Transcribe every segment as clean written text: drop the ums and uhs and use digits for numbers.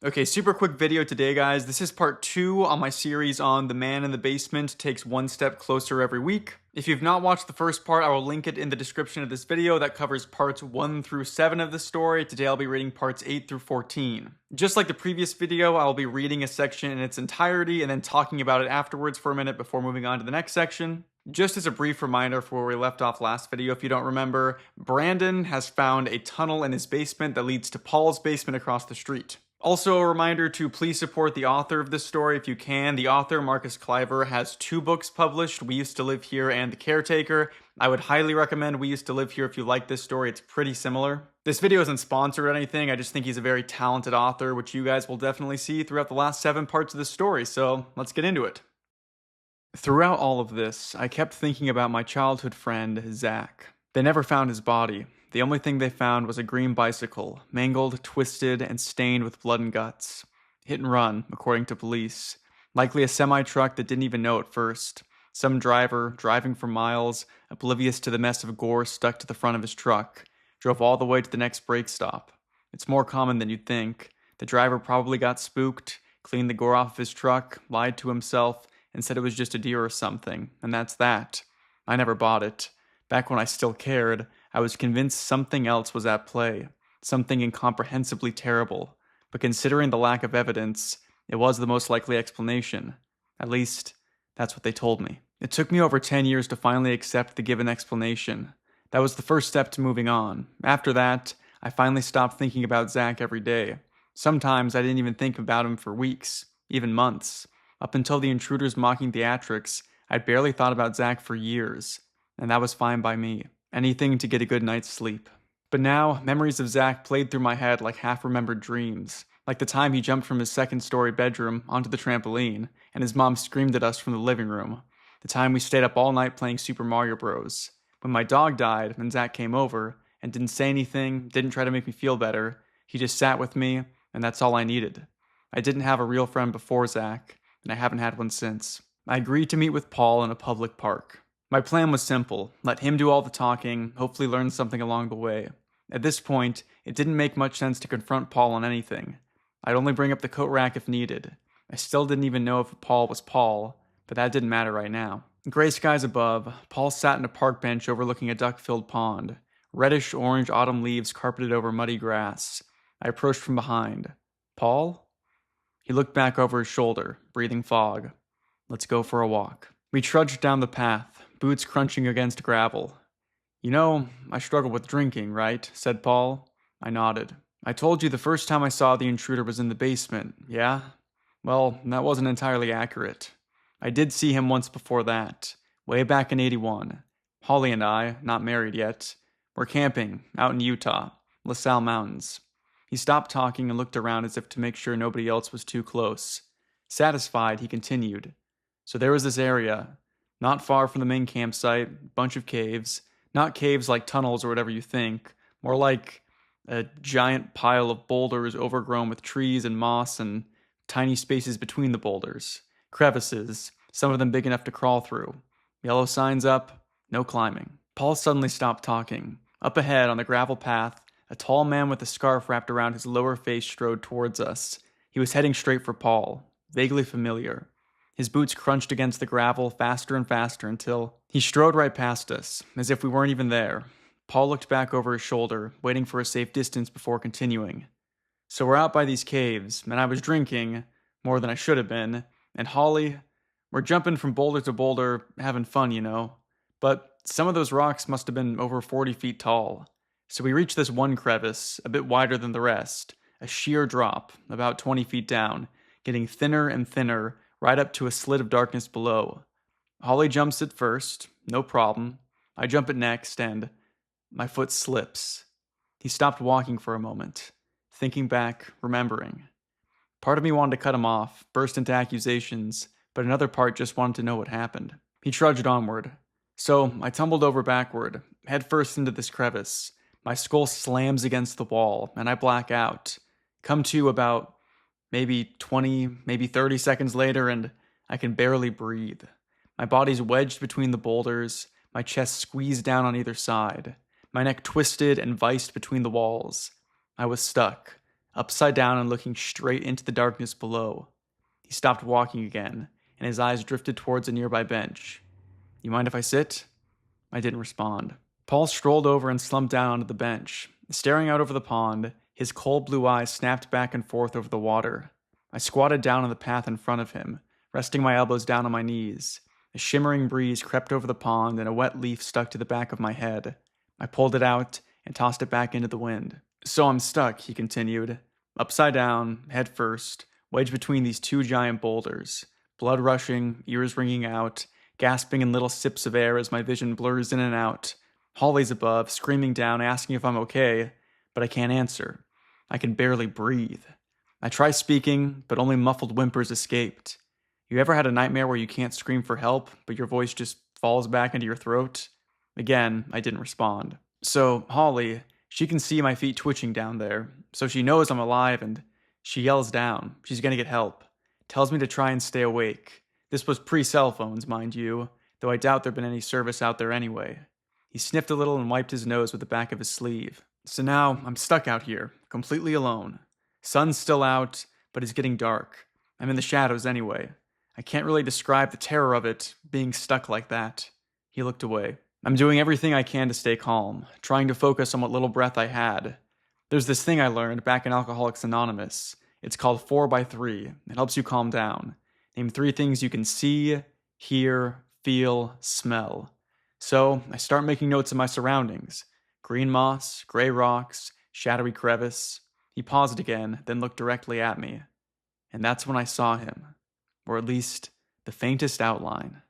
Okay, super quick video today, guys. This is part 2 on my series on The Man in the Basement Takes One Step Closer Every Week. If you've not watched the first part, I will link it in the description of this video. That covers parts 1 through 7 of the story. Today I'll be reading parts 8 through 14. Just like the previous video, I'll be reading a section in its entirety and then talking about it afterwards for a minute before moving on to the next section. Just as a brief reminder for where we left off last video, if you don't remember, Brandon has found a tunnel in his basement that leads to Paul's basement across the street. Also, a reminder to please support the author of this story if you can. The author, Marcus Cliver, has 2 books published, We Used to Live Here and The Caretaker. I would highly recommend We Used to Live Here if you like this story. It's pretty similar. This video isn't sponsored or anything. I just think he's a very talented author, which you guys will definitely see throughout the last 7 parts of the story, so let's get into it. Throughout all of this, I kept thinking about my childhood friend, Zach. They never found his body. The only thing they found was a green bicycle, mangled, twisted, and stained with blood and guts. Hit and run, according to police. Likely a semi-truck that didn't even know at first. Some driver, driving for miles, oblivious to the mess of gore stuck to the front of his truck, drove all the way to the next brake stop. It's more common than you'd think. The driver probably got spooked, cleaned the gore off of his truck, lied to himself, and said it was just a deer or something, and that's that. I never bought it. Back when I still cared, I was convinced something else was at play, something incomprehensibly terrible, but considering the lack of evidence, it was the most likely explanation. At least, that's what they told me. It took me over 10 years to finally accept the given explanation. That was the first step to moving on. After that, I finally stopped thinking about Zach every day. Sometimes I didn't even think about him for weeks, even months. Up until the intruder's mocking theatrics, I'd barely thought about Zach for years, and that was fine by me. Anything to get a good night's sleep. But now, memories of Zach played through my head like half-remembered dreams, like the time he jumped from his second-story bedroom onto the trampoline, and his mom screamed at us from the living room, the time we stayed up all night playing Super Mario Bros. When my dog died and Zach came over, and didn't say anything, didn't try to make me feel better, he just sat with me, and that's all I needed. I didn't have a real friend before Zach, and I haven't had one since. I agreed to meet with Paul in a public park. My plan was simple, let him do all the talking, hopefully learn something along the way. At this point, it didn't make much sense to confront Paul on anything. I'd only bring up the coat rack if needed. I still didn't even know if Paul was Paul, but that didn't matter right now. Gray skies above, Paul sat in a park bench overlooking a duck-filled pond. Reddish-orange autumn leaves carpeted over muddy grass. I approached from behind. Paul? He looked back over his shoulder, breathing fog. Let's go for a walk. We trudged down the path, boots crunching against gravel. You know, I struggle with drinking, right? Said Paul. I nodded. I told you the first time I saw the intruder was in the basement, yeah? Well, that wasn't entirely accurate. I did see him once before that, way back in '81. Holly and I, not married yet, were camping out in Utah, LaSalle Mountains. He stopped talking and looked around as if to make sure nobody else was too close. Satisfied, he continued. So there was this area, not far from the main campsite, bunch of caves. Not caves like tunnels or whatever you think, more like a giant pile of boulders overgrown with trees and moss and tiny spaces between the boulders. Crevices, some of them big enough to crawl through. Yellow signs up, no climbing. Paul suddenly stopped talking. Up ahead on the gravel path, a tall man with a scarf wrapped around his lower face strode towards us. He was heading straight for Paul, vaguely familiar. His boots crunched against the gravel faster and faster until he strode right past us, as if we weren't even there. Paul looked back over his shoulder, waiting for a safe distance before continuing. So we're out by these caves, and I was drinking, more than I should have been, and Holly, we're jumping from boulder to boulder, having fun, you know. But some of those rocks must have been over 40 feet tall. So we reached this one crevice, a bit wider than the rest, a sheer drop, about 20 feet down, getting thinner and thinner, right up to a slit of darkness below. Holly jumps it first, no problem. I jump it next, and my foot slips. He stopped walking for a moment, thinking back, remembering. Part of me wanted to cut him off, burst into accusations, but another part just wanted to know what happened. He trudged onward. So I tumbled over backward, head first into this crevice. My skull slams against the wall, and I black out. Come to about maybe 20, maybe 30 seconds later, and I can barely breathe. My body's wedged between the boulders, my chest squeezed down on either side, my neck twisted and viced between the walls. I was stuck, upside down and looking straight into the darkness below. He stopped walking again, and his eyes drifted towards a nearby bench. "You mind if I sit?" I didn't respond. Paul strolled over and slumped down onto the bench. Staring out over the pond, his cold blue eyes snapped back and forth over the water. I squatted down on the path in front of him, resting my elbows down on my knees. A shimmering breeze crept over the pond and a wet leaf stuck to the back of my head. I pulled it out and tossed it back into the wind. "So I'm stuck," he continued. "Upside down, head first, wedged between these two giant boulders. Blood rushing, ears ringing out, gasping in little sips of air as my vision blurs in and out. Holly's above, screaming down, asking if I'm okay, but I can't answer. I can barely breathe. I try speaking, but only muffled whimpers escaped. You ever had a nightmare where you can't scream for help, but your voice just falls back into your throat?" Again, I didn't respond. "So, Holly, she can see my feet twitching down there, so she knows I'm alive and she yells down. She's gonna get help. Tells me to try and stay awake. This was pre-cell phones, mind you, though I doubt there'd been any service out there anyway." He sniffed a little and wiped his nose with the back of his sleeve. "So now I'm stuck out here, completely alone. Sun's still out, but it's getting dark. I'm in the shadows anyway. I can't really describe the terror of it, being stuck like that." He looked away. "I'm doing everything I can to stay calm, trying to focus on what little breath I had. There's this thing I learned back in Alcoholics Anonymous. It's called 4x3. It helps you calm down. Name 3 things you can see, hear, feel, smell. So I start making notes of my surroundings. Green moss, gray rocks, shadowy crevice." He paused again, then looked directly at me. And that's when I saw him. Or at least, the faintest outline.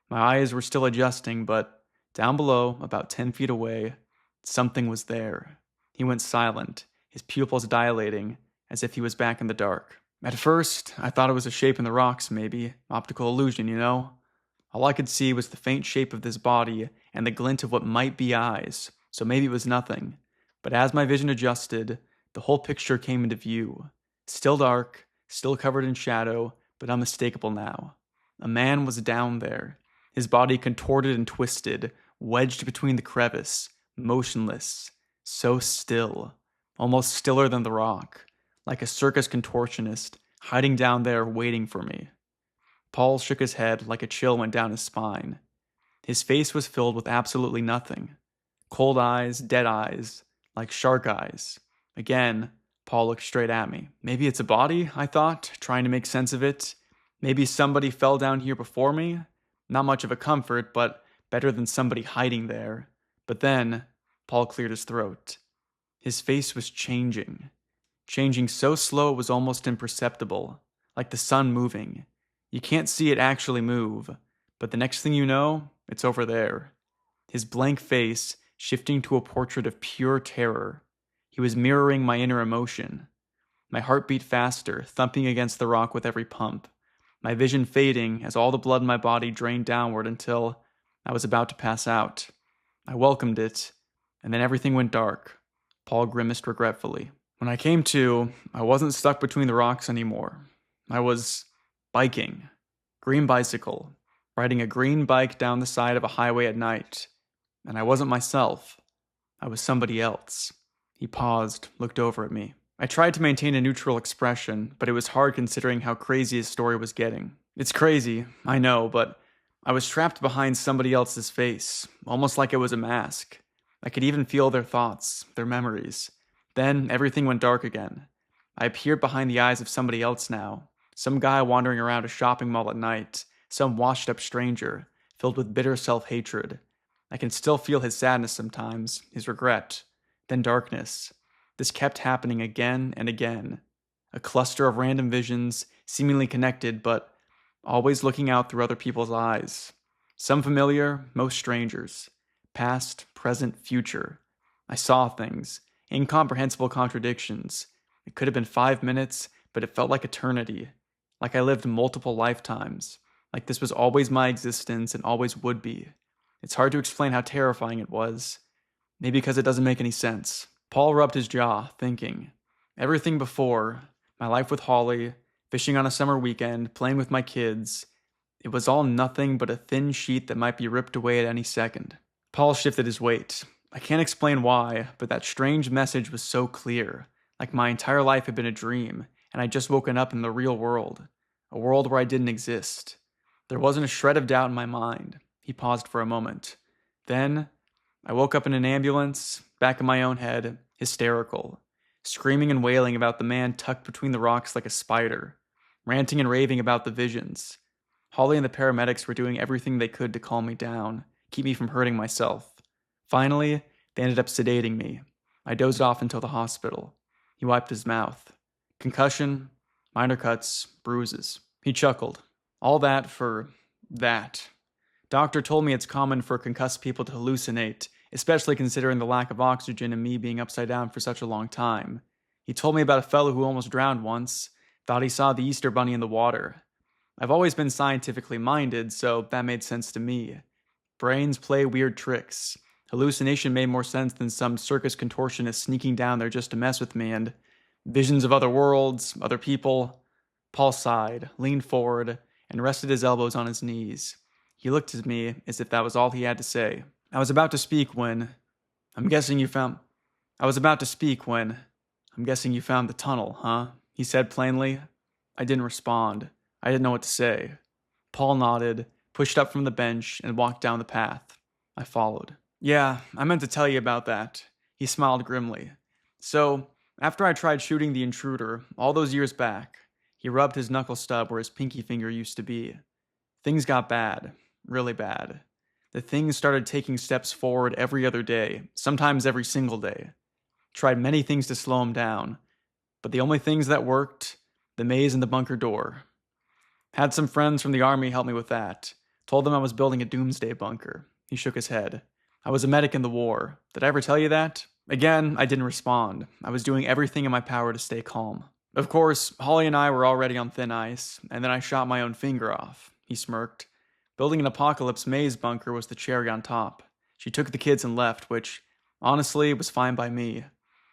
My eyes were still adjusting, but down below, about 10 feet away, something was there. He went silent, his pupils dilating, as if he was back in the dark. At first, I thought it was a shape in the rocks, maybe. Optical illusion, you know? All I could see was the faint shape of this body and the glint of what might be eyes, so maybe it was nothing. But as my vision adjusted, the whole picture came into view. Still dark, still covered in shadow, but unmistakable now. A man was down there, his body contorted and twisted, wedged between the crevice, motionless, so still, almost stiller than the rock, like a circus contortionist, hiding down there waiting for me. Paul shook his head like a chill went down his spine. His face was filled with absolutely nothing. Cold eyes, dead eyes, like shark eyes. Again, Paul looked straight at me. Maybe it's a body, I thought, trying to make sense of it. Maybe somebody fell down here before me. Not much of a comfort, but better than somebody hiding there. But then, Paul cleared his throat. His face was changing. Changing so slow it was almost imperceptible, like the sun moving. You can't see it actually move, but the next thing you know, it's over there. His blank face shifting to a portrait of pure terror. He was mirroring my inner emotion. My heart beat faster, thumping against the rock with every pump. My vision fading as all the blood in my body drained downward until I was about to pass out. I welcomed it, and then everything went dark. Paul grimaced regretfully. When I came to, I wasn't stuck between the rocks anymore. I was biking. Green bicycle. Riding a green bike down the side of a highway at night. And I wasn't myself. I was somebody else. He paused, looked over at me. I tried to maintain a neutral expression, but it was hard considering how crazy his story was getting. It's crazy, I know, but I was trapped behind somebody else's face, almost like it was a mask. I could even feel their thoughts, their memories. Then everything went dark again. I appeared behind the eyes of somebody else now. Some guy wandering around a shopping mall at night. Some washed-up stranger, filled with bitter self-hatred. I can still feel his sadness sometimes, his regret. Then darkness. This kept happening again and again. A cluster of random visions, seemingly connected, but always looking out through other people's eyes. Some familiar, most strangers. Past, present, future. I saw things. Incomprehensible contradictions. It could have been 5 minutes, but it felt like eternity. Like I lived multiple lifetimes. Like this was always my existence and always would be. It's hard to explain how terrifying it was. Maybe because it doesn't make any sense. Paul rubbed his jaw, thinking. Everything before, my life with Holly, fishing on a summer weekend, playing with my kids, it was all nothing but a thin sheet that might be ripped away at any second. Paul shifted his weight. I can't explain why, but that strange message was so clear, like my entire life had been a dream, and I'd just woken up in the real world, a world where I didn't exist. There wasn't a shred of doubt in my mind. He paused for a moment. Then, I woke up in an ambulance, back in my own head, hysterical, screaming and wailing about the man tucked between the rocks like a spider, ranting and raving about the visions. Holly and the paramedics were doing everything they could to calm me down, keep me from hurting myself. Finally, they ended up sedating me. I dozed off until the hospital. He wiped his mouth. Concussion, minor cuts, bruises. He chuckled. All that for that. Doctor told me it's common for concussed people to hallucinate, especially considering the lack of oxygen and me being upside down for such a long time. He told me about a fellow who almost drowned once, thought he saw the Easter Bunny in the water. I've always been scientifically minded, so that made sense to me. Brains play weird tricks. Hallucination made more sense than some circus contortionist sneaking down there just to mess with me, and visions of other worlds, other people. Paul sighed, leaned forward, and rested his elbows on his knees. He looked at me as if that was all he had to say. I was about to speak when... I'm guessing you found the tunnel, huh? He said plainly. I didn't respond. I didn't know what to say. Paul nodded, pushed up from the bench, and walked down the path. I followed. Yeah, I meant to tell you about that. He smiled grimly. So, after I tried shooting the intruder, all those years back, he rubbed his knuckle stub where his pinky finger used to be. Things got bad. Really bad. The thing started taking steps forward every other day, sometimes every single day. Tried many things to slow him down, but the only things that worked, the maze and the bunker door. Had some friends from the army help me with that. Told them I was building a doomsday bunker. He shook his head. I was a medic in the war. Did I ever tell you that? Again, I didn't respond. I was doing everything in my power to stay calm. Of course, Holly and I were already on thin ice, and then I shot my own finger off. He smirked. Building an apocalypse maze bunker was the cherry on top. She took the kids and left, which, honestly, was fine by me.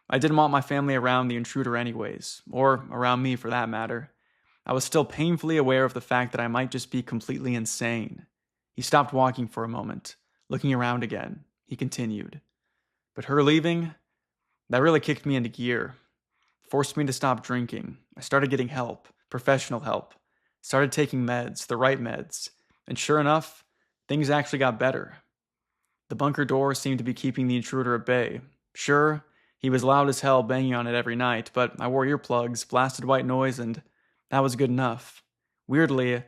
I didn't want my family around the intruder anyways, or around me for that matter. I was still painfully aware of the fact that I might just be completely insane. He stopped walking for a moment, looking around again. He continued. But her leaving, that really kicked me into gear. Forced me to stop drinking. I started getting help, professional help. Started taking meds, the right meds. And sure enough, things actually got better. The bunker door seemed to be keeping the intruder at bay. Sure, he was loud as hell banging on it every night, but I wore earplugs, blasted white noise, and that was good enough. Weirdly,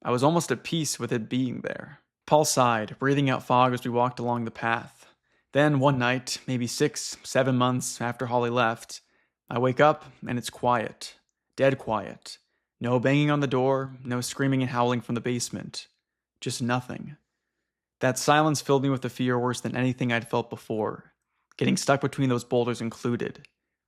I was almost at peace with it being there. Paul sighed, breathing out fog as we walked along the path. Then one night, maybe 6, 7 months after Holly left, I wake up and it's quiet. Dead quiet. No banging on the door, no screaming and howling from the basement. Just nothing. That silence filled me with a fear worse than anything I'd felt before. Getting stuck between those boulders included.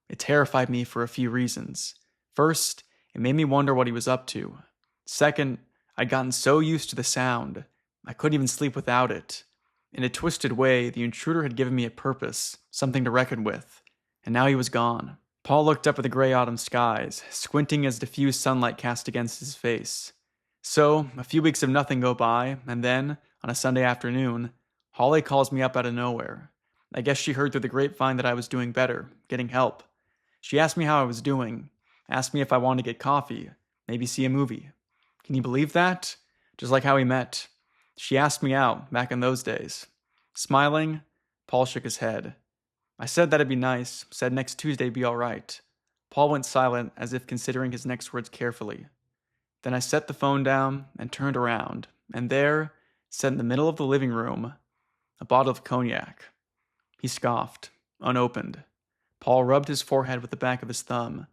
It terrified me for a few reasons. First, it made me wonder what he was up to. Second, I'd gotten so used to the sound, I couldn't even sleep without it. In a twisted way, the intruder had given me a purpose, something to reckon with, and now he was gone. Paul looked up at the gray autumn skies, squinting as diffused sunlight cast against his face. So, a few weeks of nothing go by, and then, on a Sunday afternoon, Holly calls me up out of nowhere. I guess she heard through the grapevine that I was doing better, getting help. She asked me how I was doing, asked me if I wanted to get coffee, maybe see a movie. Can you believe that? Just like how we met. She asked me out, back in those days. Smiling, Paul shook his head. I said that'd be nice, said next Tuesday'd be all right. Paul went silent, as if considering his next words carefully. Then I set the phone down and turned around, and there, set in the middle of the living room, a bottle of cognac. He scoffed, unopened. Paul rubbed his forehead with the back of his thumb.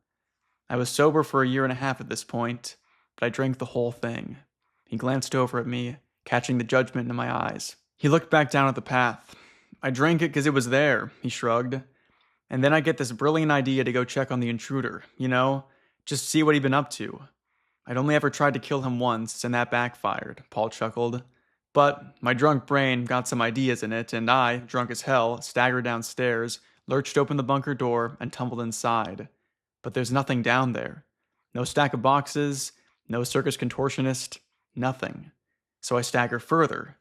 I was sober for 1.5 years at this point, but I drank the whole thing. He glanced over at me, catching the judgment in my eyes. He looked back down at the path. I drank it because it was there, he shrugged. And then I get this brilliant idea to go check on the intruder, just see what he'd been up to. I'd only ever tried to kill him once, and that backfired, Paul chuckled. But my drunk brain got some ideas in it, and I, drunk as hell, staggered downstairs, lurched open the bunker door, and tumbled inside. But there's nothing down there. No stack of boxes, no circus contortionist, nothing. So I stagger further,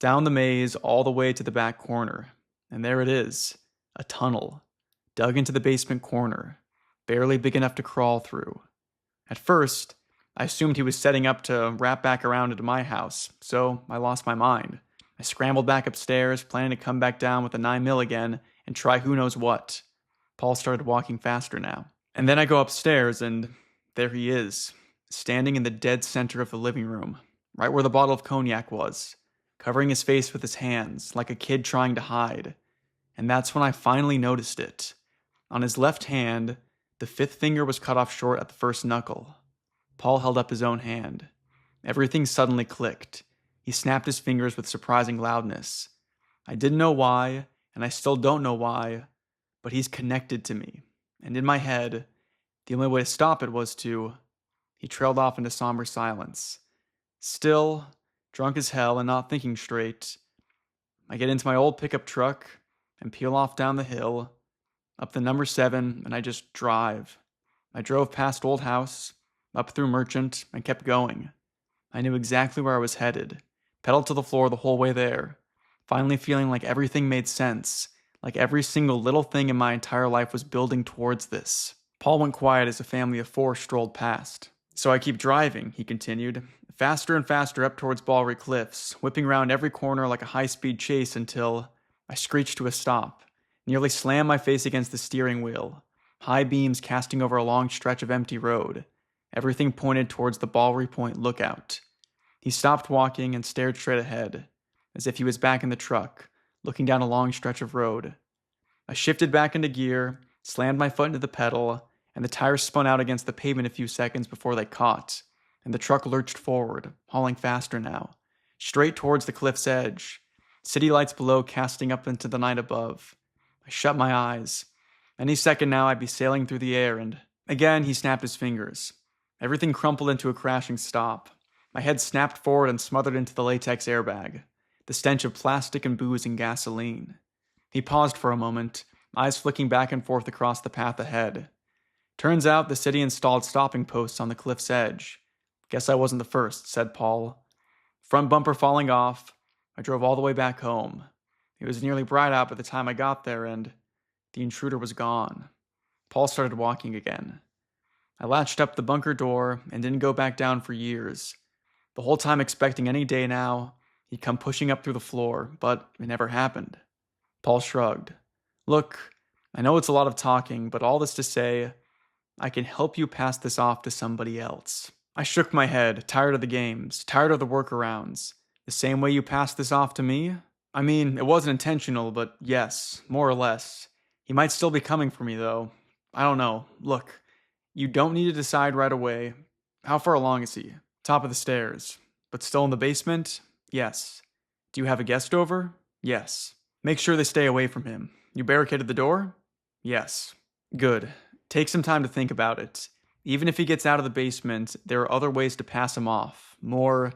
down the maze all the way to the back corner. And there it is, a tunnel, dug into the basement corner. barely big enough to crawl through. At first, I assumed he was setting up to wrap back around into my house, so I lost my mind. I scrambled back upstairs, planning to come back down with a 9mm again and try who knows what. Paul started walking faster now. And then I go upstairs, and there he is, standing in the dead center of the living room, right where the bottle of cognac was, covering his face with his hands, like a kid trying to hide. And that's when I finally noticed it. On his left hand, the 5th finger was cut off short at the first knuckle. Paul held up his own hand. Everything suddenly clicked. He snapped his fingers with surprising loudness. I didn't know why, and I still don't know why, but he's connected to me. And in my head, the only way to stop it was to... He trailed off into somber silence. Still, drunk as hell and not thinking straight, I get into my old pickup truck and peel off down the hill, up the number 7, and I just drive. I drove past Old House, up through Merchant, and kept going. I knew exactly where I was headed, pedaled to the floor the whole way there, finally feeling like everything made sense, like every single little thing in my entire life was building towards this. Paul went quiet as a family of 4 strolled past. So I keep driving, he continued, faster and faster up towards Balry Cliffs, whipping around every corner like a high-speed chase until I screeched to a stop, nearly slammed my face against the steering wheel, high beams casting over a long stretch of empty road. Everything pointed towards the Balry Point lookout. He stopped walking and stared straight ahead, as if he was back in the truck, looking down a long stretch of road. I shifted back into gear, slammed my foot into the pedal, and the tires spun out against the pavement a few seconds before they caught, and the truck lurched forward, hauling faster now, straight towards the cliff's edge, city lights below casting up into the night above. I shut my eyes. Any second now I'd be sailing through the air, and again he snapped his fingers. Everything crumpled into a crashing stop. My head snapped forward and smothered into the latex airbag, the stench of plastic and booze and gasoline. He paused for a moment, eyes flicking back and forth across the path ahead. Turns out the city installed stopping posts on the cliff's edge. Guess I wasn't the first, said Paul. Front bumper falling off, I drove all the way back home. It was nearly bright out by the time I got there, and the intruder was gone. Paul started walking again. I latched up the bunker door and didn't go back down for years. The whole time expecting any day now, he'd come pushing up through the floor, but it never happened. Paul shrugged. Look, I know it's a lot of talking, but all this to say, I can help you pass this off to somebody else. I shook my head, tired of the games, tired of the workarounds. The same way you passed this off to me? I mean, it wasn't intentional, but yes, more or less. He might still be coming for me, though. I don't know. Look, you don't need to decide right away. How far along is he? Top of the stairs. But still in the basement? Yes. Do you have a guest over? Yes. Make sure they stay away from him. You barricaded the door? Yes. Good. Take some time to think about it. Even if he gets out of the basement, there are other ways to pass him off. More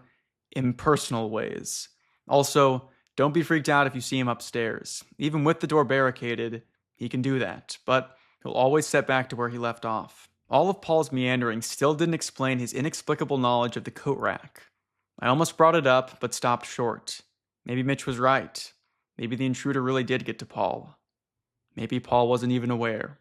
impersonal ways. Also, don't be freaked out if you see him upstairs. Even with the door barricaded, he can do that, but he'll always set back to where he left off. All of Paul's meandering still didn't explain his inexplicable knowledge of the coat rack. I almost brought it up, but stopped short. Maybe Mitch was right. Maybe the intruder really did get to Paul. Maybe Paul wasn't even aware.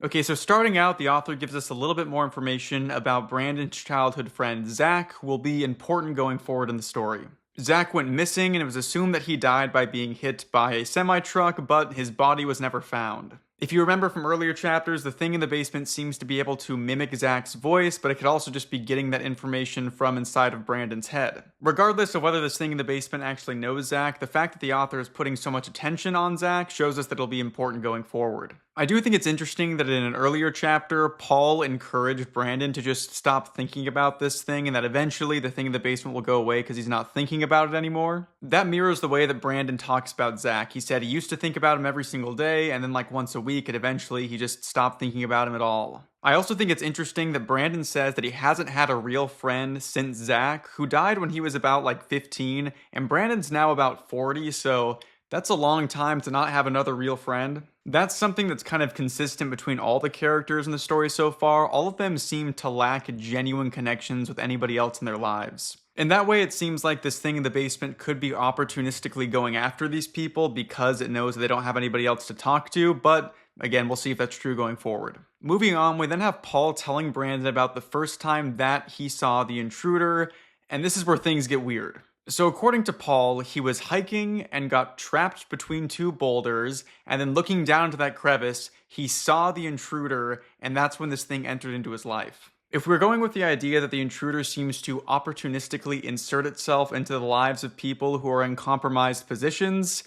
Okay, so starting out, the author gives us a little bit more information about Brandon's childhood friend, Zach, who will be important going forward in the story. Zach went missing, and it was assumed that he died by being hit by a semi-truck, but his body was never found. If you remember from earlier chapters, the thing in the basement seems to be able to mimic Zach's voice, but it could also just be getting that information from inside of Brandon's head. Regardless of whether this thing in the basement actually knows Zach, the fact that the author is putting so much attention on Zach shows us that it'll be important going forward. I do think it's interesting that in an earlier chapter, Paul encouraged Brandon to just stop thinking about this thing and that eventually the thing in the basement will go away because he's not thinking about it anymore. That mirrors the way that Brandon talks about Zach. He said he used to think about him every single day and then like once a week and eventually he just stopped thinking about him at all. I also think it's interesting that Brandon says that he hasn't had a real friend since Zach, who died when he was about like 15, and Brandon's now about 40, so that's a long time to not have another real friend. That's something that's kind of consistent between all the characters in the story so far. All of them seem to lack genuine connections with anybody else in their lives. In that way, it seems like this thing in the basement could be opportunistically going after these people because it knows they don't have anybody else to talk to, but Again, we'll see if that's true going forward. Moving on, we then have Paul telling Brandon about the first time that he saw the intruder, and this is where things get weird. So according to Paul, he was hiking and got trapped between two boulders, and then looking down into that crevice, he saw the intruder, and that's when this thing entered into his life. If we're going with the idea that the intruder seems to opportunistically insert itself into the lives of people who are in compromised positions,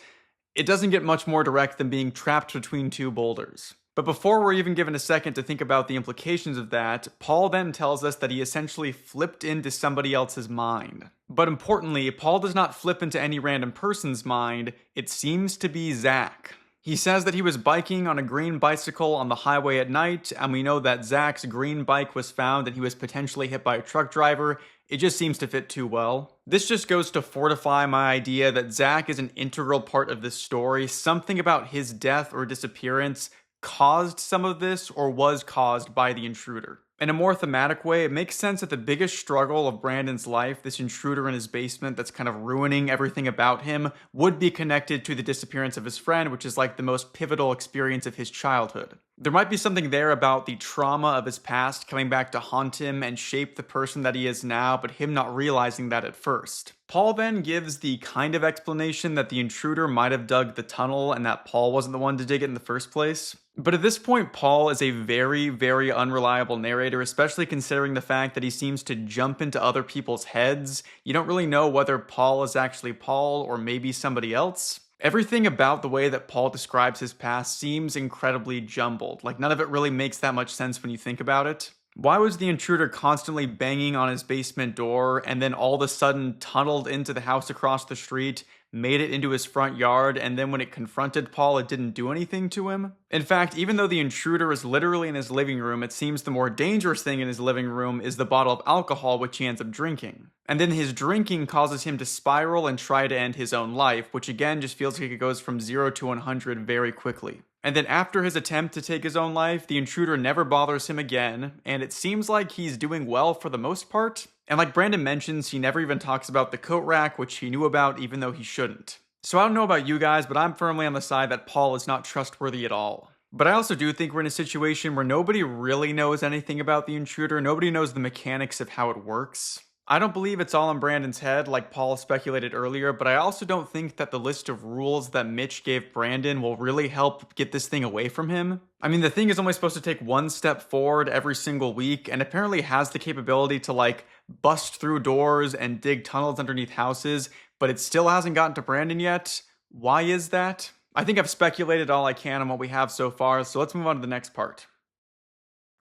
it doesn't get much more direct than being trapped between two boulders. But before we're even given a second to think about the implications of that, Paul then tells us that he essentially flipped into somebody else's mind. But importantly, Paul does not flip into any random person's mind, it seems to be Zach. He says that he was biking on a green bicycle on the highway at night, and we know that Zach's green bike was found and he was potentially hit by a truck driver. It just seems to fit too well. This just goes to fortify my idea that Zach is an integral part of this story. Something about his death or disappearance caused some of this or was caused by the intruder. In a more thematic way, it makes sense that the biggest struggle of Brandon's life, this intruder in his basement that's kind of ruining everything about him, would be connected to the disappearance of his friend, which is like the most pivotal experience of his childhood. There might be something there about the trauma of his past coming back to haunt him and shape the person that he is now, but him not realizing that at first. Paul then gives the kind of explanation that the intruder might have dug the tunnel and that Paul wasn't the one to dig it in the first place. But at this point, Paul is a very, very unreliable narrator, especially considering the fact that he seems to jump into other people's heads. You don't really know whether Paul is actually Paul or maybe somebody else. Everything about the way that Paul describes his past seems incredibly jumbled. Like, none of it really makes that much sense when you think about it. Why was the intruder constantly banging on his basement door and then all of a sudden tunneled into the house across the street, made it into his front yard, and then when it confronted Paul, it didn't do anything to him? In fact, even though the intruder is literally in his living room, it seems the more dangerous thing in his living room is the bottle of alcohol which he ends up drinking. And then his drinking causes him to spiral and try to end his own life, which again just feels like it goes from 0 to 100 very quickly. And then after his attempt to take his own life, the intruder never bothers him again, and it seems like he's doing well for the most part. And like Brandon mentions, he never even talks about the coat rack, which he knew about even though he shouldn't. So I don't know about you guys, but I'm firmly on the side that Paul is not trustworthy at all. But I also do think we're in a situation where nobody really knows anything about the intruder, nobody knows the mechanics of how it works. I don't believe it's all in Brandon's head like Paul speculated earlier, but I also don't think that the list of rules that Mitch gave Brandon will really help get this thing away from him. I mean, the thing is only supposed to take one step forward every single week and apparently has the capability to like bust through doors and dig tunnels underneath houses, but it still hasn't gotten to Brandon yet. Why is that? I think I've speculated all I can on what we have so far, so let's move on to the next part.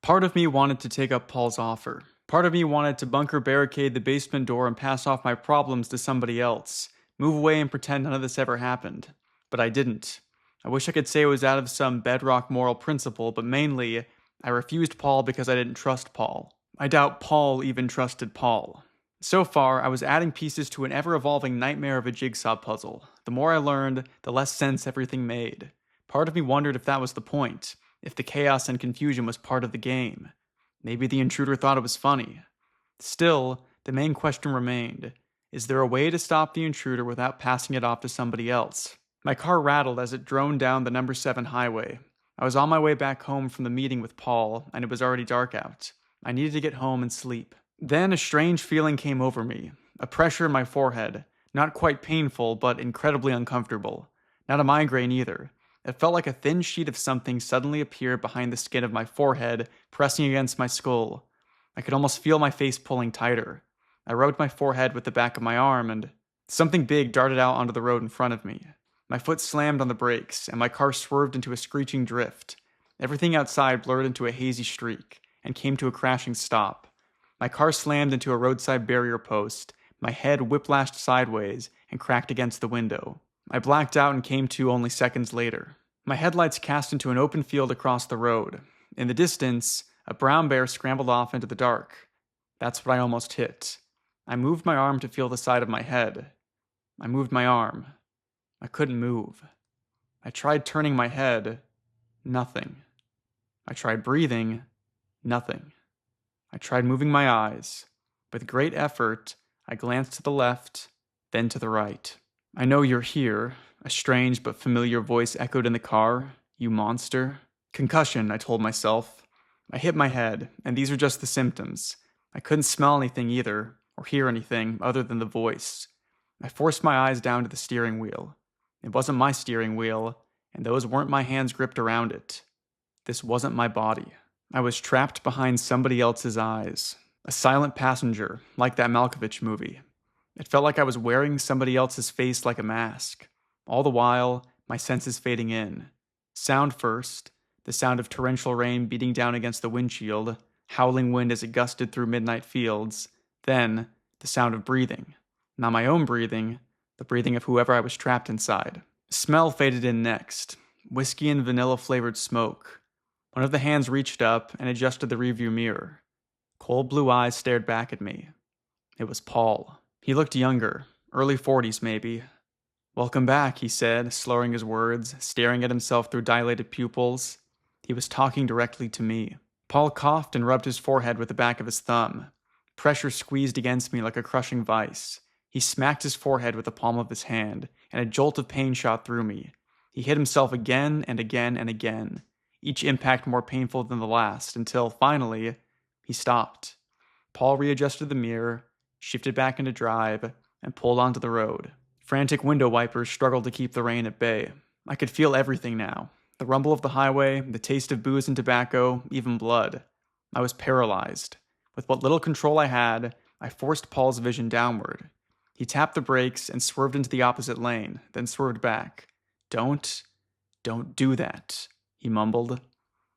Part of me wanted to take up Paul's offer. Part of me wanted to bunker barricade the basement door and pass off my problems to somebody else, move away and pretend none of this ever happened. But I didn't. I wish I could say it was out of some bedrock moral principle, but mainly, I refused Paul because I didn't trust Paul. I doubt Paul even trusted Paul. So far, I was adding pieces to an ever-evolving nightmare of a jigsaw puzzle. The more I learned, the less sense everything made. Part of me wondered if that was the point, if the chaos and confusion was part of the game. Maybe the intruder thought it was funny. Still, the main question remained. Is there a way to stop the intruder without passing it off to somebody else? My car rattled as it droned down the number 7 highway. I was on my way back home from the meeting with Paul, and it was already dark out. I needed to get home and sleep. Then a strange feeling came over me, a pressure in my forehead, not quite painful, but incredibly uncomfortable. Not a migraine either. It felt like a thin sheet of something suddenly appeared behind the skin of my forehead, pressing against my skull. I could almost feel my face pulling tighter. I rubbed my forehead with the back of my arm, and something big darted out onto the road in front of me. My foot slammed on the brakes, and my car swerved into a screeching drift. Everything outside blurred into a hazy streak, and came to a crashing stop. My car slammed into a roadside barrier post, my head whiplashed sideways, and cracked against the window. I blacked out and came to only seconds later. My headlights cast into an open field across the road. In the distance, a brown bear scrambled off into the dark. That's what I almost hit. I moved my arm to feel the side of my head. I moved my arm. I couldn't move. I tried turning my head. Nothing. I tried breathing. Nothing. I tried moving my eyes. With great effort, I glanced to the left, then to the right. "I know you're here," a strange but familiar voice echoed in the car. "You monster." Concussion, I told myself. I hit my head, and these are just the symptoms. I couldn't smell anything either, or hear anything other than the voice. I forced my eyes down to the steering wheel. It wasn't my steering wheel, and those weren't my hands gripped around it. This wasn't my body. I was trapped behind somebody else's eyes. A silent passenger, like that Malkovich movie. It felt like I was wearing somebody else's face like a mask. All the while, my senses fading in. Sound first, the sound of torrential rain beating down against the windshield, howling wind as it gusted through midnight fields. Then, the sound of breathing. Not my own breathing, the breathing of whoever I was trapped inside. Smell faded in next. Whiskey and vanilla-flavored smoke. One of the hands reached up and adjusted the rearview mirror. Cold blue eyes stared back at me. It was Paul. He looked younger, early 40s maybe. "Welcome back," he said, slurring his words, staring at himself through dilated pupils. He was talking directly to me. Paul coughed and rubbed his forehead with the back of his thumb. Pressure squeezed against me like a crushing vice. He smacked his forehead with the palm of his hand, and a jolt of pain shot through me. He hit himself again and again and again, each impact more painful than the last, until, finally, he stopped. Paul readjusted the mirror, shifted back into drive, and pulled onto the road. Frantic window wipers struggled to keep the rain at bay. I could feel everything now. The rumble of the highway, the taste of booze and tobacco, even blood. I was paralyzed. With what little control I had, I forced Paul's vision downward. He tapped the brakes and swerved into the opposite lane, then swerved back. Don't do that," he mumbled.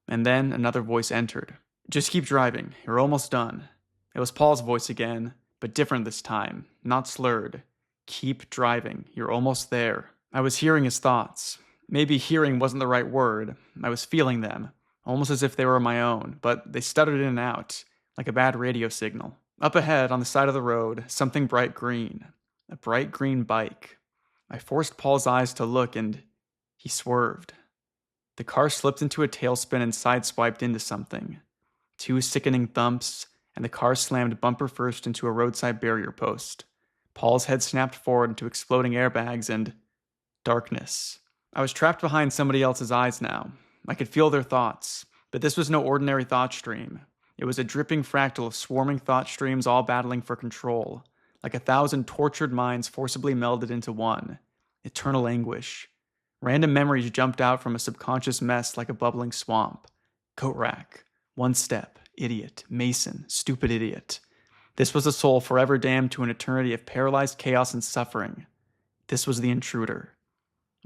And then another voice entered. "Just keep driving. You're almost done." It was Paul's voice again, but different this time, not slurred. "Keep driving. You're almost there." I was hearing his thoughts. Maybe hearing wasn't the right word. I was feeling them, almost as if they were my own, but they stuttered in and out, like a bad radio signal. Up ahead, on the side of the road, something bright green. A bright green bike. I forced Paul's eyes to look, and he swerved. The car slipped into a tailspin and sideswiped into something. 2 sickening thumps, and the car slammed bumper first into a roadside barrier post. Paul's head snapped forward into exploding airbags and darkness. I was trapped behind somebody else's eyes now. I could feel their thoughts, but this was no ordinary thought stream. It was a dripping fractal of swarming thought streams all battling for control, like 1,000 tortured minds forcibly melded into one. Eternal anguish. Random memories jumped out from a subconscious mess like a bubbling swamp. Coat rack. One step. Idiot. Mason. Stupid idiot. This was a soul forever damned to an eternity of paralyzed chaos and suffering. This was the intruder.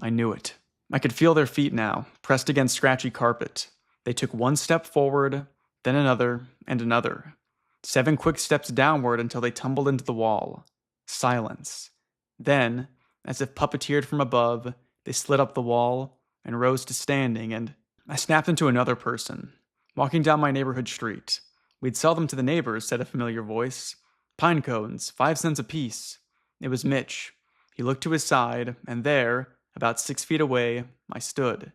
I knew it. I could feel their feet now, pressed against scratchy carpet. They took one step forward, then another, and another. 7 quick steps downward until they tumbled into the wall. Silence. Then, as if puppeteered from above, they slid up the wall and rose to standing, and I snapped into another person. Walking down my neighborhood street. "We'd sell them to the neighbors," said a familiar voice. "Pine cones, 5 cents apiece." It was Mitch. He looked to his side, and there, about 6 feet away, I stood.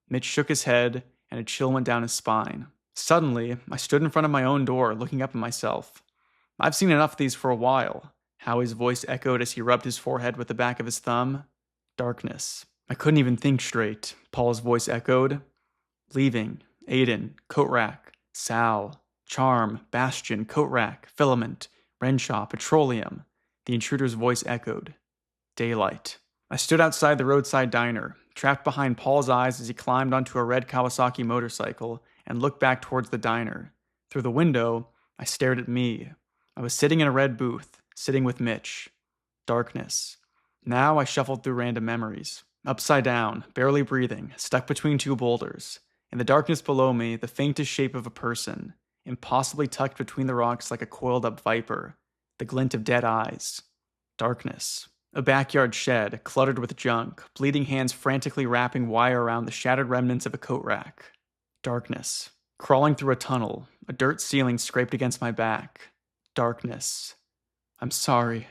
Mitch shook his head, and a chill went down his spine. Suddenly, I stood in front of my own door, looking up at myself. "I've seen enough of these for a while," Howie's voice echoed as he rubbed his forehead with the back of his thumb. Darkness. "I couldn't even think straight," Paul's voice echoed. "Leaving, Aiden, coat rack, Sal, Charm, Bastion, coat rack, filament, Renshaw, petroleum," the intruder's voice echoed. Daylight. I stood outside the roadside diner, trapped behind Paul's eyes as he climbed onto a red Kawasaki motorcycle and looked back towards the diner. Through the window, I stared at me. I was sitting in a red booth, sitting with Mitch. Darkness. Now I shuffled through random memories. Upside down, barely breathing, stuck between 2 boulders. In the darkness below me, the faintest shape of a person, impossibly tucked between the rocks like a coiled-up viper. The glint of dead eyes. Darkness. A backyard shed, cluttered with junk, bleeding hands frantically wrapping wire around the shattered remnants of a coat rack. Darkness. Crawling through a tunnel, a dirt ceiling scraped against my back. Darkness. "I'm sorry."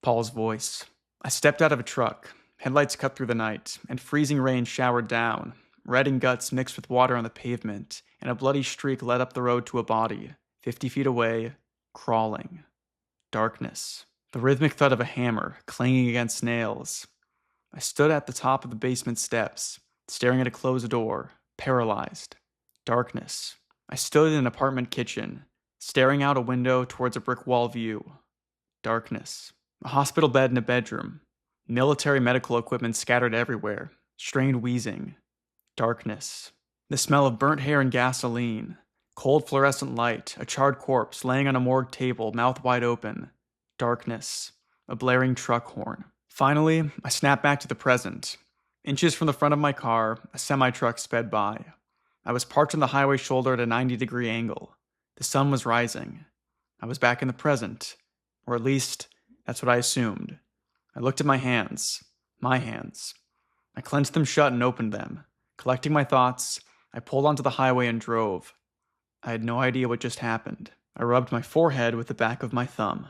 Paul's voice. I stepped out of a truck. Headlights cut through the night, and freezing rain showered down. Red and guts mixed with water on the pavement, and a bloody streak led up the road to a body, 50 feet away, crawling. Darkness. The rhythmic thud of a hammer, clanging against nails. I stood at the top of the basement steps, staring at a closed door, Paralyzed. Darkness. I stood in an apartment kitchen, staring out a window towards a brick wall view. Darkness. A hospital bed in a bedroom. Military medical equipment scattered everywhere. Strained wheezing. Darkness. The smell of burnt hair and gasoline. Cold fluorescent light. A charred corpse laying on a morgue table, mouth wide open. Darkness. A blaring truck horn. Finally, I snapped back to the present. Inches from the front of my car, a semi-truck sped by. I was parked on the highway shoulder at a 90-degree angle. The sun was rising. I was back in the present. Or at least, that's what I assumed. I looked at my hands. My hands. I clenched them shut and opened them. Collecting my thoughts, I pulled onto the highway and drove. I had no idea what just happened. I rubbed my forehead with the back of my thumb.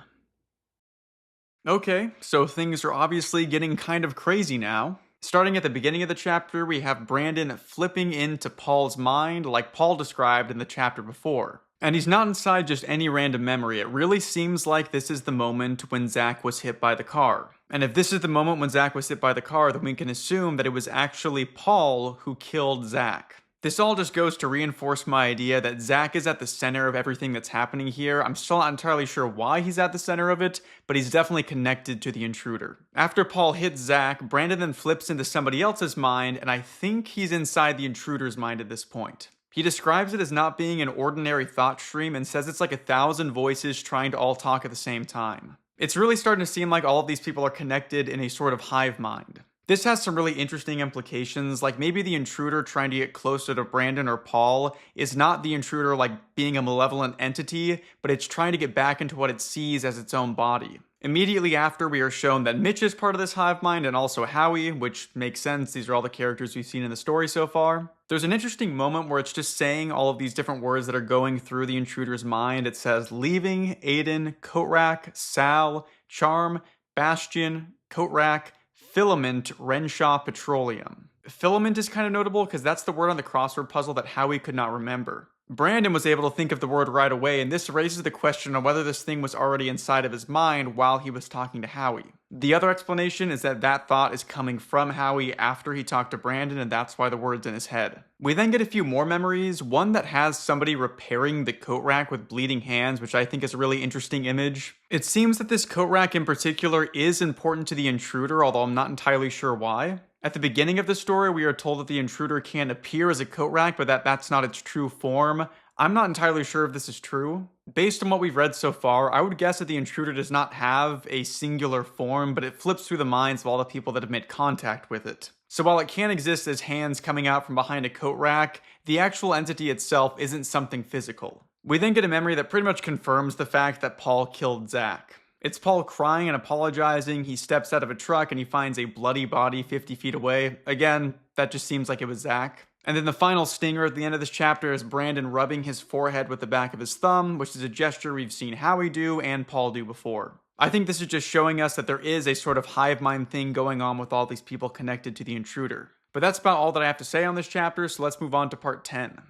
Okay, so things are obviously getting kind of crazy now. Starting at the beginning of the chapter, we have Brandon flipping into Paul's mind like Paul described in the chapter before. And he's not inside just any random memory. It really seems like this is the moment when Zach was hit by the car. And if this is the moment when Zach was hit by the car, then we can assume that it was actually Paul who killed Zach. This all just goes to reinforce my idea that Zach is at the center of everything that's happening here. I'm still not entirely sure why he's at the center of it, but he's definitely connected to the intruder. After Paul hits Zach, Brandon then flips into somebody else's mind, and I think he's inside the intruder's mind at this point. He describes it as not being an ordinary thought stream and says it's like 1,000 voices trying to all talk at the same time. It's really starting to seem like all of these people are connected in a sort of hive mind. This has some really interesting implications, like maybe the intruder trying to get closer to Brandon or Paul is not the intruder like being a malevolent entity, but it's trying to get back into what it sees as its own body. Immediately after, we are shown that Mitch is part of this hive mind and also Howie, which makes sense. These are all the characters we've seen in the story so far. There's an interesting moment where it's just saying all of these different words that are going through the intruder's mind. It says leaving, Aiden, coat rack, Sal, charm, bastion, coat rack, filament, Renshaw, petroleum. Filament is kind of notable because that's the word on the crossword puzzle that Howie could not remember. Brandon was able to think of the word right away, and this raises the question on whether this thing was already inside of his mind while he was talking to Howie. The other explanation is that that thought is coming from Howie after he talked to Brandon, and that's why the word's in his head. We then get a few more memories, one that has somebody repairing the coat rack with bleeding hands, which I think is a really interesting image. It seems that this coat rack in particular is important to the intruder, although I'm not entirely sure why. At the beginning of the story, we are told that the intruder can appear as a coat rack, but that's not its true form. I'm not entirely sure if this is true. Based on what we've read so far, I would guess that the intruder does not have a singular form, but it flips through the minds of all the people that have made contact with it. So while it can exist as hands coming out from behind a coat rack, the actual entity itself isn't something physical. We then get a memory that pretty much confirms the fact that Paul killed Zach. It's Paul crying and apologizing. He steps out of a truck and he finds a bloody body 50 feet away. Again, that just seems like it was Zach. And then the final stinger at the end of this chapter is Brandon rubbing his forehead with the back of his thumb, which is a gesture we've seen Howie do and Paul do before. I think this is just showing us that there is a sort of hive mind thing going on with all these people connected to the intruder. But that's about all that I have to say on this chapter, so let's move on to part 10.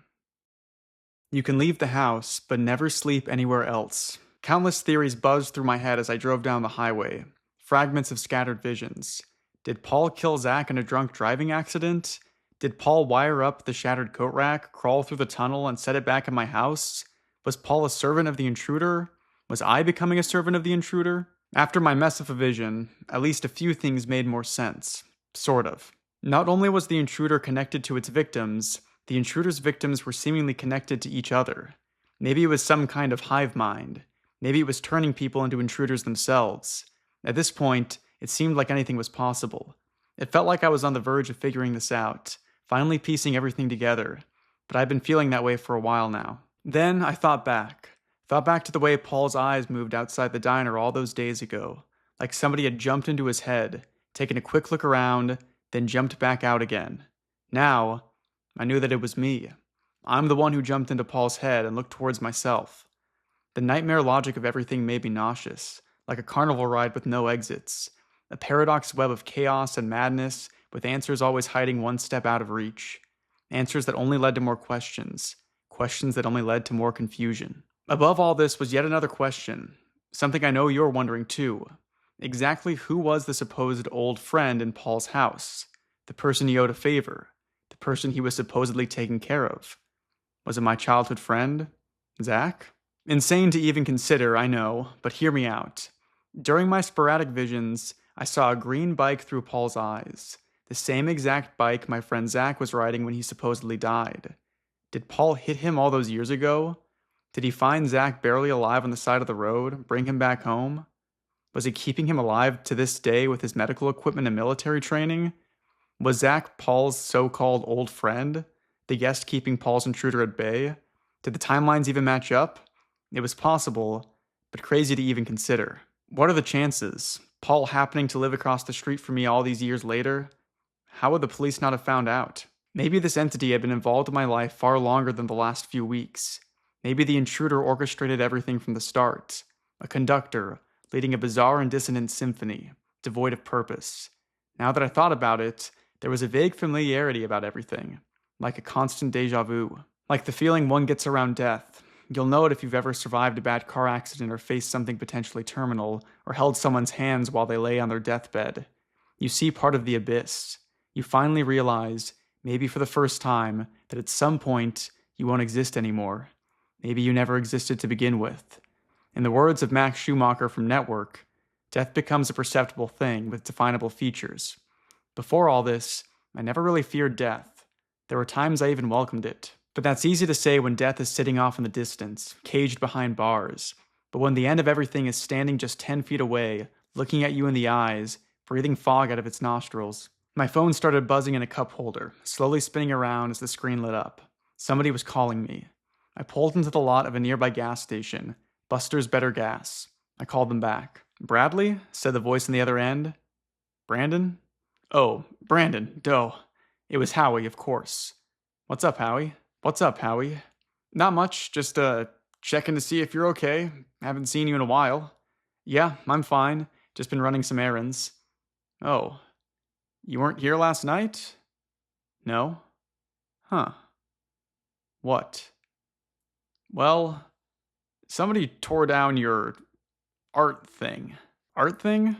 You can leave the house, but never sleep anywhere else. Countless theories buzzed through my head as I drove down the highway. Fragments of scattered visions. Did Paul kill Zach in a drunk driving accident? Did Paul wire up the shattered coat rack, crawl through the tunnel, and set it back in my house? Was Paul a servant of the intruder? Was I becoming a servant of the intruder? After my mess of a vision, at least a few things made more sense. Sort of. Not only was the intruder connected to its victims, the intruder's victims were seemingly connected to each other. Maybe it was some kind of hive mind. Maybe it was turning people into intruders themselves. At this point, it seemed like anything was possible. It felt like I was on the verge of figuring this out, finally piecing everything together, but I've been feeling that way for a while now. Then I thought back to the way Paul's eyes moved outside the diner all those days ago, like somebody had jumped into his head, taken a quick look around, then jumped back out again. Now, I knew that it was me. I'm the one who jumped into Paul's head and looked towards myself. The nightmare logic of everything made me nauseous, like a carnival ride with no exits, a paradox web of chaos and madness, with answers always hiding one step out of reach. Answers that only led to more questions, questions that only led to more confusion. Above all this was yet another question, something I know you're wondering too. Exactly who was the supposed old friend in Paul's house? The person he owed a favor? The person he was supposedly taking care of. Was it my childhood friend? Zach? Insane to even consider, I know, but hear me out. During my sporadic visions, I saw a green bike through Paul's eyes. The same exact bike my friend Zach was riding when he supposedly died. Did Paul hit him all those years ago? Did he find Zach barely alive on the side of the road, bring him back home? Was he keeping him alive to this day with his medical equipment and military training? Was Zach Paul's so-called old friend, the guest keeping Paul's intruder at bay? Did the timelines even match up? It was possible, but crazy to even consider. What are the chances? Paul happening to live across the street from me all these years later? How would the police not have found out? Maybe this entity had been involved in my life far longer than the last few weeks. Maybe the intruder orchestrated everything from the start. A conductor, leading a bizarre and dissonant symphony, devoid of purpose. Now that I thought about it, there was a vague familiarity about everything, like a constant deja vu. Like the feeling one gets around death. You'll know it if you've ever survived a bad car accident or faced something potentially terminal, or held someone's hands while they lay on their deathbed. You see part of the abyss. You finally realize, maybe for the first time, that at some point, you won't exist anymore. Maybe you never existed to begin with. In the words of Max Schumacher from Network, death becomes a perceptible thing with definable features. Before all this, I never really feared death. There were times I even welcomed it. But that's easy to say when death is sitting off in the distance, caged behind bars. But when the end of everything is standing just 10 feet away, looking at you in the eyes, breathing fog out of its nostrils. My phone started buzzing in a cup holder, slowly spinning around as the screen lit up. Somebody was calling me. I pulled into the lot of a nearby gas station, Buster's Better Gas. I called them back. "Bradley?" said the voice on the other end. "Brandon?" "Oh, Brandon, duh." It was Howie, of course. "What's up, Howie?" "What's up, Howie?" "Not much, just checking to see if you're okay. Haven't seen you in a while." "Yeah, I'm fine. Just been running some errands." "Oh, you weren't here last night?" "No." "Huh. What?" "Well, somebody tore down your art thing." "Art thing?"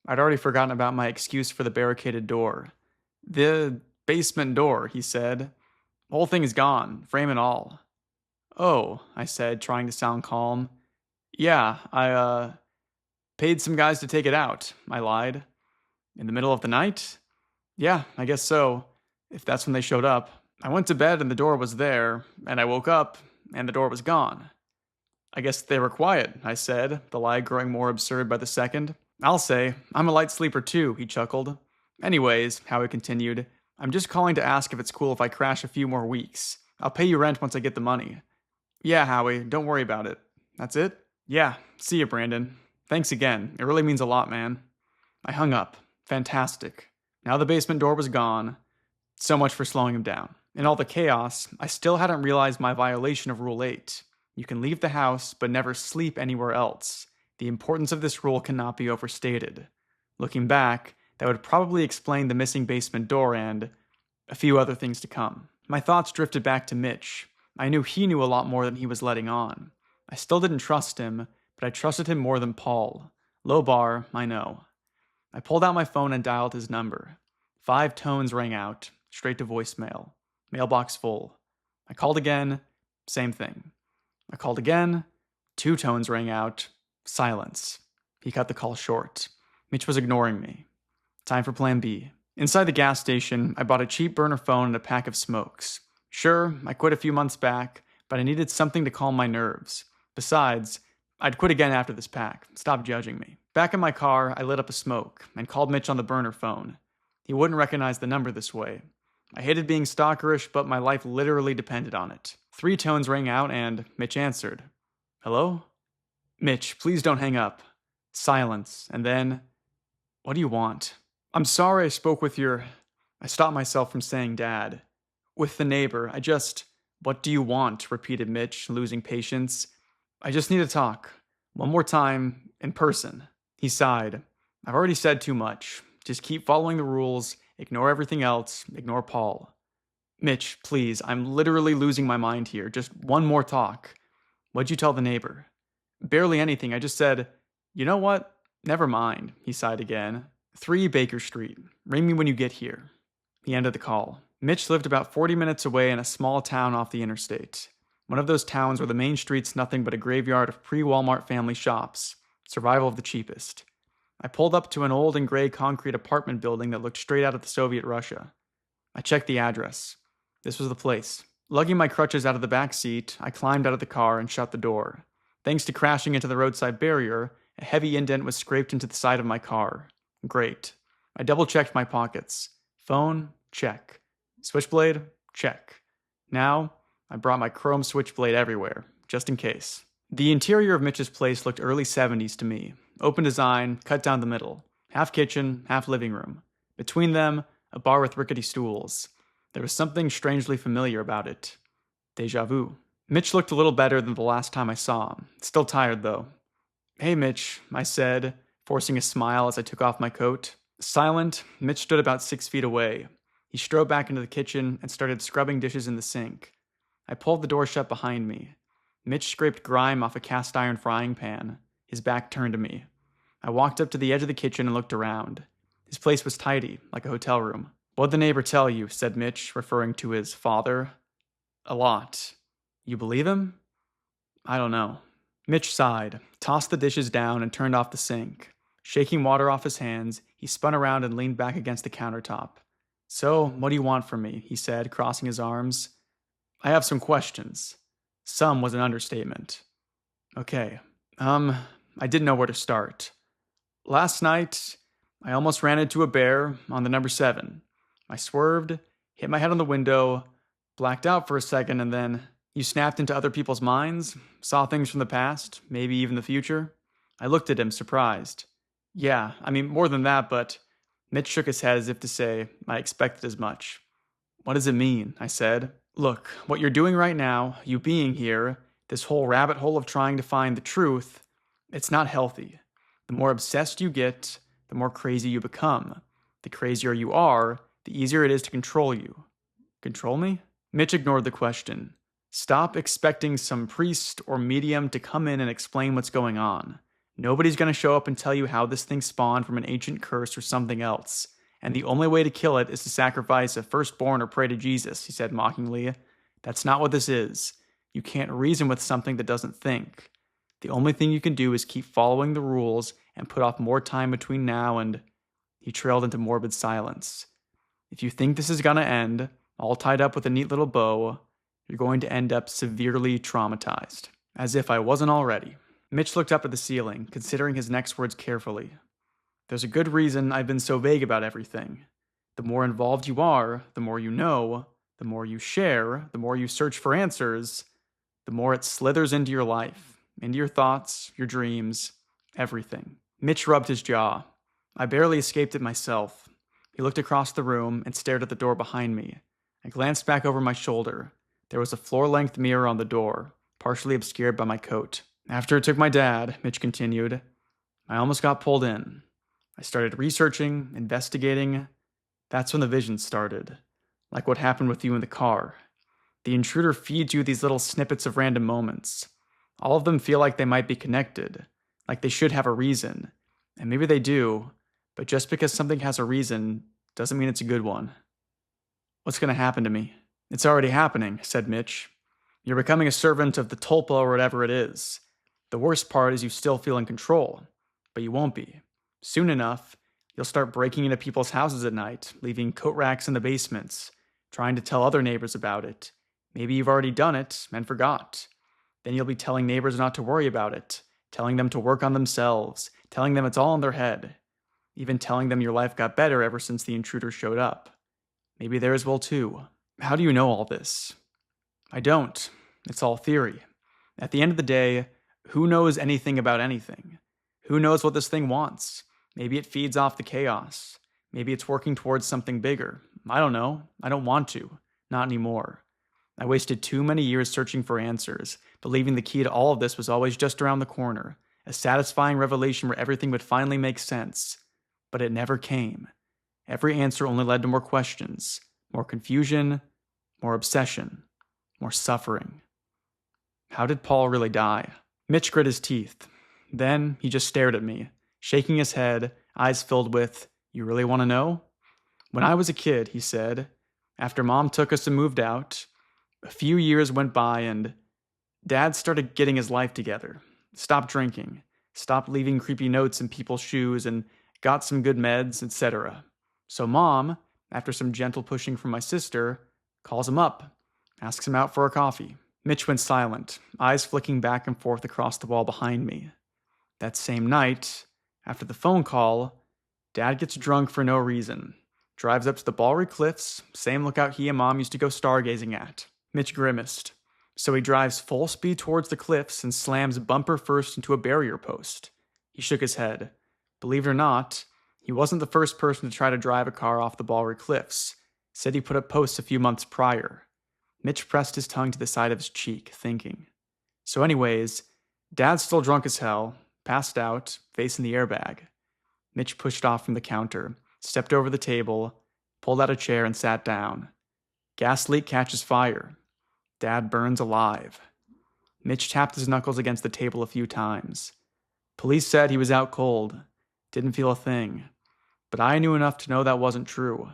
I'd already forgotten about my excuse for the barricaded door. "The basement door," he said. "Whole thing's gone, frame and all." "Oh," I said, trying to sound calm. "Yeah, I paid some guys to take it out," I lied. "In the middle of the night?" "Yeah, I guess so, if that's when they showed up. I went to bed and the door was there, and I woke up and the door was gone." "I guess they were quiet," I said, the lie growing more absurd by the second. "I'll say, I'm a light sleeper too," he chuckled. "Anyways," Howie continued, "I'm just calling to ask if it's cool if I crash a few more weeks. I'll pay you rent once I get the money." "Yeah, Howie, don't worry about it." "That's it?" "Yeah, see you, Brandon. Thanks again, it really means a lot, man." I hung up. Fantastic. Now the basement door was gone. So much for slowing him down. In all the chaos, I still hadn't realized my violation of Rule 8. You can leave the house, but never sleep anywhere else. The importance of this rule cannot be overstated. Looking back, that would probably explain the missing basement door and a few other things to come. My thoughts drifted back to Mitch. I knew he knew a lot more than he was letting on. I still didn't trust him, but I trusted him more than Paul. Low bar, I know. I pulled out my phone and dialed his number. 5 tones rang out, straight to voicemail. Mailbox full. I called again, same thing. I called again, 2 tones rang out, silence. He cut the call short. Mitch was ignoring me. Time for plan B. Inside the gas station, I bought a cheap burner phone and a pack of smokes. Sure, I quit a few months back, but I needed something to calm my nerves. Besides, I'd quit again after this pack. Stop judging me. Back in my car, I lit up a smoke and called Mitch on the burner phone. He wouldn't recognize the number this way. I hated being stalkerish, but my life literally depended on it. 3 tones rang out and Mitch answered. "Hello?" "Mitch, please don't hang up." Silence, and then, "What do you want?" "I'm sorry I spoke with your..." I stopped myself from saying dad. "With the neighbor, What do you want?" repeated Mitch, losing patience. "I just need to talk. One more time, in person." He sighed. "I've already said too much. Just keep following the rules, ignore everything else, ignore Paul." "Mitch, please, I'm literally losing my mind here. Just one more talk." "What'd you tell the neighbor?" "Barely anything. I just said, you know what? Never mind." He sighed again. 3 Baker Street. Ring me when you get here." He ended the call. Mitch lived about 40 minutes away in a small town off the interstate. One of those towns where the main street's nothing but a graveyard of pre-Walmart family shops. Survival of the cheapest. I pulled up to an old and gray concrete apartment building that looked straight out of the Soviet Russia. I checked the address. This was the place. Lugging my crutches out of the back seat, I climbed out of the car and shut the door. Thanks to crashing into the roadside barrier, a heavy indent was scraped into the side of my car. Great. I double-checked my pockets. Phone? Check. Switchblade? Check. Now, I brought my chrome switchblade everywhere, just in case. The interior of Mitch's place looked early 70s to me. Open design, cut down the middle. Half kitchen, half living room. Between them, a bar with rickety stools. There was something strangely familiar about it. Deja vu. Mitch looked a little better than the last time I saw him. Still tired, though. "Hey, Mitch," I said, forcing a smile as I took off my coat. Silent, Mitch stood about 6 feet away. He strode back into the kitchen and started scrubbing dishes in the sink. I pulled the door shut behind me. Mitch scraped grime off a cast iron frying pan. His back turned to me. I walked up to the edge of the kitchen and looked around. His place was tidy, like a hotel room. "What'd the neighbor tell you?" said Mitch, referring to his father. "A lot." "You believe him?" "I don't know." Mitch sighed, tossed the dishes down, and turned off the sink. Shaking water off his hands, he spun around and leaned back against the countertop. "So, what do you want from me?" he said, crossing his arms. "I have some questions." Some was an understatement. "Okay. I didn't know where to start. Last night, I almost ran into a bear on the number 7. I swerved, hit my head on the window, blacked out for a second, and then you snapped into other people's minds, saw things from the past, maybe even the future." I looked at him, surprised. "Yeah, I mean, more than that, but..." Mitch shook his head as if to say, I expected as much. "What does it mean?" I said. "Look, what you're doing right now, you being here, this whole rabbit hole of trying to find the truth, it's not healthy. The more obsessed you get, the more crazy you become. The crazier you are, the easier it is to control you." "Control me?" Mitch ignored the question. "Stop expecting some priest or medium to come in and explain what's going on. Nobody's going to show up and tell you how this thing spawned from an ancient curse or something else. And the only way to kill it is to sacrifice a firstborn or pray to Jesus," he said mockingly. "That's not what this is. You can't reason with something that doesn't think. The only thing you can do is keep following the rules and put off more time between now and..." He trailed into morbid silence. "If you think this is going to end, all tied up with a neat little bow, you're going to end up severely traumatized." As if I wasn't already. Mitch looked up at the ceiling, considering his next words carefully. "There's a good reason I've been so vague about everything. The more involved you are, the more you know, the more you share, the more you search for answers, the more it slithers into your life, into your thoughts, your dreams, everything." Mitch rubbed his jaw. I barely escaped it myself. He looked across the room and stared at the door behind me. I glanced back over my shoulder. There was a floor-length mirror on the door, partially obscured by my coat. "After it took my dad," Mitch continued, "I almost got pulled in. I started researching, investigating. That's when the visions started. Like what happened with you in the car. The intruder feeds you these little snippets of random moments. All of them feel like they might be connected, like they should have a reason. And maybe they do, but just because something has a reason doesn't mean it's a good one." "What's going to happen to me?" "It's already happening," said Mitch. "You're becoming a servant of the tulpa or whatever it is. The worst part is you still feel in control, but you won't be. Soon enough, you'll start breaking into people's houses at night, leaving coat racks in the basements, trying to tell other neighbors about it. Maybe you've already done it and forgot. Then you'll be telling neighbors not to worry about it, telling them to work on themselves, telling them it's all in their head, even telling them your life got better ever since the intruder showed up. Maybe theirs will too. How do you know all this?" "I don't. It's all theory. At the end of the day, who knows anything about anything? Who knows what this thing wants? Maybe it feeds off the chaos. Maybe it's working towards something bigger. I don't know. I don't want to. Not anymore. I wasted too many years searching for answers, believing the key to all of this was always just around the corner, a satisfying revelation where everything would finally make sense. But it never came. Every answer only led to more questions, more confusion, more obsession, more suffering." How did Paul really die? Mitch grit his teeth. Then he just stared at me, shaking his head, eyes filled with, "You really want to know?" "When I was a kid," he said, After Mom took us and moved out, a few years went by and Dad started getting his life together. Stopped drinking, stopped leaving creepy notes in people's shoes, and got some good meds, etc. So Mom, after some gentle pushing from my sister, calls him up, asks him out for a coffee. Mitch went silent, eyes flicking back and forth across the wall behind me. That same night, after the phone call, Dad gets drunk for no reason. Drives up to the Balry Cliffs, same lookout he and Mom used to go stargazing at. Mitch grimaced. So he drives full speed towards the cliffs and slams bumper first into a barrier post. He shook his head. Believe it or not, he wasn't the first person to try to drive a car off the Balry Cliffs. Said he put up posts a few months prior. Mitch pressed his tongue to the side of his cheek, thinking. So anyways, Dad's still drunk as hell, passed out, facing the airbag. Mitch pushed off from the counter, stepped over the table, pulled out a chair and sat down. Gas leak catches fire. Dad burns alive. Mitch tapped his knuckles against the table a few times. Police said he was out cold. Didn't feel a thing. But I knew enough to know that wasn't true.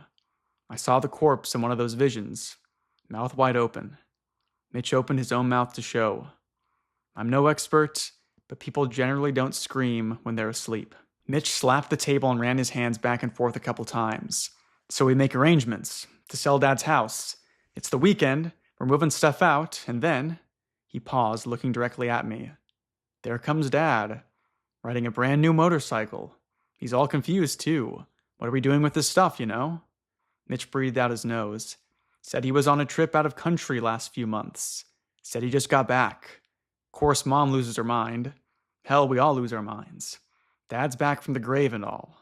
I saw the corpse in one of those visions, mouth wide open. Mitch opened his own mouth to show. I'm no expert, but people generally don't scream when they're asleep. Mitch slapped the table and ran his hands back and forth a couple times. So we make arrangements to sell Dad's house. It's the weekend, we're moving stuff out, and then, he paused, looking directly at me. There comes Dad, riding a brand new motorcycle. He's all confused, too. What are we doing with this stuff, you know? Mitch breathed out his nose. Said he was on a trip out of country last few months. Said he just got back. Of course, Mom loses her mind. Hell, we all lose our minds. Dad's back from the grave and all.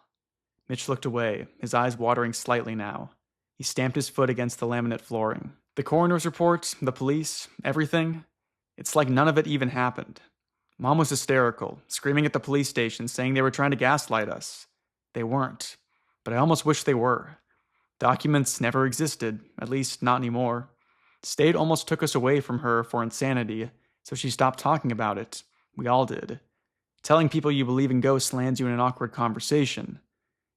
Mitch looked away, his eyes watering slightly now. He stamped his foot against the laminate flooring. The coroner's report, the police, everything. It's like none of it even happened. Mom was hysterical, screaming at the police station, saying they were trying to gaslight us. They weren't, but I almost wish they were. Documents never existed, at least not anymore. State almost took us away from her for insanity, so she stopped talking about it. We all did. Telling people you believe in ghosts lands you in an awkward conversation.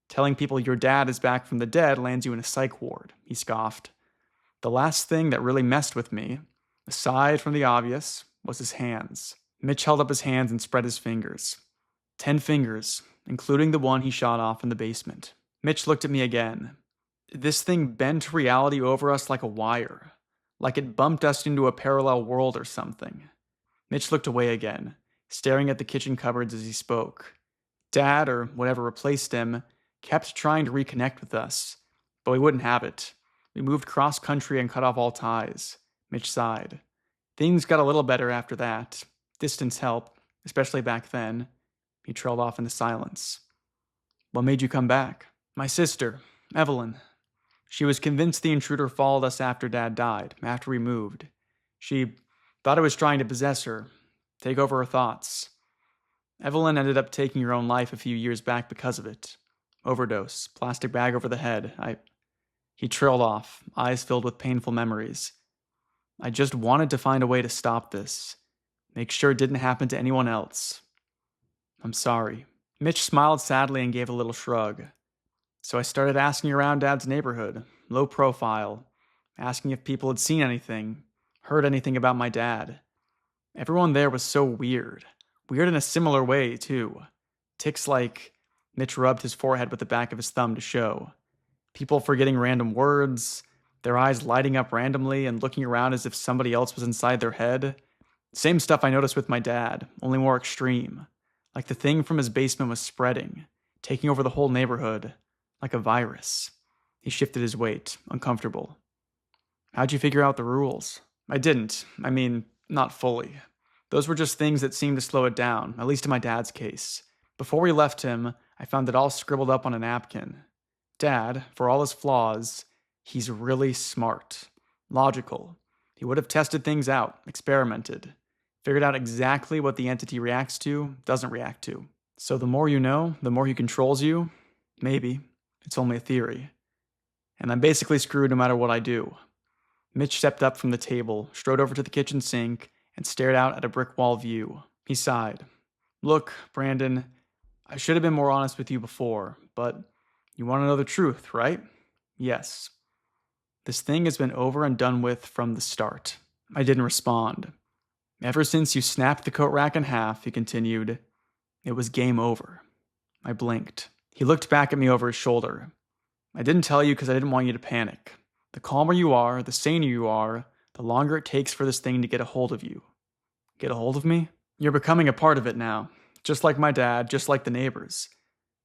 Telling people your dad is back from the dead lands you in a psych ward, he scoffed. The last thing that really messed with me, aside from the obvious, was his hands. Mitch held up his hands and spread his fingers. 10 fingers, including the one he shot off in the basement. Mitch looked at me again. This thing bent reality over us like a wire, like it bumped us into a parallel world or something. Mitch looked away again, staring at the kitchen cupboards as he spoke. Dad, or whatever replaced him, kept trying to reconnect with us, but we wouldn't have it. We moved cross-country and cut off all ties. Mitch sighed. Things got a little better after that. Distance helped, especially back then. He trailed off into silence. What made you come back? My sister, Evelyn. She was convinced the intruder followed us after Dad died, after we moved. She thought I was trying to possess her, take over her thoughts. Evelyn ended up taking her own life a few years back because of it. Overdose, plastic bag over the head. He trailed off, eyes filled with painful memories. I just wanted to find a way to stop this. Make sure it didn't happen to anyone else. I'm sorry. Mitch smiled sadly and gave a little shrug. So I started asking around Dad's neighborhood, low profile, asking if people had seen anything, heard anything about my dad. Everyone there was so weird. Weird in a similar way, too. Tics like, Mitch rubbed his forehead with the back of his thumb to show. People forgetting random words, their eyes lighting up randomly and looking around as if somebody else was inside their head. Same stuff I noticed with my dad, only more extreme. Like the thing from his basement was spreading, taking over the whole neighborhood. Like a virus. He shifted his weight, uncomfortable. How'd you figure out the rules? I didn't. I mean, not fully. Those were just things that seemed to slow it down, at least in my dad's case. Before we left him, I found it all scribbled up on a napkin. Dad, for all his flaws, he's really smart. Logical. He would have tested things out, experimented. Figured out exactly what the entity reacts to, doesn't react to. So the more you know, the more he controls you? Maybe. It's only a theory. And I'm basically screwed no matter what I do. Mitch stepped up from the table, strode over to the kitchen sink, and stared out at a brick wall view. He sighed. Look, Brandon, I should have been more honest with you before, but you want to know the truth, right? Yes. This thing has been over and done with from the start. I didn't respond. Ever since you snapped the coat rack in half, he continued, it was game over. I blinked. He looked back at me over his shoulder. I didn't tell you because I didn't want you to panic. The calmer you are, the saner you are, the longer it takes for this thing to get a hold of you. Get a hold of me? You're becoming a part of it now. Just like my dad, just like the neighbors.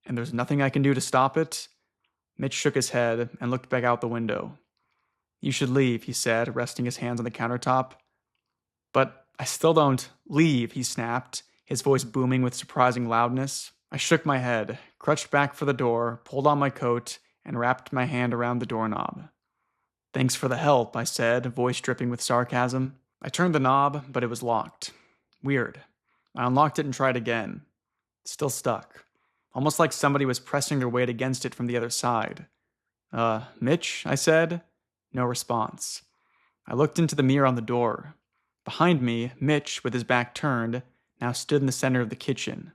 And there's nothing I can do to stop it? Mitch shook his head and looked back out the window. You should leave, he said, resting his hands on the countertop. But I still don't. Leave, he snapped, his voice booming with surprising loudness. I shook my head, crutched back for the door, pulled on my coat, and wrapped my hand around the doorknob. Thanks for the help, I said, voice dripping with sarcasm. I turned the knob, but it was locked. Weird. I unlocked it and tried again. Still stuck. Almost like somebody was pressing their weight against it from the other side. Mitch, I said. No response. I looked into the mirror on the door. Behind me, Mitch, with his back turned, now stood in the center of the kitchen.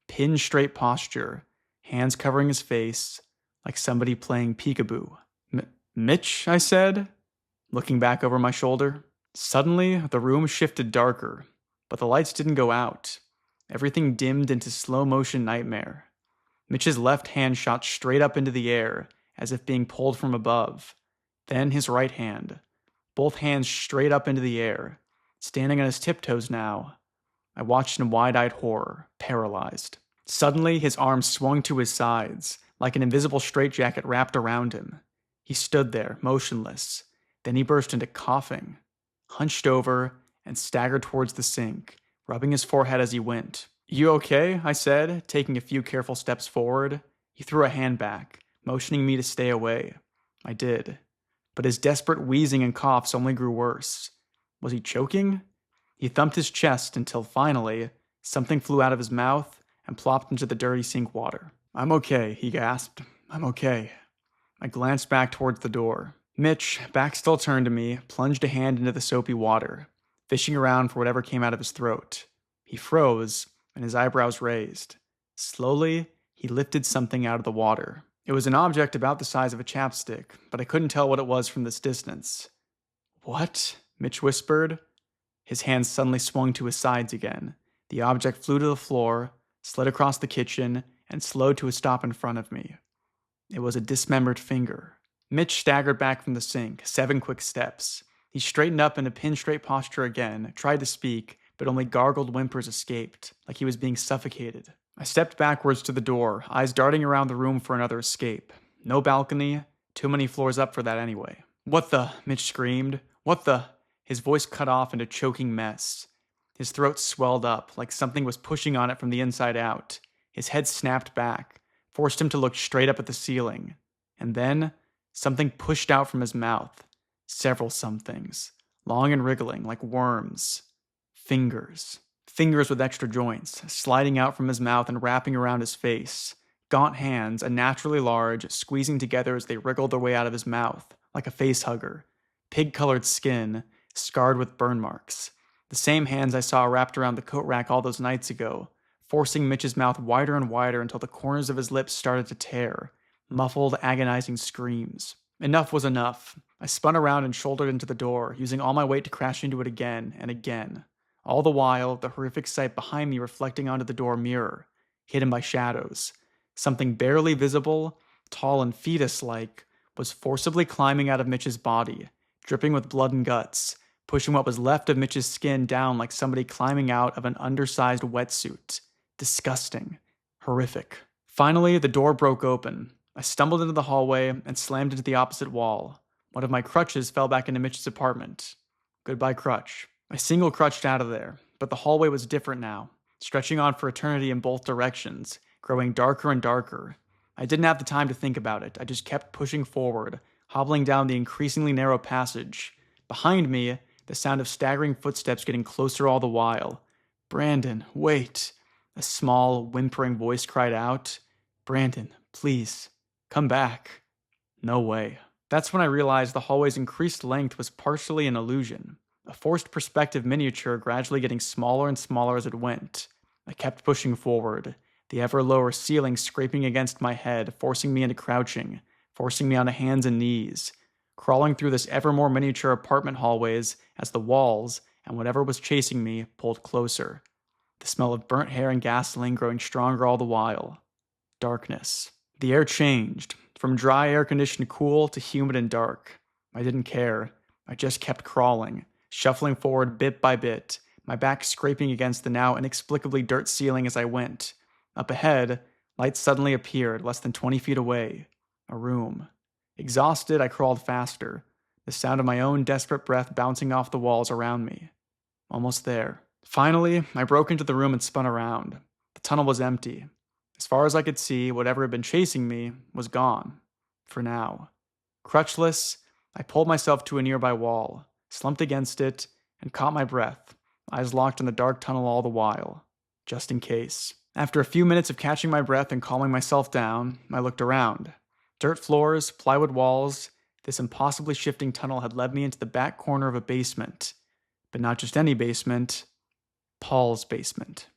Pin-straight posture, hands covering his face, like somebody playing peekaboo. Mitch, I said, looking back over my shoulder. Suddenly, the room shifted darker, but the lights didn't go out. Everything dimmed into slow-motion nightmare. Mitch's left hand shot straight up into the air, as if being pulled from above. Then his right hand. Both hands straight up into the air, standing on his tiptoes now. I watched in wide-eyed horror, paralyzed. Suddenly, his arms swung to his sides, like an invisible straitjacket wrapped around him. He stood there, motionless. Then he burst into coughing, hunched over, and staggered towards the sink, rubbing his forehead as he went. You okay? I said, taking a few careful steps forward. He threw a hand back, motioning me to stay away. I did. But his desperate wheezing and coughs only grew worse. Was he choking? He thumped his chest until finally, something flew out of his mouth and plopped into the dirty sink water. I'm okay, he gasped. I'm okay. I glanced back towards the door. Mitch, back still turned to me, plunged a hand into the soapy water, fishing around for whatever came out of his throat. He froze, and his eyebrows raised. Slowly, he lifted something out of the water. It was an object about the size of a chapstick, but I couldn't tell what it was from this distance. What? Mitch whispered. His hands suddenly swung to his sides again. The object flew to the floor, slid across the kitchen, and slowed to a stop in front of me. It was a dismembered finger. Mitch staggered back from the sink, 7 quick steps. He straightened up in a pin-straight posture again, tried to speak, but only gargled whimpers escaped, like he was being suffocated. I stepped backwards to the door, eyes darting around the room for another escape. No balcony, too many floors up for that anyway. What the? Mitch screamed. What the? His voice cut off into choking mess. His throat swelled up, like something was pushing on it from the inside out. His head snapped back, forced him to look straight up at the ceiling. And then, something pushed out from his mouth. Several somethings, long and wriggling like worms. Fingers. Fingers with extra joints, sliding out from his mouth and wrapping around his face. Gaunt hands, unnaturally large, squeezing together as they wriggled their way out of his mouth, like a face hugger. Pig-colored skin, scarred with burn marks. The same hands I saw wrapped around the coat rack all those nights ago, forcing Mitch's mouth wider and wider until the corners of his lips started to tear. Muffled, agonizing screams. Enough was enough. I spun around and shouldered into the door, using all my weight to crash into it again and again. All the while, the horrific sight behind me reflecting onto the door mirror, hidden by shadows. Something barely visible, tall and fetus-like, was forcibly climbing out of Mitch's body, dripping with blood and guts, pushing what was left of Mitch's skin down like somebody climbing out of an undersized wetsuit. Disgusting. Horrific. Finally, the door broke open. I stumbled into the hallway and slammed into the opposite wall. One of my crutches fell back into Mitch's apartment. Goodbye, crutch. I single-crutched out of there, but the hallway was different now, stretching on for eternity in both directions, growing darker and darker. I didn't have the time to think about it. I just kept pushing forward, hobbling down the increasingly narrow passage. Behind me, the sound of staggering footsteps getting closer all the while. Brandon, wait. A small, whimpering voice cried out. Brandon, please, come back. No way. That's when I realized the hallway's increased length was partially an illusion. A forced perspective miniature gradually getting smaller and smaller as it went. I kept pushing forward, the ever lower ceiling scraping against my head, forcing me into crouching, forcing me onto hands and knees. crawling through this ever more miniature apartment hallways as the walls and whatever was chasing me pulled closer. The smell of burnt hair and gasoline growing stronger all the while. Darkness. The air changed, from dry air-conditioned cool to humid and dark. I didn't care. I just kept crawling, shuffling forward bit by bit, my back scraping against the now inexplicably dirt ceiling as I went. Up ahead, lights suddenly appeared less than 20 feet away. A room. Exhausted, I crawled faster, the sound of my own desperate breath bouncing off the walls around me. Almost there. Finally, I broke into the room and spun around. The tunnel was empty. As far as I could see, whatever had been chasing me was gone. For now. Crutchless, I pulled myself to a nearby wall, slumped against it, and caught my breath, eyes locked in the dark tunnel all the while, just in case. After a few minutes of catching my breath and calming myself down, I looked around. Dirt floors, plywood walls, this impossibly shifting tunnel had led me into the back corner of a basement. But not just any basement, Paul's basement.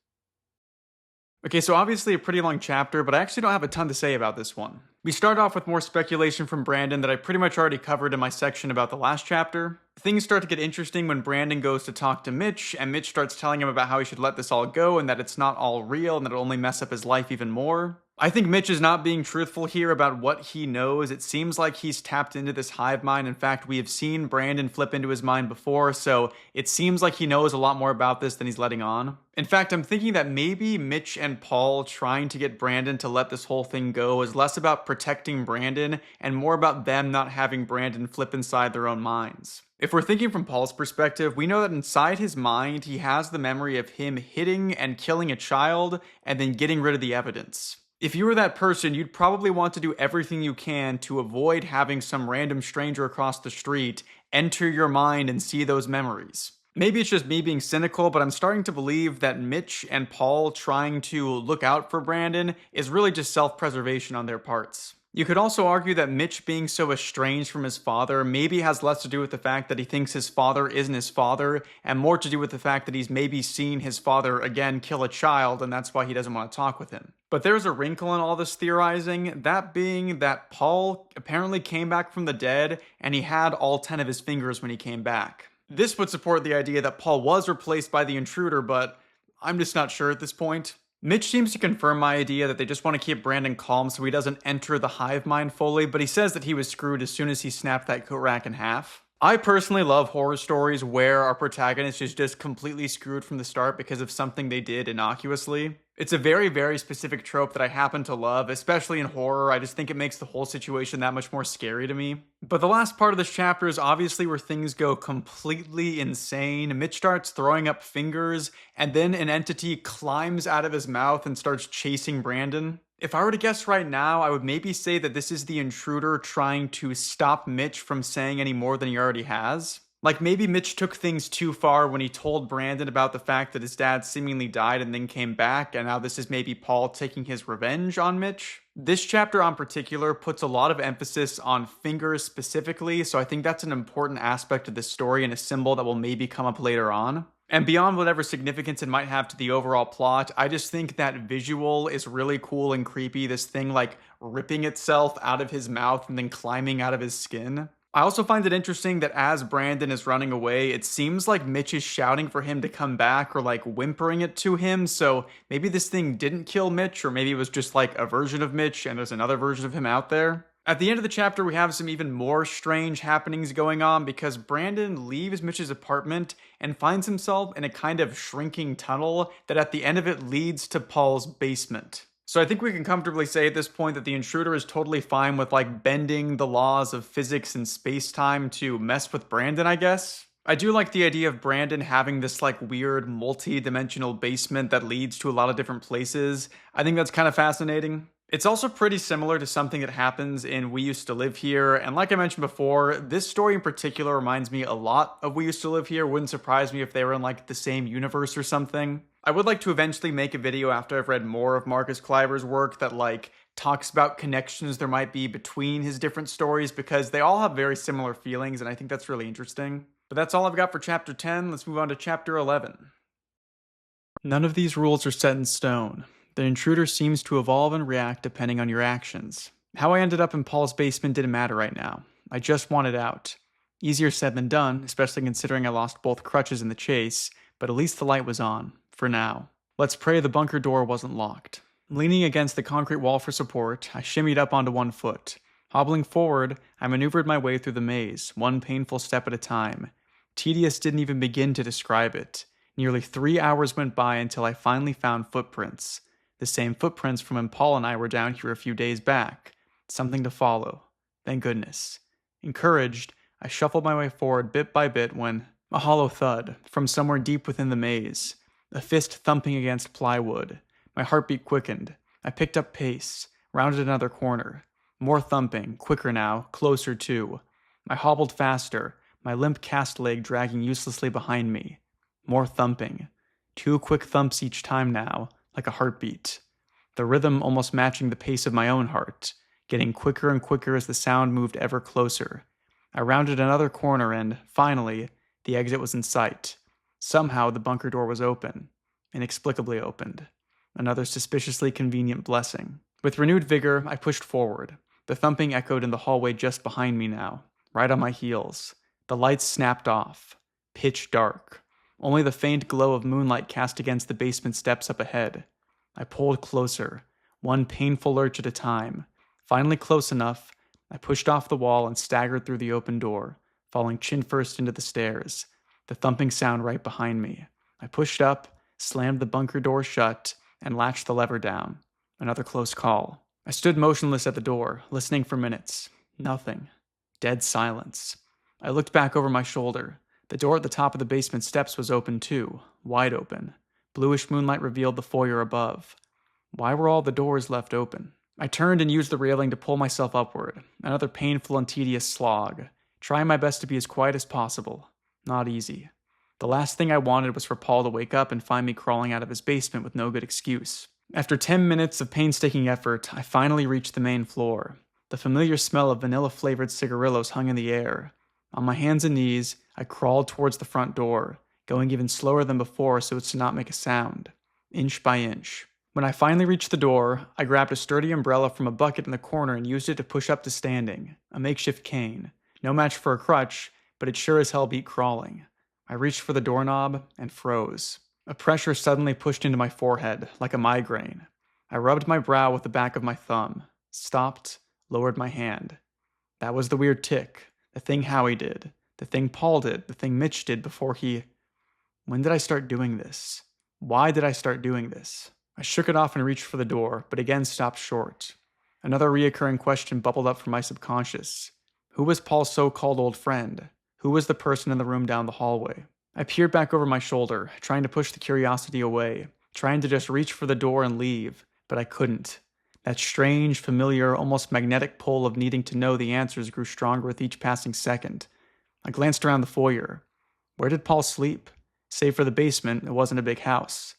Okay, so obviously a pretty long chapter, but I actually don't have a ton to say about this one. We start off with more speculation from Brandon that I pretty much already covered in my section about the last chapter. Things start to get interesting when Brandon goes to talk to Mitch, and Mitch starts telling him about how he should let this all go and that it's not all real and that it'll only mess up his life even more. I think Mitch is not being truthful here about what he knows. It seems like he's tapped into this hive mind. In fact, we have seen Brandon flip into his mind before, so it seems like he knows a lot more about this than he's letting on. In fact, I'm thinking that maybe Mitch and Paul trying to get Brandon to let this whole thing go is less about protecting Brandon and more about them not having Brandon flip inside their own minds. If we're thinking from Paul's perspective, we know that inside his mind, he has the memory of him hitting and killing a child and then getting rid of the evidence. If you were that person, you'd probably want to do everything you can to avoid having some random stranger across the street enter your mind and see those memories. Maybe it's just me being cynical, but I'm starting to believe that Mitch and Paul trying to look out for Brandon is really just self-preservation on their parts. You could also argue that Mitch being so estranged from his father maybe has less to do with the fact that he thinks his father isn't his father, and more to do with the fact that he's maybe seen his father again kill a child, and that's why he doesn't want to talk with him. But there's a wrinkle in all this theorizing, that being that Paul apparently came back from the dead, and he had all 10 of his fingers when he came back. This would support the idea that Paul was replaced by the intruder, but I'm just not sure at this point. Mitch seems to confirm my idea that they just want to keep Brandon calm so he doesn't enter the hive mind fully, but he says that he was screwed as soon as he snapped that coat rack in half. I personally love horror stories where our protagonist is just completely screwed from the start because of something they did innocuously. It's a very, very specific trope that I happen to love, especially in horror. I just think it makes the whole situation that much more scary to me. But the last part of this chapter is obviously where things go completely insane. Mitch starts throwing up fingers, and then an entity climbs out of his mouth and starts chasing Brandon. If I were to guess right now, I would maybe say that this is the intruder trying to stop Mitch from saying any more than he already has. Like maybe Mitch took things too far when he told Brandon about the fact that his dad seemingly died and then came back, and now this is maybe Paul taking his revenge on Mitch. This chapter in particular puts a lot of emphasis on fingers specifically, so I think that's an important aspect of this story and a symbol that will maybe come up later on. And beyond whatever significance it might have to the overall plot, I just think that visual is really cool and creepy, this thing like ripping itself out of his mouth and then climbing out of his skin. I also find it interesting that as Brandon is running away, it seems like Mitch is shouting for him to come back or like whimpering it to him, so maybe this thing didn't kill Mitch, or maybe it was just like a version of Mitch and there's another version of him out there. At the end of the chapter, we have some even more strange happenings going on because Brandon leaves Mitch's apartment and finds himself in a kind of shrinking tunnel that at the end of it leads to Paul's basement. So I think we can comfortably say at this point that the intruder is totally fine with like bending the laws of physics and space-time to mess with Brandon, I guess. I do like the idea of Brandon having this like weird multi-dimensional basement that leads to a lot of different places. I think that's kind of fascinating. It's also pretty similar to something that happens in We Used to Live Here, and like I mentioned before, this story in particular reminds me a lot of We Used to Live Here. Wouldn't surprise me if they were in like the same universe or something. I would like to eventually make a video after I've read more of Marcus Cliver's work that like talks about connections there might be between his different stories, because they all have very similar feelings, and I think that's really interesting. But that's all I've got for chapter 10. Let's move on to chapter 11. None of these rules are set in stone. The intruder seems to evolve and react depending on your actions. How I ended up in Paul's basement didn't matter right now. I just wanted out. Easier said than done, especially considering I lost both crutches in the chase, but at least the light was on, for now. Let's pray the bunker door wasn't locked. Leaning against the concrete wall for support, I shimmied up onto one foot. Hobbling forward, I maneuvered my way through the maze, one painful step at a time. Tedious didn't even begin to describe it. Nearly 3 hours went by until I finally found footprints. The same footprints from when Paul and I were down here a few days back. Something to follow. Thank goodness. Encouraged, I shuffled my way forward bit by bit when a hollow thud from somewhere deep within the maze. A fist thumping against plywood. My heartbeat quickened. I picked up pace, rounded another corner. More thumping, quicker now, closer too. I hobbled faster, my limp cast leg dragging uselessly behind me. More thumping. 2 quick thumps each time now, like a heartbeat. The rhythm almost matching the pace of my own heart, getting quicker and quicker as the sound moved ever closer. I rounded another corner and, finally, the exit was in sight. Somehow the bunker door was open. Inexplicably opened. Another suspiciously convenient blessing. With renewed vigor, I pushed forward. The thumping echoed in the hallway just behind me now, right on my heels. The lights snapped off. Pitch dark. Only the faint glow of moonlight cast against the basement steps up ahead. I pulled closer, one painful lurch at a time. Finally close enough, I pushed off the wall and staggered through the open door, falling chin first into the stairs, the thumping sound right behind me. I pushed up, slammed the bunker door shut, and latched the lever down. Another close call. I stood motionless at the door, listening for minutes. Nothing. Dead silence. I looked back over my shoulder. The door at the top of the basement steps was open too, wide open. Bluish moonlight revealed the foyer above. Why were all the doors left open? I turned and used the railing to pull myself upward. Another painful and tedious slog. Trying my best to be as quiet as possible. Not easy. The last thing I wanted was for Paul to wake up and find me crawling out of his basement with no good excuse. After 10 minutes of painstaking effort, I finally reached the main floor. The familiar smell of vanilla-flavored cigarillos hung in the air. On my hands and knees, I crawled towards the front door, going even slower than before so as to not make a sound, inch by inch. When I finally reached the door, I grabbed a sturdy umbrella from a bucket in the corner and used it to push up to standing, a makeshift cane. No match for a crutch, but it sure as hell beat crawling. I reached for the doorknob and froze. A pressure suddenly pushed into my forehead, like a migraine. I rubbed my brow with the back of my thumb, stopped, lowered my hand. That was the weird tick, the thing Howie did, the thing Paul did, the thing Mitch did before he... When did I start doing this? Why did I start doing this? I shook it off and reached for the door, but again stopped short. Another reoccurring question bubbled up from my subconscious. Who was Paul's so-called old friend? Who was the person in the room down the hallway? I peered back over my shoulder, trying to push the curiosity away, trying to just reach for the door and leave, but I couldn't. That strange, familiar, almost magnetic pull of needing to know the answers grew stronger with each passing second. I glanced around the foyer. Where did Paul sleep? Save for the basement, it wasn't a big house.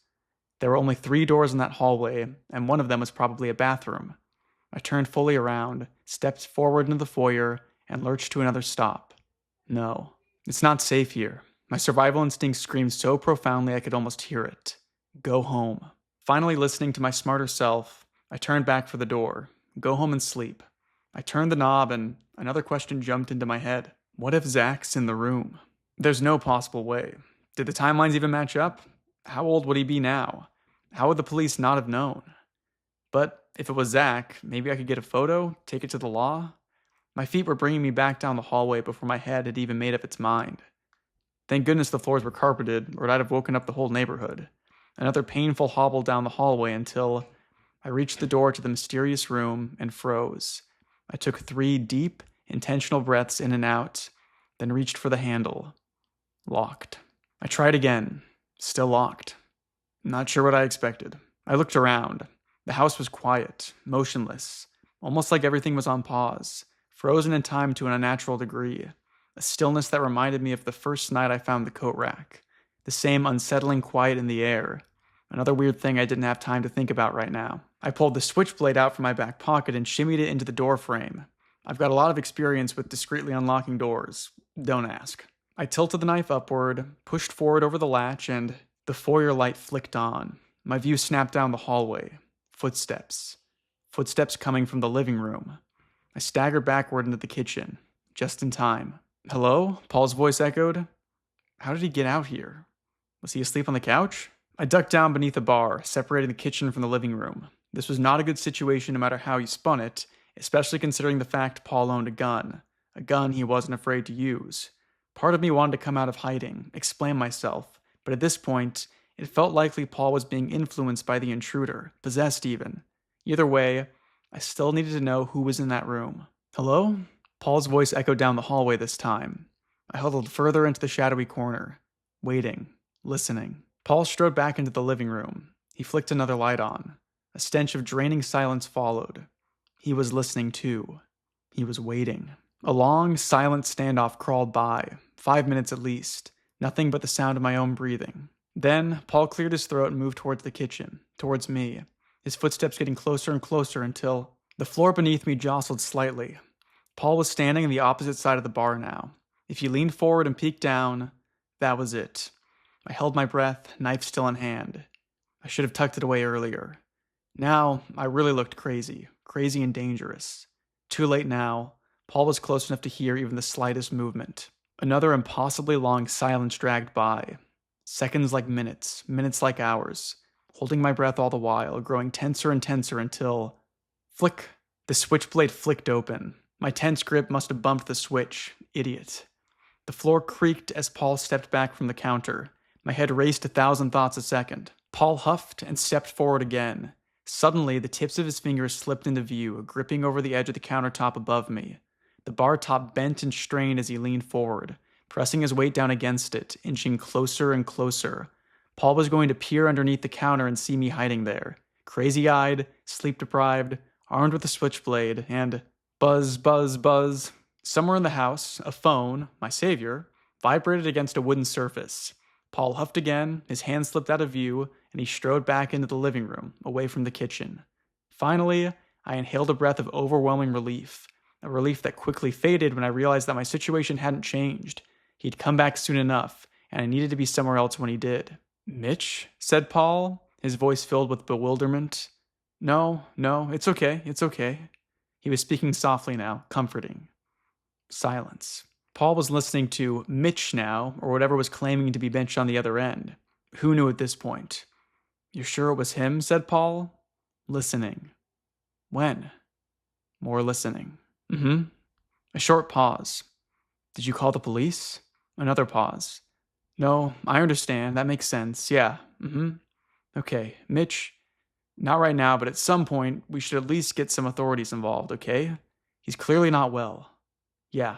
There were only 3 doors in that hallway, and one of them was probably a bathroom. I turned fully around, stepped forward into the foyer, and lurched to another stop. No, it's not safe here. My survival instinct screamed so profoundly I could almost hear it. Go home. Finally listening to my smarter self, I turned back for the door. Go home and sleep. I turned the knob and another question jumped into my head. What if Zach's in the room? There's no possible way. Did the timelines even match up? How old would he be now? How would the police not have known? But if it was Zach, maybe I could get a photo, take it to the law? My feet were bringing me back down the hallway before my head had even made up its mind. Thank goodness the floors were carpeted, or I'd have woken up the whole neighborhood. Another painful hobble down the hallway until I reached the door to the mysterious room and froze. I took 3 deep, intentional breaths in and out, then reached for the handle. Locked. I tried again. Still locked. Not sure what I expected. I looked around. The house was quiet, motionless, almost like everything was on pause, frozen in time to an unnatural degree. A stillness that reminded me of the first night I found the coat rack. The same unsettling quiet in the air. Another weird thing I didn't have time to think about right now. I pulled the switchblade out from my back pocket and shimmied it into the door frame. I've got a lot of experience with discreetly unlocking doors. Don't ask. I tilted the knife upward, pushed forward over the latch, and the foyer light flicked on. My view snapped down the hallway. Footsteps. Footsteps coming from the living room. I staggered backward into the kitchen. just in time. Hello? Paul's voice echoed. How did he get out here? Was he asleep on the couch? I ducked down beneath a bar, separating the kitchen from the living room. This was not a good situation no matter how you spun it, especially considering the fact Paul owned a gun he wasn't afraid to use. Part of me wanted to come out of hiding, explain myself, but at this point, it felt likely Paul was being influenced by the intruder, possessed even. Either way, I still needed to know who was in that room. Hello? Paul's voice echoed down the hallway this time. I huddled further into the shadowy corner, waiting, listening. Paul strode back into the living room. He flicked another light on. A stench of draining silence followed. He was listening too. He was waiting. A long, silent standoff crawled by, 5 minutes at least. Nothing but the sound of my own breathing. Then, Paul cleared his throat and moved towards the kitchen, towards me, his footsteps getting closer and closer until the floor beneath me jostled slightly. Paul was standing on the opposite side of the bar now. If he leaned forward and peeked down, that was it. I held my breath, knife still in hand. I should have tucked it away earlier. Now, I really looked crazy and dangerous. Too late now. Paul was close enough to hear even the slightest movement. Another impossibly long silence dragged by. Seconds like minutes, minutes like hours. Holding my breath all the while, growing tenser and tenser until... Flick! The switchblade flicked open. My tense grip must have bumped the switch. Idiot. The floor creaked as Paul stepped back from the counter. My head raced 1,000 thoughts a second. Paul huffed and stepped forward again. Suddenly, the tips of his fingers slipped into view, gripping over the edge of the countertop above me. The bar top bent and strained as he leaned forward, pressing his weight down against it, inching closer and closer. Paul was going to peer underneath the counter and see me hiding there, crazy-eyed, sleep-deprived, armed with a switchblade, and buzz, buzz, buzz. Somewhere in the house, a phone, my savior, vibrated against a wooden surface. Paul huffed again, his hand slipped out of view, and he strode back into the living room, away from the kitchen. Finally, I inhaled a breath of overwhelming relief, a relief that quickly faded when I realized that my situation hadn't changed. He'd come back soon enough, and I needed to be somewhere else when he did. "Mitch?" said Paul, his voice filled with bewilderment. No, it's okay. He was speaking softly now, comforting. Silence. Paul was listening to Mitch now, or whatever was claiming to be Mitch on the other end. Who knew at this point? "You're sure it was him?" said Paul. Listening. When? More listening. A short pause. "Did you call the police?" Another pause. "No, I understand. That makes sense. Yeah. Okay, Mitch, not right now, but at some point, we should at least get some authorities involved, okay? He's clearly not well." Yeah.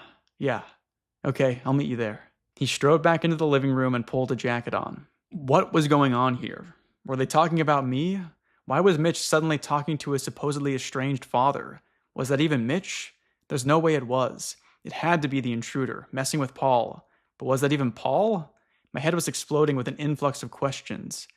Okay, I'll meet you there." He strode back into the living room and pulled a jacket on. What was going on here? Were they talking about me? Why was Mitch suddenly talking to his supposedly estranged father? Was that even Mitch? There's no way it was. It had to be the intruder, messing with Paul. But was that even Paul? My head was exploding with an influx of questions.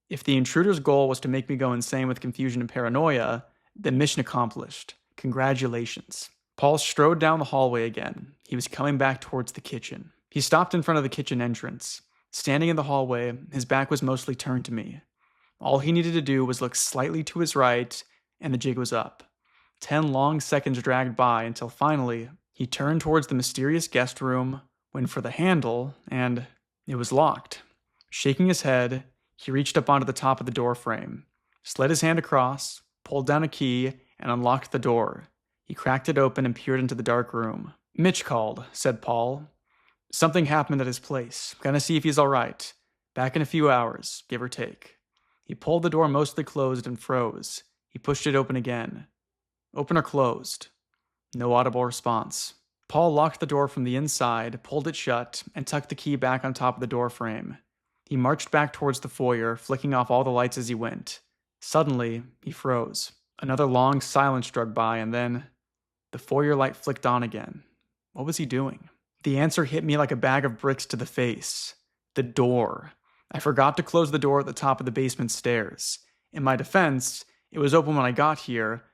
If the intruder's goal was to make me go insane with confusion and paranoia, then mission accomplished. Congratulations. Paul strode down the hallway again. He was coming back towards the kitchen. He stopped in front of the kitchen entrance. Standing in the hallway, his back was mostly turned to me. All he needed to do was look slightly to his right, and the jig was up. 10 long seconds dragged by until finally, he turned towards the mysterious guest room, went for the handle, and it was locked. Shaking his head, he reached up onto the top of the door frame, slid his hand across, pulled down a key, and unlocked the door. He cracked it open and peered into the dark room. "Mitch called," said Paul. "Something happened at his place. Gonna see if he's all right. Back in a few hours, give or take." He pulled the door mostly closed and froze. He pushed it open again. Open or closed? No audible response. Paul locked the door from the inside, pulled it shut, and tucked the key back on top of the door frame. He marched back towards the foyer, flicking off all the lights as he went. Suddenly, he froze. Another long silence dragged by, and then the foyer light flicked on again. What was he doing? The answer hit me like a bag of bricks to the face. The door. I forgot to close the door at the top of the basement stairs. In my defense, it was open when I got here,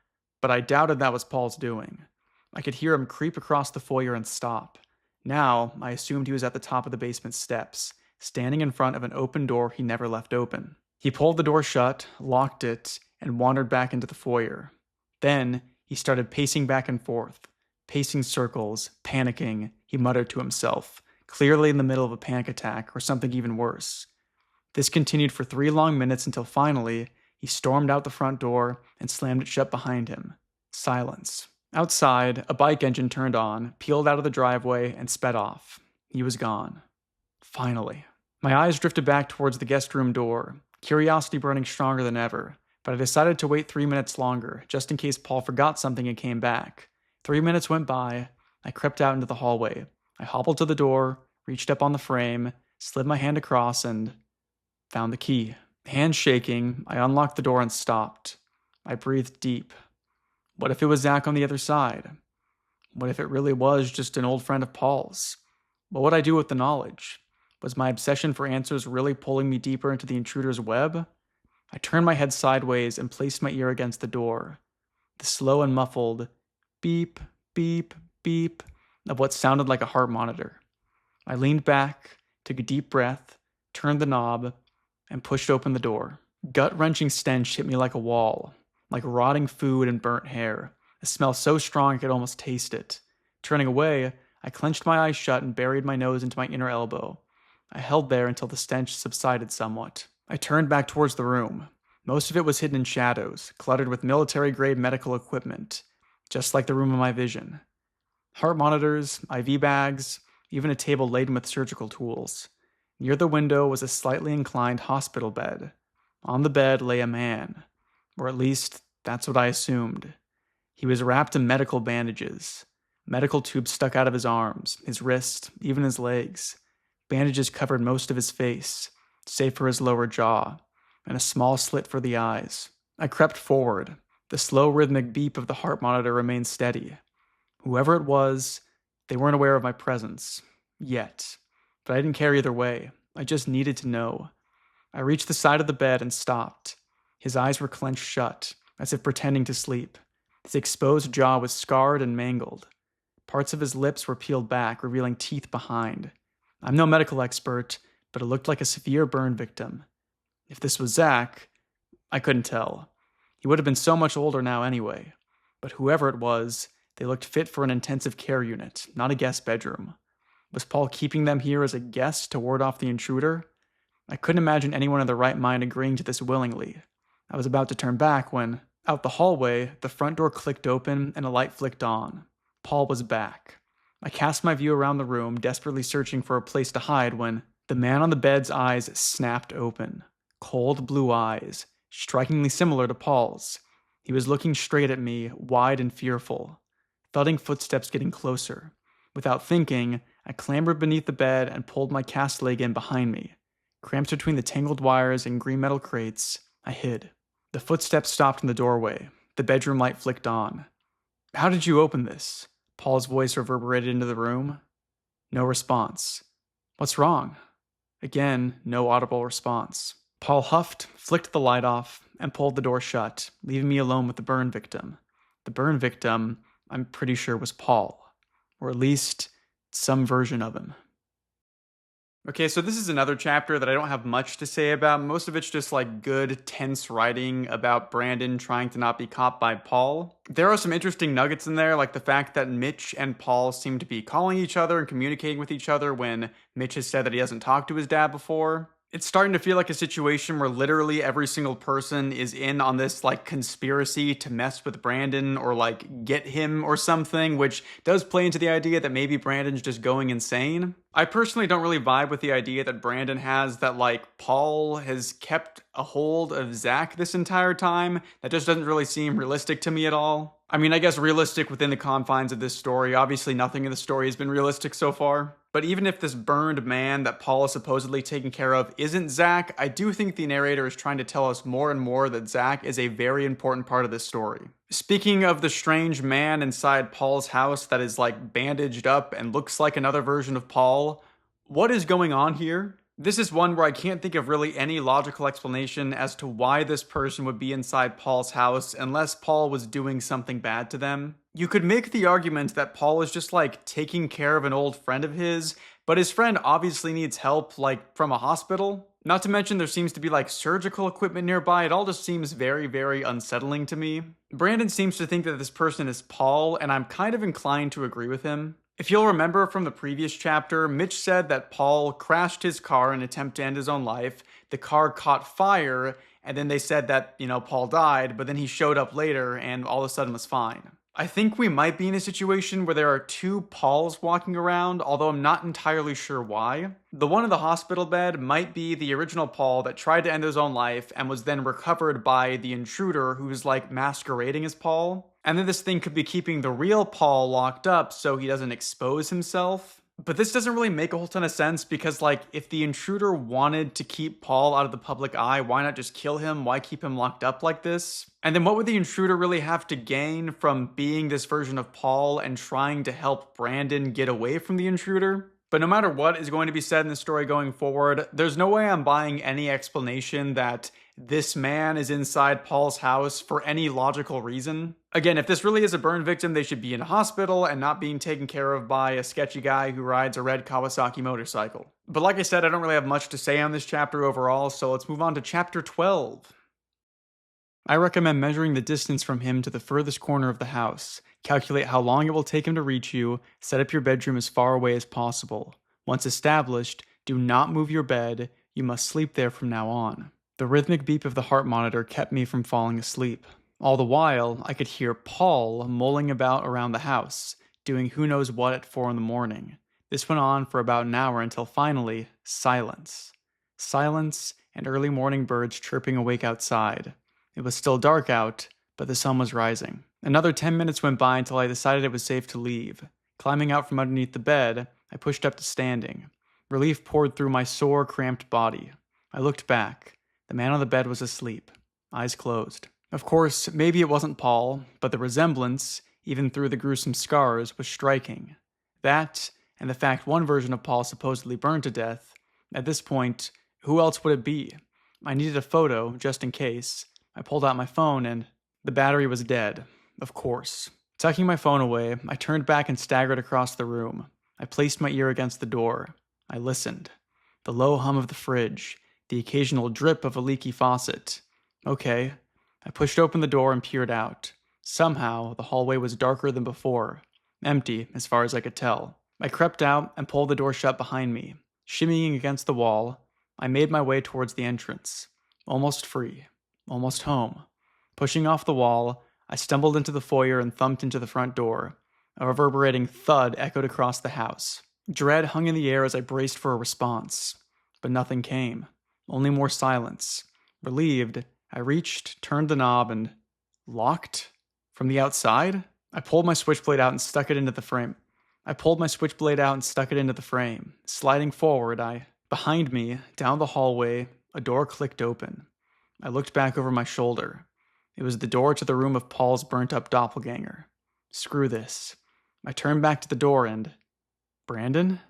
but I doubted that was Paul's doing. I could hear him creep across the foyer and stop. Now, I assumed he was at the top of the basement steps, standing in front of an open door he never left open. He pulled the door shut, locked it, and wandered back into the foyer. Then, he started pacing back and forth, Pacing circles, panicking, he muttered to himself, clearly in the middle of a panic attack or something even worse. This continued for 3 long minutes until finally, he stormed out the front door and slammed it shut behind him. Silence. Outside, a bike engine turned on, peeled out of the driveway, and sped off. He was gone. Finally. My eyes drifted back towards the guest room door, curiosity burning stronger than ever, but I decided to wait 3 minutes longer, just in case Paul forgot something and came back. 3 minutes went by. I crept out into the hallway. I hobbled to the door, reached up on the frame, slid my hand across, and found the key. Hands shaking, I unlocked the door and stopped. I breathed deep. What if it was Zach on the other side? What if it really was just an old friend of Paul's? What would I do with the knowledge? Was my obsession for answers really pulling me deeper into the intruder's web? I turned my head sideways and placed my ear against the door. The slow and muffled beep, beep, beep of what sounded like a heart monitor. I leaned back, took a deep breath, turned the knob, and pushed open the door. Gut-wrenching stench hit me like a wall, like rotting food and burnt hair, a smell so strong I could almost taste it. Turning away, I clenched my eyes shut and buried my nose into my inner elbow. I held there until the stench subsided somewhat. I turned back towards the room. Most of it was hidden in shadows, cluttered with military-grade medical equipment, just like the room of my vision. Heart monitors, IV bags, even a table laden with surgical tools. Near the window was a slightly inclined hospital bed. On the bed lay a man, or at least that's what I assumed. He was wrapped in medical bandages. Medical tubes stuck out of his arms, his wrists, even his legs. Bandages covered most of his face, save for his lower jaw, and a small slit for the eyes. I crept forward. The slow rhythmic beep of the heart monitor remained steady. Whoever it was, they weren't aware of my presence. Yet. But I didn't care either way. I just needed to know. I reached the side of the bed and stopped. His eyes were clenched shut, as if pretending to sleep. His exposed jaw was scarred and mangled. Parts of his lips were peeled back, revealing teeth behind. I'm no medical expert, but it looked like a severe burn victim. If this was Zach, I couldn't tell. He would have been so much older now anyway. But whoever it was, they looked fit for an intensive care unit, not a guest bedroom. Was Paul keeping them here as a guest to ward off the intruder? I couldn't imagine anyone in their right mind agreeing to this willingly. I was about to turn back when, out the hallway, the front door clicked open and a light flicked on. Paul was back. I cast my view around the room, desperately searching for a place to hide when the man on the bed's eyes snapped open. Cold blue eyes, strikingly similar to Paul's. He was looking straight at me, wide and fearful. Thudding footsteps getting closer. Without thinking, I clambered beneath the bed and pulled my cast leg in behind me. Cramped between the tangled wires and green metal crates, I hid. The footsteps stopped in the doorway. The bedroom light flicked on. "How did you open this?" Paul's voice reverberated into the room. No response. "What's wrong?" Again, no audible response. Paul huffed, flicked the light off, and pulled the door shut, leaving me alone with the burn victim. The burn victim, I'm pretty sure, was Paul. Or at least, some version of him. Okay, so this is another chapter that I don't have much to say about. Most of it's just like good, tense writing about Brandon trying to not be caught by Paul. There are some interesting nuggets in there, like the fact that Mitch and Paul seem to be calling each other and communicating with each other when Mitch has said that he hasn't talked to his dad before. It's starting to feel like a situation where literally every single person is in on this like conspiracy to mess with Brandon or like get him or something, which does play into the idea that maybe Brandon's just going insane. I personally don't really vibe with the idea that Brandon has that like Paul has kept a hold of Zach this entire time. That just doesn't really seem realistic to me at all. I mean, I guess realistic within the confines of this story. Obviously, nothing in the story has been realistic so far. But even if this burned man that Paul is supposedly taking care of isn't Zach, I do think the narrator is trying to tell us more and more that Zach is a very important part of this story. Speaking of the strange man inside Paul's house that is like bandaged up and looks like another version of Paul, what is going on here? This is one where I can't think of really any logical explanation as to why this person would be inside Paul's house unless Paul was doing something bad to them. You could make the argument that Paul is just like taking care of an old friend of his, but his friend obviously needs help like from a hospital. Not to mention there seems to be like surgical equipment nearby. It all just seems very, very unsettling to me. Brandon seems to think that this person is Paul, and I'm kind of inclined to agree with him. If you'll remember from the previous chapter, Mitch said that Paul crashed his car in an attempt to end his own life. The car caught fire, and then they said that, Paul died, but then he showed up later and all of a sudden was fine. I think we might be in a situation where there are two Pauls walking around, although I'm not entirely sure why. The one in the hospital bed might be the original Paul that tried to end his own life and was then recovered by the intruder who's like masquerading as Paul. And then this thing could be keeping the real Paul locked up so he doesn't expose himself. But this doesn't really make a whole ton of sense because, like, if the intruder wanted to keep Paul out of the public eye, why not just kill him? Why keep him locked up like this? And then what would the intruder really have to gain from being this version of Paul and trying to help Brandon get away from the intruder? But no matter what is going to be said in the story going forward, there's no way I'm buying any explanation that this man is inside Paul's house for any logical reason. Again, if this really is a burn victim, they should be in a hospital and not being taken care of by a sketchy guy who rides a red Kawasaki motorcycle. But like I said, I don't really have much to say on this chapter overall, so let's move on to chapter 12. I recommend measuring the distance from him to the furthest corner of the house. Calculate how long it will take him to reach you. Set up your bedroom as far away as possible. Once established, do not move your bed. You must sleep there from now on. The rhythmic beep of the heart monitor kept me from falling asleep. All the while, I could hear Paul mulling about around the house, doing who knows what at 4 a.m. This went on for about an hour until finally, silence. Silence and early morning birds chirping awake outside. It was still dark out, but the sun was rising. Another 10 minutes went by until I decided it was safe to leave. Climbing out from underneath the bed, I pushed up to standing. Relief poured through my sore, cramped body. I looked back. The man on the bed was asleep, eyes closed. Of course, maybe it wasn't Paul, but the resemblance, even through the gruesome scars, was striking. That, and the fact one version of Paul supposedly burned to death. At this point, who else would it be? I needed a photo, just in case. I pulled out my phone and the battery was dead, of course. Tucking my phone away, I turned back and staggered across the room. I placed my ear against the door. I listened. The low hum of the fridge, the occasional drip of a leaky faucet. Okay. I pushed open the door and peered out. Somehow, the hallway was darker than before. Empty, as far as I could tell. I crept out and pulled the door shut behind me. Shimmying against the wall, I made my way towards the entrance. Almost free. Almost home. Pushing off the wall, I stumbled into the foyer and thumped into the front door. A reverberating thud echoed across the house. Dread hung in the air as I braced for a response. But nothing came. Only more silence. Relieved, I reached, turned the knob, and... locked? From the outside? I pulled my switchblade out and stuck it into the frame. Sliding forward, behind me, down the hallway, a door clicked open. I looked back over my shoulder. It was the door to the room of Paul's burnt-up doppelganger. Screw this. I turned back to the door and... Brandon?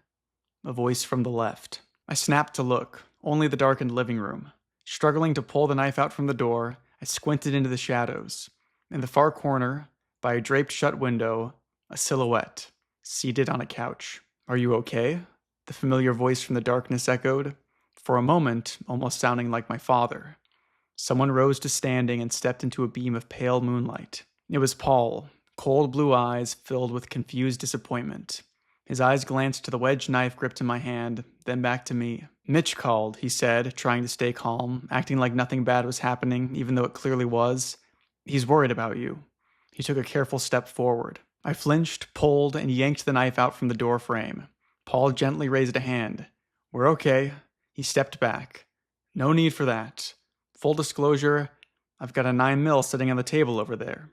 A voice from the left. I snapped to look, only the darkened living room. Struggling to pull the knife out from the door, I squinted into the shadows. In the far corner, by a draped-shut window, a silhouette, seated on a couch. Are you okay? The familiar voice from the darkness echoed, for a moment almost sounding like my father. Someone rose to standing and stepped into a beam of pale moonlight. It was Paul, cold blue eyes filled with confused disappointment. His eyes glanced to the wedged knife gripped in my hand, then back to me. Mitch called, he said, trying to stay calm, acting like nothing bad was happening, even though it clearly was. He's worried about you. He took a careful step forward. I flinched, pulled, and yanked the knife out from the door frame. Paul gently raised a hand. We're okay. He stepped back. No need for that. Full disclosure, I've got a 9mm sitting on the table over there.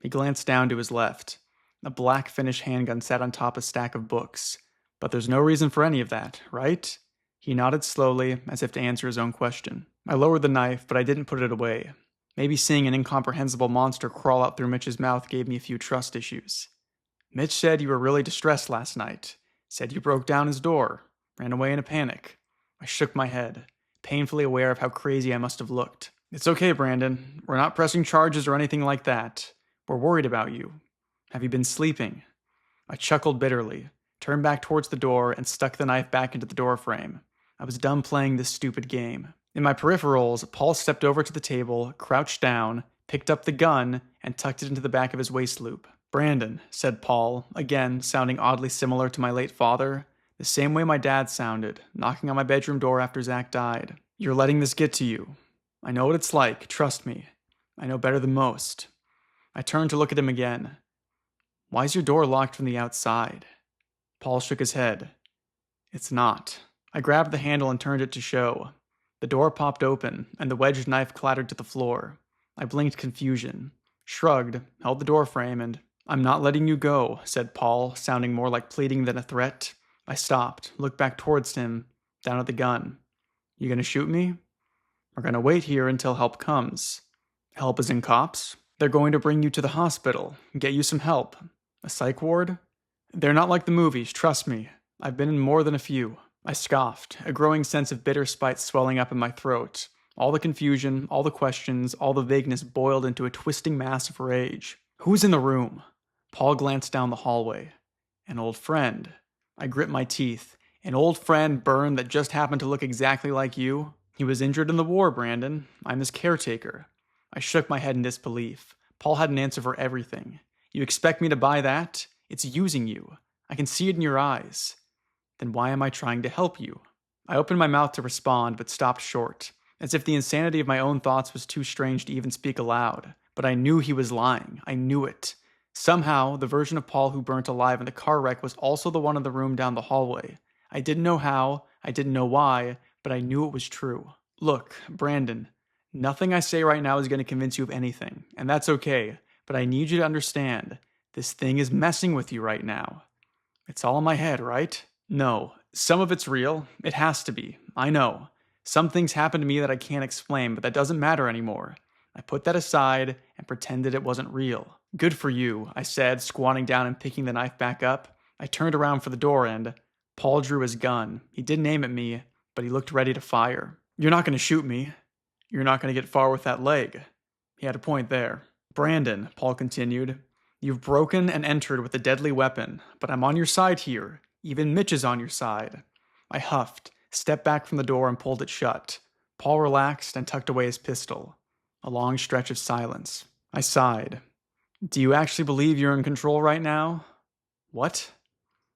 He glanced down to his left. A black finish handgun sat on top of a stack of books. But there's no reason for any of that, right? He nodded slowly, as if to answer his own question. I lowered the knife, but I didn't put it away. Maybe seeing an incomprehensible monster crawl out through Mitch's mouth gave me a few trust issues. Mitch said you were really distressed last night. Said you broke down his door. Ran away in a panic. I shook my head, painfully aware of how crazy I must have looked. It's okay, Brandon. We're not pressing charges or anything like that. We're worried about you. Have you been sleeping? I chuckled bitterly, turned back towards the door, and stuck the knife back into the door frame. I was done playing this stupid game. In my peripherals, Paul stepped over to the table, crouched down, picked up the gun, and tucked it into the back of his waist loop. "Brandon," said Paul, again sounding oddly similar to my late father, the same way my dad sounded, knocking on my bedroom door after Zach died. "You're letting this get to you. I know what it's like, trust me. I know better than most." I turned to look at him again. "Why's your door locked from the outside?" Paul shook his head. "It's not." I grabbed the handle and turned it to show. The door popped open, and the wedged knife clattered to the floor. I blinked confusion, shrugged, held the door frame, and "I'm not letting you go," said Paul, sounding more like pleading than a threat. I stopped, looked back towards him, down at the gun. "You gonna shoot me? We're gonna wait here until help comes." "Help as in cops?" "They're going to bring you to the hospital, get you some help." "A psych ward?" "They're not like the movies, trust me. I've been in more than a few." I scoffed, a growing sense of bitter spite swelling up in my throat. All the confusion, all the questions, all the vagueness boiled into a twisting mass of rage. "Who's in the room?" Paul glanced down the hallway. "An old friend." I grit my teeth. "An old friend, Byrne, that just happened to look exactly like you?" "He was injured in the war, Brandon. I'm his caretaker." I shook my head in disbelief. Paul had an answer for everything. "You expect me to buy that? It's using you. I can see it in your eyes." "Then why am I trying to help you?" I opened my mouth to respond, but stopped short, as if the insanity of my own thoughts was too strange to even speak aloud. But I knew he was lying. I knew it. Somehow, the version of Paul who burnt alive in the car wreck was also the one in the room down the hallway. I didn't know how, I didn't know why, but I knew it was true. "Look, Brandon, nothing I say right now is going to convince you of anything, and that's okay, but I need you to understand, this thing is messing with you right now." "It's all in my head, right?" "No. Some of it's real. It has to be. I know. Some things happen to me that I can't explain, but that doesn't matter anymore." I put that aside and pretended it wasn't real. "Good for you," I said, squatting down and picking the knife back up. I turned around for the door and Paul drew his gun. He didn't aim at me, but he looked ready to fire. "You're not going to shoot me. You're not going to get far with that leg." He had a point there. "Brandon," Paul continued, "you've broken and entered with a deadly weapon, but I'm on your side here. Even Mitch is on your side." I huffed, stepped back from the door and pulled it shut. Paul relaxed and tucked away his pistol. A long stretch of silence. I sighed. "Do you actually believe you're in control right now?" "What?"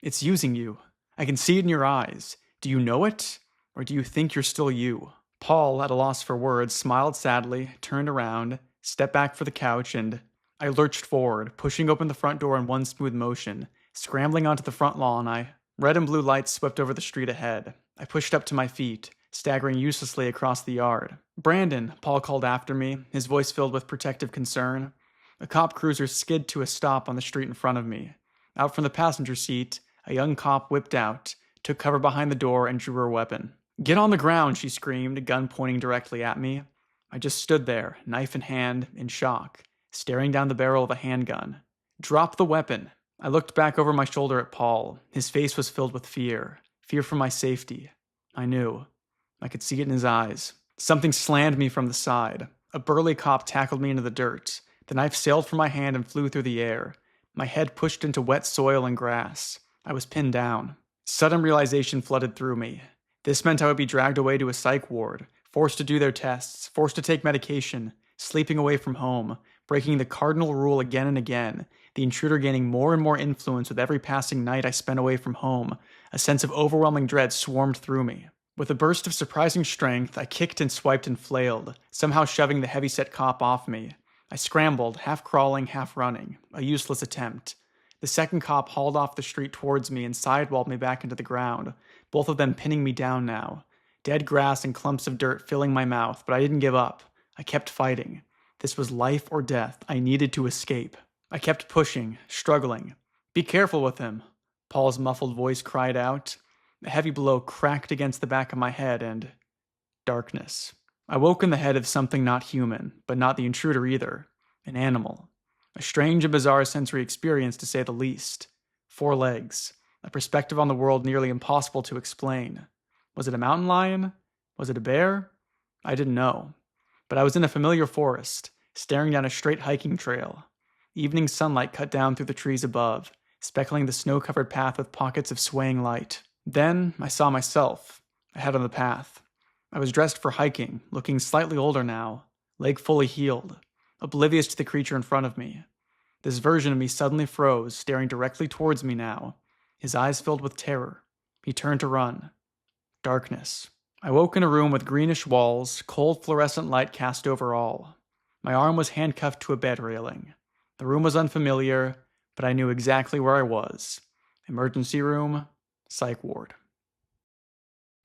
"It's using you. I can see it in your eyes. Do you know it? Or do you think you're still you?" Paul, at a loss for words, smiled sadly, turned around, stepped back for the couch, and I lurched forward, pushing open the front door in one smooth motion. Scrambling onto the front lawn, red and blue lights swept over the street ahead. I pushed up to my feet, staggering uselessly across the yard. "Brandon," Paul called after me, his voice filled with protective concern. A cop cruiser skid to a stop on the street in front of me. Out from the passenger seat, a young cop whipped out, took cover behind the door, and drew her weapon. "Get on the ground," she screamed, gun pointing directly at me. I just stood there, knife in hand, in shock, staring down the barrel of a handgun. "Drop the weapon." I looked back over my shoulder at Paul. His face was filled with fear. Fear for my safety. I knew. I could see it in his eyes. Something slammed me from the side. A burly cop tackled me into the dirt. The knife sailed from my hand and flew through the air. My head pushed into wet soil and grass. I was pinned down. Sudden realization flooded through me. This meant I would be dragged away to a psych ward, forced to do their tests, forced to take medication, sleeping away from home, breaking the cardinal rule again and again, the intruder gaining more and more influence with every passing night I spent away from home. A sense of overwhelming dread swarmed through me. With a burst of surprising strength, I kicked and swiped and flailed, somehow shoving the heavy-set cop off me. I scrambled, half crawling, half running, a useless attempt. The second cop hauled off the street towards me and sidewalled me back into the ground, both of them pinning me down now. Dead grass and clumps of dirt filling my mouth, but I didn't give up. I kept fighting. This was life or death. I needed to escape. I kept pushing, struggling. "Be careful with him," Paul's muffled voice cried out. A heavy blow cracked against the back of my head and darkness. I woke in the head of something not human, but not the intruder either. An animal. A strange and bizarre sensory experience to say the least. 4 legs. A perspective on the world nearly impossible to explain. Was it a mountain lion? Was it a bear? I didn't know. But I was in a familiar forest, staring down a straight hiking trail. Evening sunlight cut down through the trees above, speckling the snow-covered path with pockets of swaying light. Then I saw myself. ahead on the path. I was dressed for hiking, looking slightly older now, leg fully healed, oblivious to the creature in front of me. This version of me suddenly froze, staring directly towards me now, his eyes filled with terror. He turned to run. Darkness. I woke in a room with greenish walls, cold fluorescent light cast over all. My arm was handcuffed to a bed railing. The room was unfamiliar, but I knew exactly where I was. Emergency room, psych ward.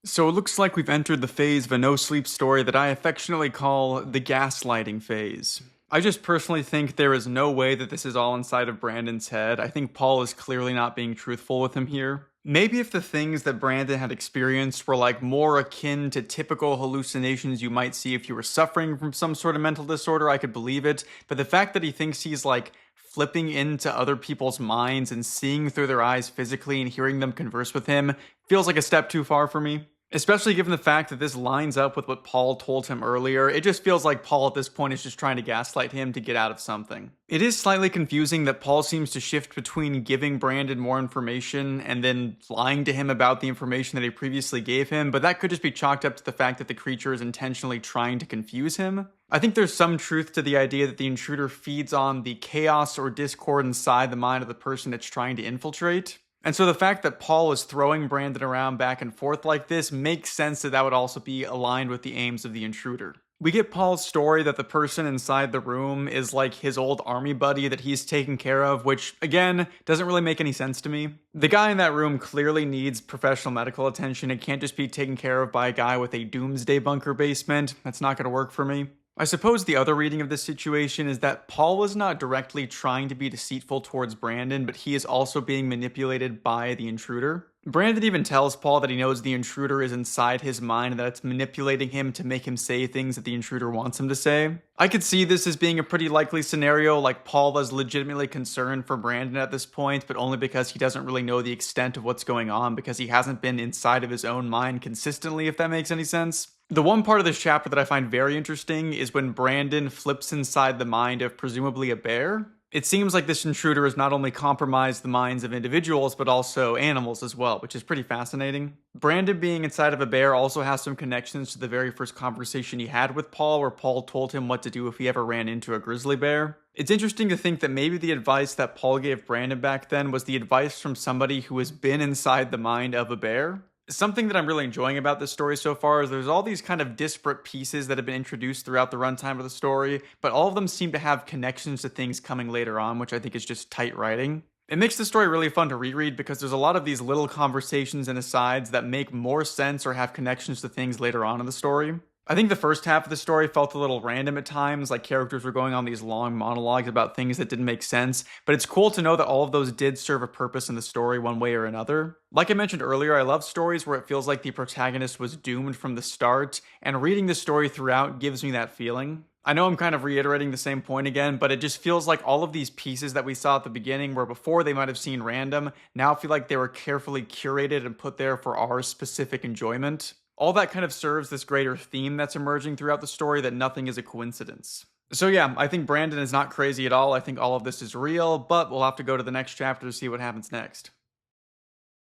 So it looks like we've entered the phase of a no-sleep story that I affectionately call the gaslighting phase. I just personally think there is no way that this is all inside of Brandon's head. I think Paul is clearly not being truthful with him here. Maybe if the things that Brandon had experienced were like more akin to typical hallucinations you might see if you were suffering from some sort of mental disorder, I could believe it. But the fact that he thinks he's like flipping into other people's minds and seeing through their eyes physically and hearing them converse with him feels like a step too far for me. Especially given the fact that this lines up with what Paul told him earlier, it just feels like Paul at this point is just trying to gaslight him to get out of something. It is slightly confusing that Paul seems to shift between giving Brandon more information and then lying to him about the information that he previously gave him, but that could just be chalked up to the fact that the creature is intentionally trying to confuse him. I think there's some truth to the idea that the intruder feeds on the chaos or discord inside the mind of the person it's trying to infiltrate. And so the fact that Paul is throwing Brandon around back and forth like this makes sense that would also be aligned with the aims of the intruder. We get Paul's story that the person inside the room is like his old army buddy that he's taking care of, which, again, doesn't really make any sense to me. The guy in that room clearly needs professional medical attention. It can't just be taken care of by a guy with a doomsday bunker basement. That's not going to work for me. I suppose the other reading of this situation is that Paul was not directly trying to be deceitful towards Brandon, but he is also being manipulated by the intruder. Brandon even tells Paul that he knows the intruder is inside his mind and that it's manipulating him to make him say things that the intruder wants him to say. I could see this as being a pretty likely scenario, like Paul was legitimately concerned for Brandon at this point, but only because he doesn't really know the extent of what's going on because he hasn't been inside of his own mind consistently, if that makes any sense. The one part of this chapter that I find very interesting is when Brandon flips inside the mind of presumably a bear. It seems like this intruder has not only compromised the minds of individuals, but also animals as well, which is pretty fascinating. Brandon being inside of a bear also has some connections to the very first conversation he had with Paul, where Paul told him what to do if he ever ran into a grizzly bear. It's interesting to think that maybe the advice that Paul gave Brandon back then was the advice from somebody who has been inside the mind of a bear. Something that I'm really enjoying about this story so far is there's all these kind of disparate pieces that have been introduced throughout the runtime of the story, but all of them seem to have connections to things coming later on, which I think is just tight writing. It makes the story really fun to reread because there's a lot of these little conversations and asides that make more sense or have connections to things later on in the story. I think the first half of the story felt a little random at times, like characters were going on these long monologues about things that didn't make sense, but it's cool to know that all of those did serve a purpose in the story one way or another. Like I mentioned earlier, I love stories where it feels like the protagonist was doomed from the start, and reading the story throughout gives me that feeling. I know I'm kind of reiterating the same point again, but it just feels like all of these pieces that we saw at the beginning, where before they might have seemed random, now feel like they were carefully curated and put there for our specific enjoyment. All that kind of serves this greater theme that's emerging throughout the story that nothing is a coincidence. So yeah, I think Brandon is not crazy at all. I think all of this is real, but we'll have to go to the next chapter to see what happens next.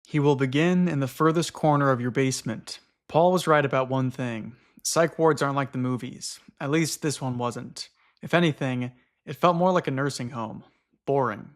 He will begin in the furthest corner of your basement. Paul was right about one thing. Psych wards aren't like the movies. At least this one wasn't. If anything, it felt more like a nursing home. Boring.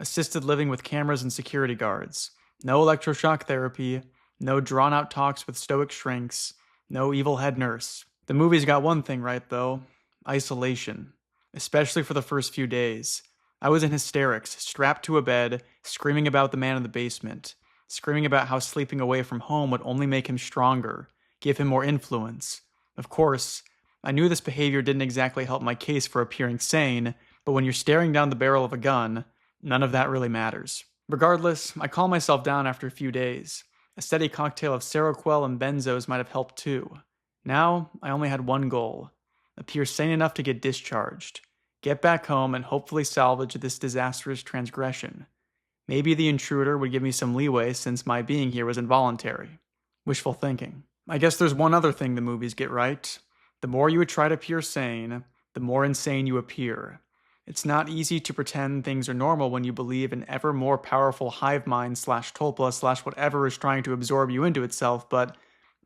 Assisted living with cameras and security guards. No electroshock therapy. No drawn-out talks with stoic shrinks. No evil head nurse. The movies got one thing right, though. Isolation. Especially for the first few days. I was in hysterics, strapped to a bed, screaming about the man in the basement. Screaming about how sleeping away from home would only make him stronger, give him more influence. Of course, I knew this behavior didn't exactly help my case for appearing sane, but when you're staring down the barrel of a gun, none of that really matters. Regardless, I calmed myself down after a few days. A steady cocktail of Seroquel and benzos might have helped too. Now, I only had one goal. Appear sane enough to get discharged. Get back home and hopefully salvage this disastrous transgression. Maybe the intruder would give me some leeway since my being here was involuntary. Wishful thinking. I guess there's one other thing the movies get right. The more you would try to appear sane, the more insane you appear. It's not easy to pretend things are normal when you believe in ever more powerful hive mind /tulpa/whatever is trying to absorb you into itself, but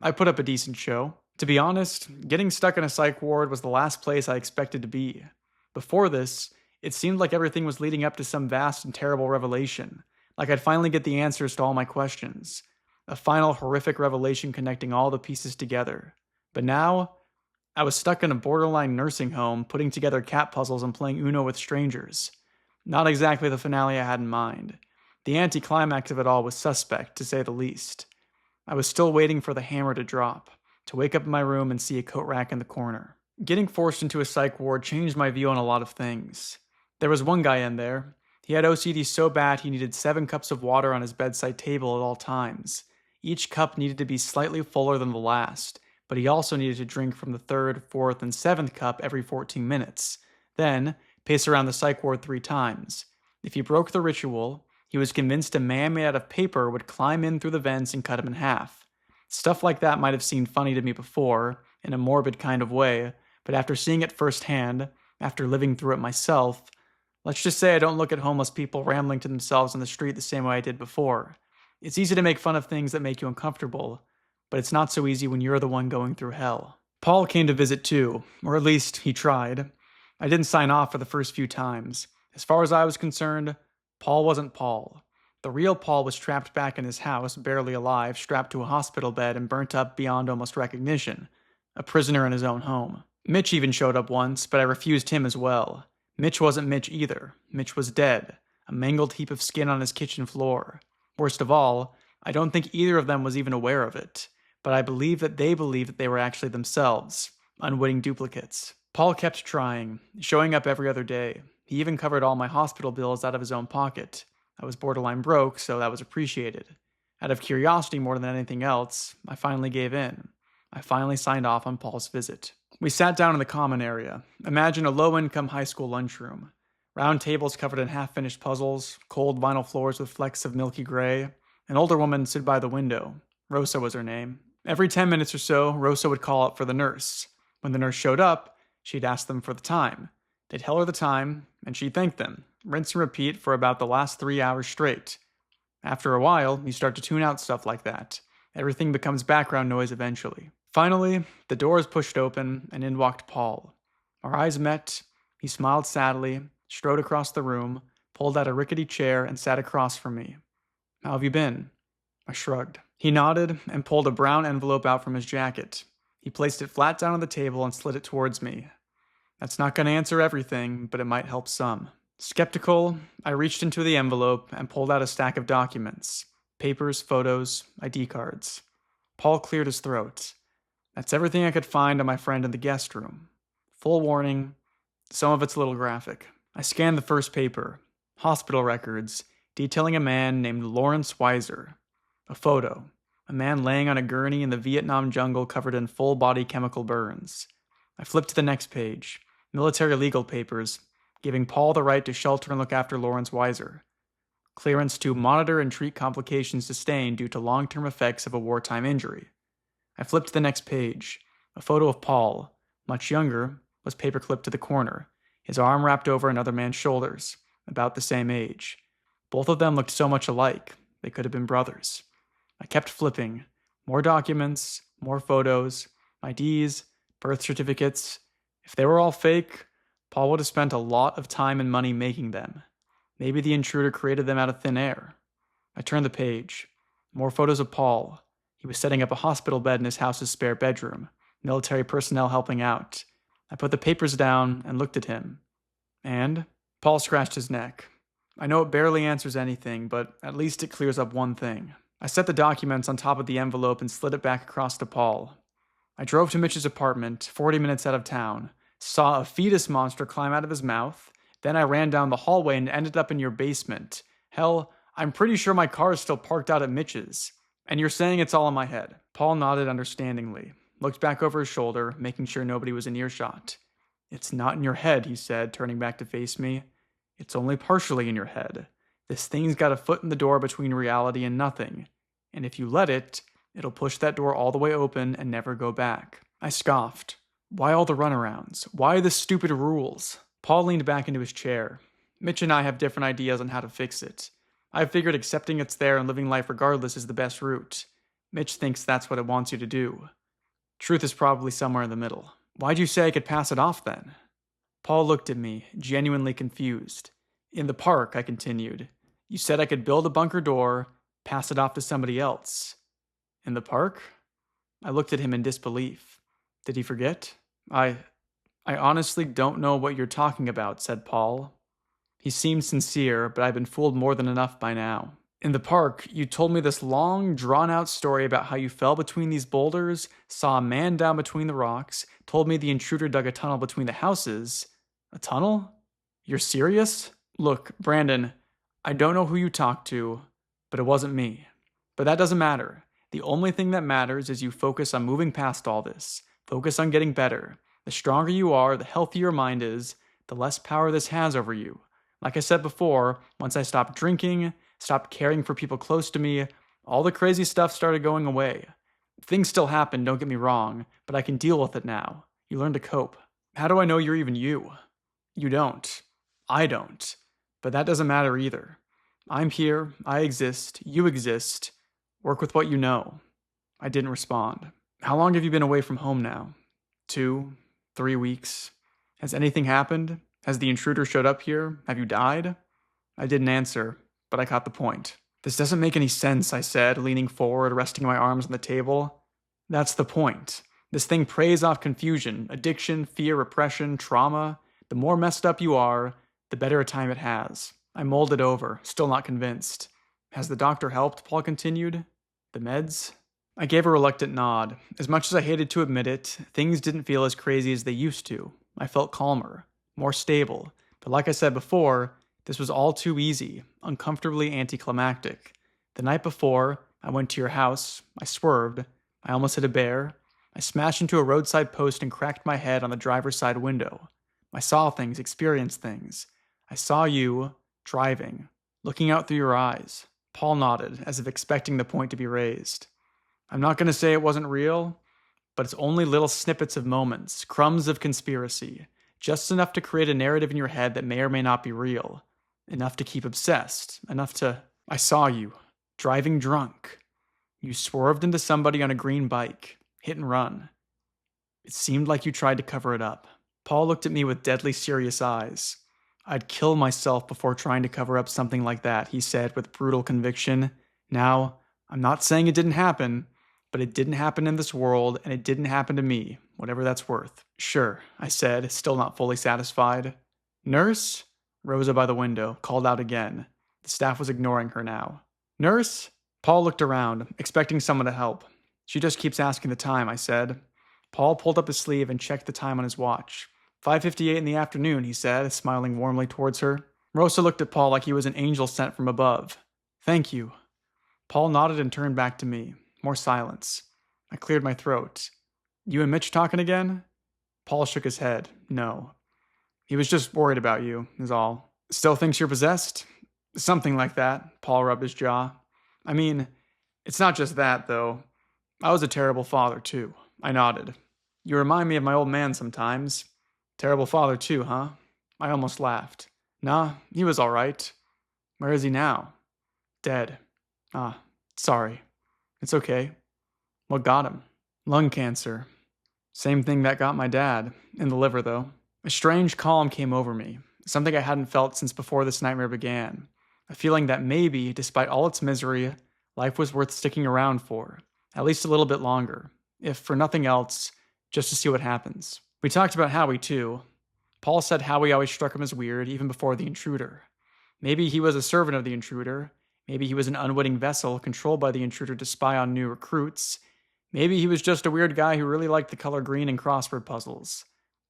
I put up a decent show. To be honest, getting stuck in a psych ward was the last place I expected to be. Before this, it seemed like everything was leading up to some vast and terrible revelation, like I'd finally get the answers to all my questions. A final horrific revelation connecting all the pieces together. But now, I was stuck in a borderline nursing home, putting together cat puzzles and playing Uno with strangers. Not exactly the finale I had in mind. The anticlimax of it all was suspect, to say the least. I was still waiting for the hammer to drop, to wake up in my room and see a coat rack in the corner. Getting forced into a psych ward changed my view on a lot of things. There was one guy in there. He had OCD so bad he needed 7 cups of water on his bedside table at all times. Each cup needed to be slightly fuller than the last, but he also needed to drink from the 3rd, 4th, and 7th cup every 14 minutes. Then, pace around the psych ward 3 times. If he broke the ritual, he was convinced a man made out of paper would climb in through the vents and cut him in half. Stuff like that might have seemed funny to me before, in a morbid kind of way, but after seeing it firsthand, after living through it myself, let's just say I don't look at homeless people rambling to themselves on the street the same way I did before. It's easy to make fun of things that make you uncomfortable, but it's not so easy when you're the one going through hell. Paul came to visit too, or at least he tried. I didn't sign off for the first few times. As far as I was concerned, Paul wasn't Paul. The real Paul was trapped back in his house, barely alive, strapped to a hospital bed and burnt up beyond almost recognition. A prisoner in his own home. Mitch even showed up once, but I refused him as well. Mitch wasn't Mitch either. Mitch was dead. A mangled heap of skin on his kitchen floor. Worst of all, I don't think either of them was even aware of it. But I believe that they believed that they were actually themselves. Unwitting duplicates. Paul kept trying, showing up every other day. He even covered all my hospital bills out of his own pocket. I was borderline broke, so that was appreciated. Out of curiosity more than anything else, I finally gave in. I finally signed off on Paul's visit. We sat down in the common area. Imagine a low-income high school lunchroom. Round tables covered in half-finished puzzles, cold vinyl floors with flecks of milky gray. An older woman stood by the window. Rosa was her name. Every 10 minutes or so, Rosa would call out for the nurse. When the nurse showed up, she'd ask them for the time. They'd tell her the time, and she'd thank them. Rinse and repeat for about the last 3 hours straight. After a while, you start to tune out stuff like that. Everything becomes background noise eventually. Finally, the door is pushed open, and in walked Paul. Our eyes met. He smiled sadly, strode across the room, pulled out a rickety chair, and sat across from me. "How have you been?" I shrugged. He nodded and pulled a brown envelope out from his jacket. He placed it flat down on the table and slid it towards me. "That's not going to answer everything, but it might help some." Skeptical, I reached into the envelope and pulled out a stack of documents. Papers, photos, ID cards. Paul cleared his throat. "That's everything I could find on my friend in the guest room. Full warning, some of it's a little graphic." I scanned the first paper. Hospital records, detailing a man named Lawrence Weiser. A photo. A man laying on a gurney in the Vietnam jungle covered in full-body chemical burns. I flipped to the next page. Military legal papers, giving Paul the right to shelter and look after Lawrence Weiser. Clearance to monitor and treat complications sustained due to long-term effects of a wartime injury. I flipped to the next page. A photo of Paul, much younger, was paperclipped to the corner, his arm wrapped over another man's shoulders, about the same age. Both of them looked so much alike, they could have been brothers. I kept flipping. More documents, more photos, IDs, birth certificates. If they were all fake, Paul would have spent a lot of time and money making them. Maybe the intruder created them out of thin air. I turned the page. More photos of Paul. He was setting up a hospital bed in his house's spare bedroom. Military personnel helping out. I put the papers down and looked at him. And Paul scratched his neck. I know it barely answers anything, but at least it clears up one thing. I set the documents on top of the envelope and slid it back across to Paul. I drove to Mitch's apartment, 40 minutes out of town, saw a fetus monster climb out of his mouth, then I ran down the hallway and ended up in your basement. Hell, I'm pretty sure my car is still parked out at Mitch's. And you're saying it's all in my head. Paul nodded understandingly, looked back over his shoulder, making sure nobody was in earshot. "It's not in your head," he said, turning back to face me. "It's only partially in your head. This thing's got a foot in the door between reality and nothing. And if you let it, it'll push that door all the way open and never go back." I scoffed. Why all the runarounds? Why the stupid rules? Paul leaned back into his chair. "Mitch and I have different ideas on how to fix it. I figured accepting it's there and living life regardless is the best route. Mitch thinks that's what it wants you to do. Truth is probably somewhere in the middle. Why'd you say I could pass it off then? Paul looked at me, genuinely confused. In the park, I continued. You said I could build a bunker door, pass it off to somebody else. In the park? I looked at him in disbelief. Did he forget? I honestly don't know what you're talking about, said Paul. He seemed sincere, but I'd been fooled more than enough by now. In the park, you told me this long, drawn-out story about how you fell between these boulders, saw a man down between the rocks, told me the intruder dug a tunnel between the houses. A tunnel? You're serious? Look, Brandon, I don't know who you talked to, but it wasn't me. But that doesn't matter. The only thing that matters is you focus on moving past all this. Focus on getting better. The stronger you are, the healthier your mind is, the less power this has over you. Like I said before, once I stopped drinking, stopped caring for people close to me, all the crazy stuff started going away. Things still happen, don't get me wrong, but I can deal with it now. You learn to cope. How do I know you're even you? You don't. I don't. But that doesn't matter either. I'm here, I exist, you exist. Work with what you know. I didn't respond. How long have you been away from home now? 2, 3 weeks? Has anything happened? Has the intruder showed up here? Have you died? I didn't answer, but I caught the point. This doesn't make any sense, I said, leaning forward, resting my arms on the table. That's the point. This thing preys off confusion, addiction, fear, repression, trauma. The more messed up you are, the better a time it has. I mulled it over, still not convinced. Has the doctor helped? Paul continued. The meds? I gave a reluctant nod. As much as I hated to admit it, things didn't feel as crazy as they used to. I felt calmer, more stable. But like I said before, this was all too easy, uncomfortably anticlimactic. The night before, I went to your house. I swerved. I almost hit a bear. I smashed into a roadside post and cracked my head on the driver's side window. I saw things, experienced things. I saw you, driving, looking out through your eyes. Paul nodded, as if expecting the point to be raised. I'm not going to say it wasn't real, but it's only little snippets of moments, crumbs of conspiracy, just enough to create a narrative in your head that may or may not be real, enough to keep obsessed, enough to... I saw you, driving drunk. You swerved into somebody on a green bike, hit and run. It seemed like you tried to cover it up. Paul looked at me with deadly serious eyes. I'd kill myself before trying to cover up something like that, he said with brutal conviction. Now, I'm not saying it didn't happen, but it didn't happen in this world, and it didn't happen to me, whatever that's worth. Sure, I said, still not fully satisfied. Nurse? Rosa by the window called out again. The staff was ignoring her now. Nurse? Paul looked around, expecting someone to help. She just keeps asking the time, I said. Paul pulled up his sleeve and checked the time on his watch. 5:58 in the afternoon, he said, smiling warmly towards her. Rosa looked at Paul like he was an angel sent from above. Thank you. Paul nodded and turned back to me. More silence. I cleared my throat. You and Mitch talking again? Paul shook his head. No. He was just worried about you, is all. Still thinks you're possessed? Something like that. Paul rubbed his jaw. I mean, it's not just that, though. I was a terrible father, too. I nodded. You remind me of my old man sometimes. Terrible father, too, huh? I almost laughed. Nah, he was all right. Where is he now? Dead. Ah, sorry. It's okay. What got him? Lung cancer. Same thing that got my dad. In the liver, though. A strange calm came over me. Something I hadn't felt since before this nightmare began. A feeling that maybe, despite all its misery, life was worth sticking around for. At least a little bit longer. If for nothing else, just to see what happens. We talked about Howie, too. Paul said Howie always struck him as weird, even before the intruder. Maybe he was a servant of the intruder. Maybe he was an unwitting vessel controlled by the intruder to spy on new recruits. Maybe he was just a weird guy who really liked the color green and crossword puzzles.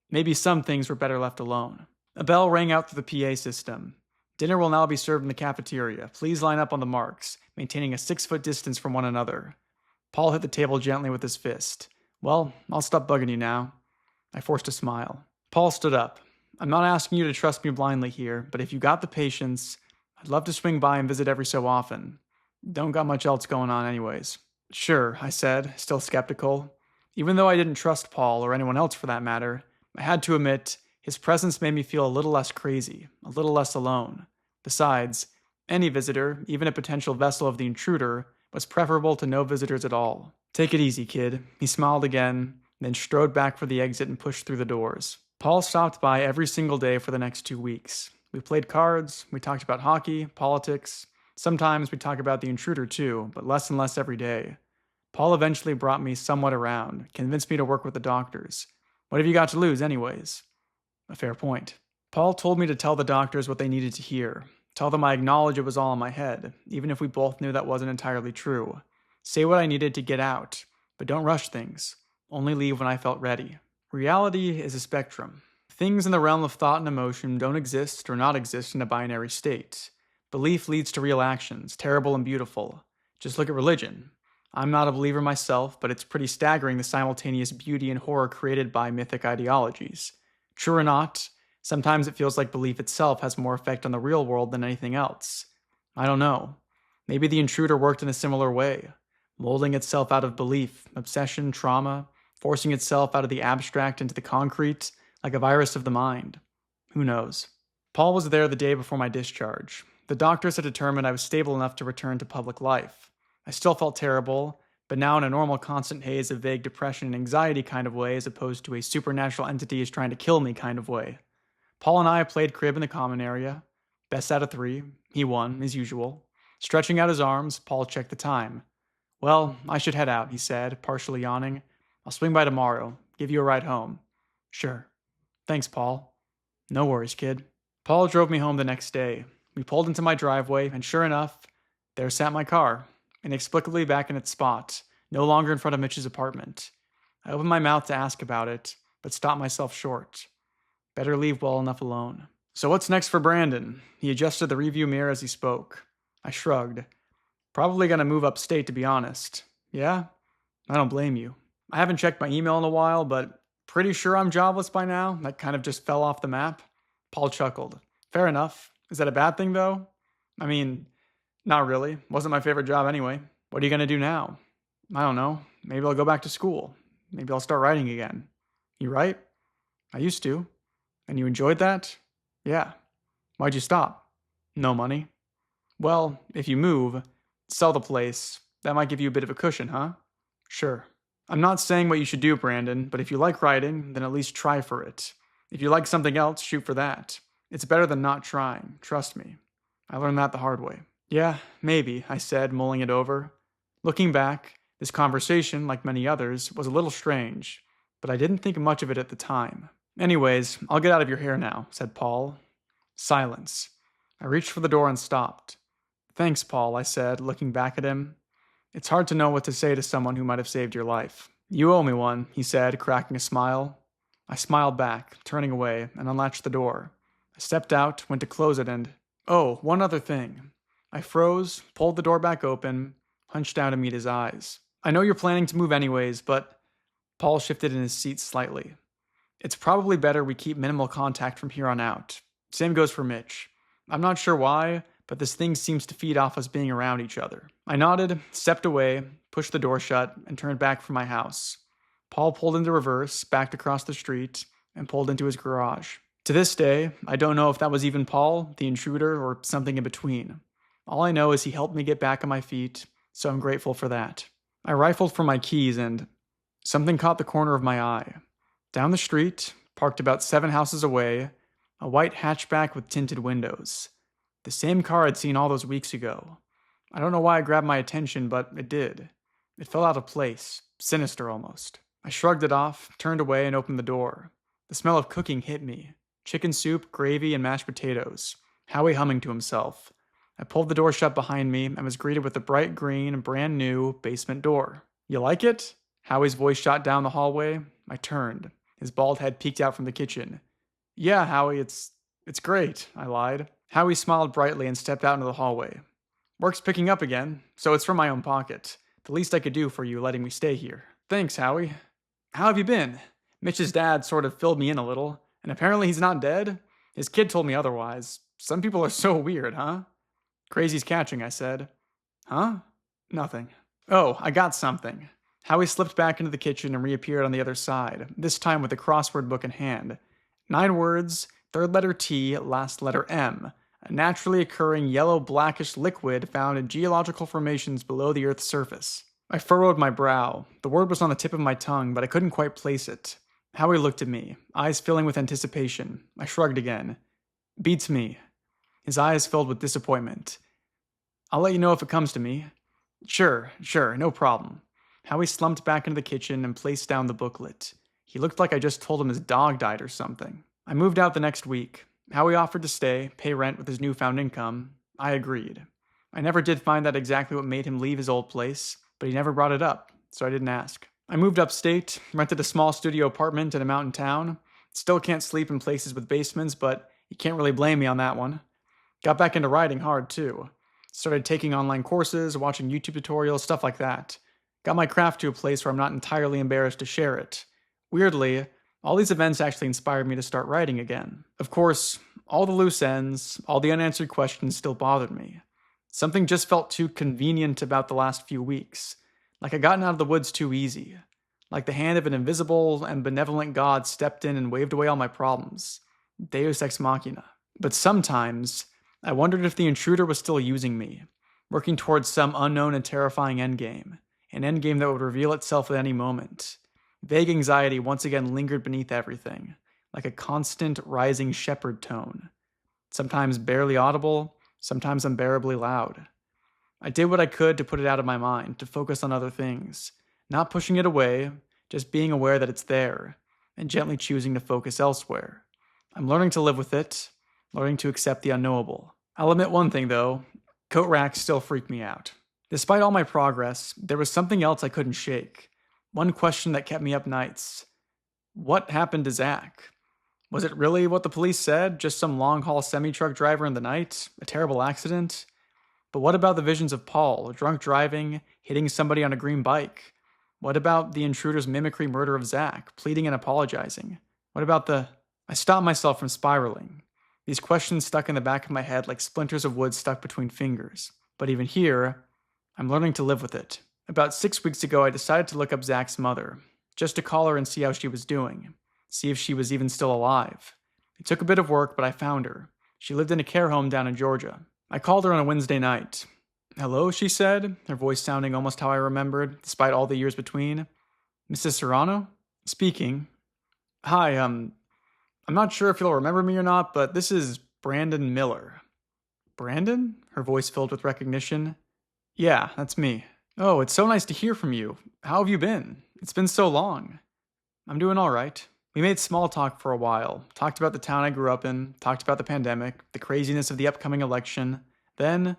Maybe some things were better left alone. A bell rang out through the PA system. Dinner will now be served in the cafeteria. Please line up on the marks, maintaining a 6-foot distance from one another. Paul hit the table gently with his fist. Well, I'll stop bugging you now. I forced a smile. Paul stood up. I'm not asking you to trust me blindly here, but if you got the patience, I'd love to swing by and visit every so often. Don't got much else going on anyways. Sure, I said, still skeptical. Even though I didn't trust Paul, or anyone else for that matter, I had to admit, his presence made me feel a little less crazy, a little less alone. Besides, any visitor, even a potential vessel of the intruder, was preferable to no visitors at all. "Take it easy, kid." He smiled again, then strode back for the exit and pushed through the doors. Paul stopped by every single day for the next 2 weeks. We played cards, we talked about hockey, politics. Sometimes we'd talk about the intruder too, but less and less every day. Paul eventually brought me somewhat around, convinced me to work with the doctors. What have you got to lose, anyways? A fair point. Paul told me to tell the doctors what they needed to hear. Tell them I acknowledge it was all in my head, even if we both knew that wasn't entirely true. Say what I needed to get out, but don't rush things. Only leave when I felt ready. Reality is a spectrum. Things in the realm of thought and emotion don't exist or not exist in a binary state. Belief leads to real actions, terrible and beautiful. Just look at religion. I'm not a believer myself, but it's pretty staggering the simultaneous beauty and horror created by mythic ideologies. True or not, sometimes it feels like belief itself has more effect on the real world than anything else. I don't know. Maybe the intruder worked in a similar way, molding itself out of belief, obsession, trauma, forcing itself out of the abstract into the concrete, like a virus of the mind. Who knows? Paul was there the day before my discharge. The doctors had determined I was stable enough to return to public life. I still felt terrible, but now in a normal constant haze of vague depression and anxiety kind of way, as opposed to a supernatural entity is trying to kill me kind of way. Paul and I played crib in the common area. Best out of 3. He won, as usual. Stretching out his arms, Paul checked the time. "Well, I should head out," he said, partially yawning. "I'll swing by tomorrow. Give you a ride home." "Sure." "Thanks, Paul." "No worries, kid." Paul drove me home the next day. We pulled into my driveway, and sure enough, there sat my car, inexplicably back in its spot, no longer in front of Mitch's apartment. I opened my mouth to ask about it, but stopped myself short. Better leave well enough alone. "So what's next for Brandon?" He adjusted the review mirror as he spoke. I shrugged. "Probably gonna move upstate, to be honest." "Yeah? I don't blame you. I haven't checked my email in a while, but pretty sure I'm jobless by now. That kind of just fell off the map." Paul chuckled. "Fair enough. Is that a bad thing, though?" "I mean, not really. Wasn't my favorite job anyway." "What are you gonna do now?" "I don't know. Maybe I'll go back to school. Maybe I'll start writing again." "You write?" "I used to." "And you enjoyed that?" "Yeah." "Why'd you stop?" "No money." "Well, if you move, sell the place. That might give you a bit of a cushion, huh?" "Sure." "I'm not saying what you should do, Brandon, but if you like writing, then at least try for it. If you like something else, shoot for that. It's better than not trying, trust me. I learned that the hard way." "Yeah, maybe," I said, mulling it over. Looking back, this conversation, like many others, was a little strange, but I didn't think much of it at the time. "Anyways, I'll get out of your hair now," said Paul. Silence. I reached for the door and stopped. "Thanks, Paul," I said, looking back at him. It's hard to know what to say to someone who might have saved your life. "You owe me one," he said, cracking a smile. I smiled back, turning away, and unlatched the door. I stepped out, went to close it, and... Oh, one other thing. I froze, pulled the door back open, hunched down to meet his eyes. "I know you're planning to move anyways, but..." Paul shifted in his seat slightly. "It's probably better we keep minimal contact from here on out. Same goes for Mitch. I'm not sure why, but this thing seems to feed off us being around each other." I nodded, stepped away, pushed the door shut, and turned back for my house. Paul pulled into reverse, backed across the street, and pulled into his garage. To this day, I don't know if that was even Paul, the intruder, or something in between. All I know is he helped me get back on my feet, so I'm grateful for that. I rifled for my keys and... something caught the corner of my eye. Down the street, parked about 7 houses away, a white hatchback with tinted windows. The same car I'd seen all those weeks ago. I don't know why it grabbed my attention, but it did. It felt out of place, sinister almost. I shrugged it off, turned away, and opened the door. The smell of cooking hit me. Chicken soup, gravy, and mashed potatoes. Howie humming to himself. I pulled the door shut behind me and was greeted with the bright green, brand new basement door. "You like it?" Howie's voice shot down the hallway. I turned. His bald head peeked out from the kitchen. "Yeah, Howie, it's great," I lied. Howie smiled brightly and stepped out into the hallway. "Work's picking up again, so it's from my own pocket. The least I could do for you letting me stay here." "Thanks, Howie." "How have you been?" Mitch's dad sort of filled me in a little, and apparently he's not dead. His kid told me otherwise. Some people are so weird, huh? "Crazy's catching," I said. "Huh?" "Nothing." "Oh, I got something." Howie slipped back into the kitchen and reappeared on the other side, this time with a crossword book in hand. 9 words, 3rd letter T, last letter M. a naturally occurring yellow-blackish liquid found in geological formations below the Earth's surface. I furrowed my brow. The word was on the tip of my tongue, but I couldn't quite place it. Howie looked at me, eyes filling with anticipation. I shrugged again. Beats me. His eyes filled with disappointment. I'll let you know if it comes to me. Sure, no problem. Howie slumped back into the kitchen and placed down the booklet. He looked like I just told him his dog died or something. I moved out the next week. Howie offered to stay, pay rent with his newfound income. I agreed. I never did find out exactly what made him leave his old place, but he never brought it up, so I didn't ask. I moved upstate, rented a small studio apartment in a mountain town. Still can't sleep in places with basements, but you can't really blame me on that one. Got back into writing hard, too. Started taking online courses, watching YouTube tutorials, stuff like that. Got my craft to a place where I'm not entirely embarrassed to share it. Weirdly, all these events actually inspired me to start writing again. Of course, all the loose ends, all the unanswered questions still bothered me. Something just felt too convenient about the last few weeks. Like I'd gotten out of the woods too easy. Like the hand of an invisible and benevolent God stepped in and waved away all my problems. Deus ex machina. But sometimes, I wondered if the intruder was still using me, working towards some unknown and terrifying endgame. An endgame that would reveal itself at any moment. Vague anxiety once again lingered beneath everything, like a constant rising shepherd tone. Sometimes barely audible, sometimes unbearably loud. I did what I could to put it out of my mind, to focus on other things. Not pushing it away, just being aware that it's there, and gently choosing to focus elsewhere. I'm learning to live with it, learning to accept the unknowable. I'll admit one thing though, coat racks still freak me out. Despite all my progress, there was something else I couldn't shake. One question that kept me up nights. What happened to Zach? Was it really what the police said? Just some long-haul semi-truck driver in the night? A terrible accident? But what about the visions of Paul, drunk driving, hitting somebody on a green bike? What about the intruder's mimicry murder of Zach, pleading and apologizing? What about I stopped myself from spiraling. These questions stuck in the back of my head like splinters of wood stuck between fingers. But even here, I'm learning to live with it. About 6 weeks ago, I decided to look up Zach's mother, just to call her and see how she was doing, see if she was even still alive. It took a bit of work, but I found her. She lived in a care home down in Georgia. I called her on a Wednesday night. Hello, she said, her voice sounding almost how I remembered, despite all the years between. Mrs. Serrano? Speaking. Hi, I'm not sure if you'll remember me or not, but this is Brandon Miller. Brandon? Her voice filled with recognition. Yeah, that's me. Oh, it's so nice to hear from you. How have you been? It's been so long. I'm doing all right. We made small talk for a while, talked about the town I grew up in, talked about the pandemic, the craziness of the upcoming election. Then,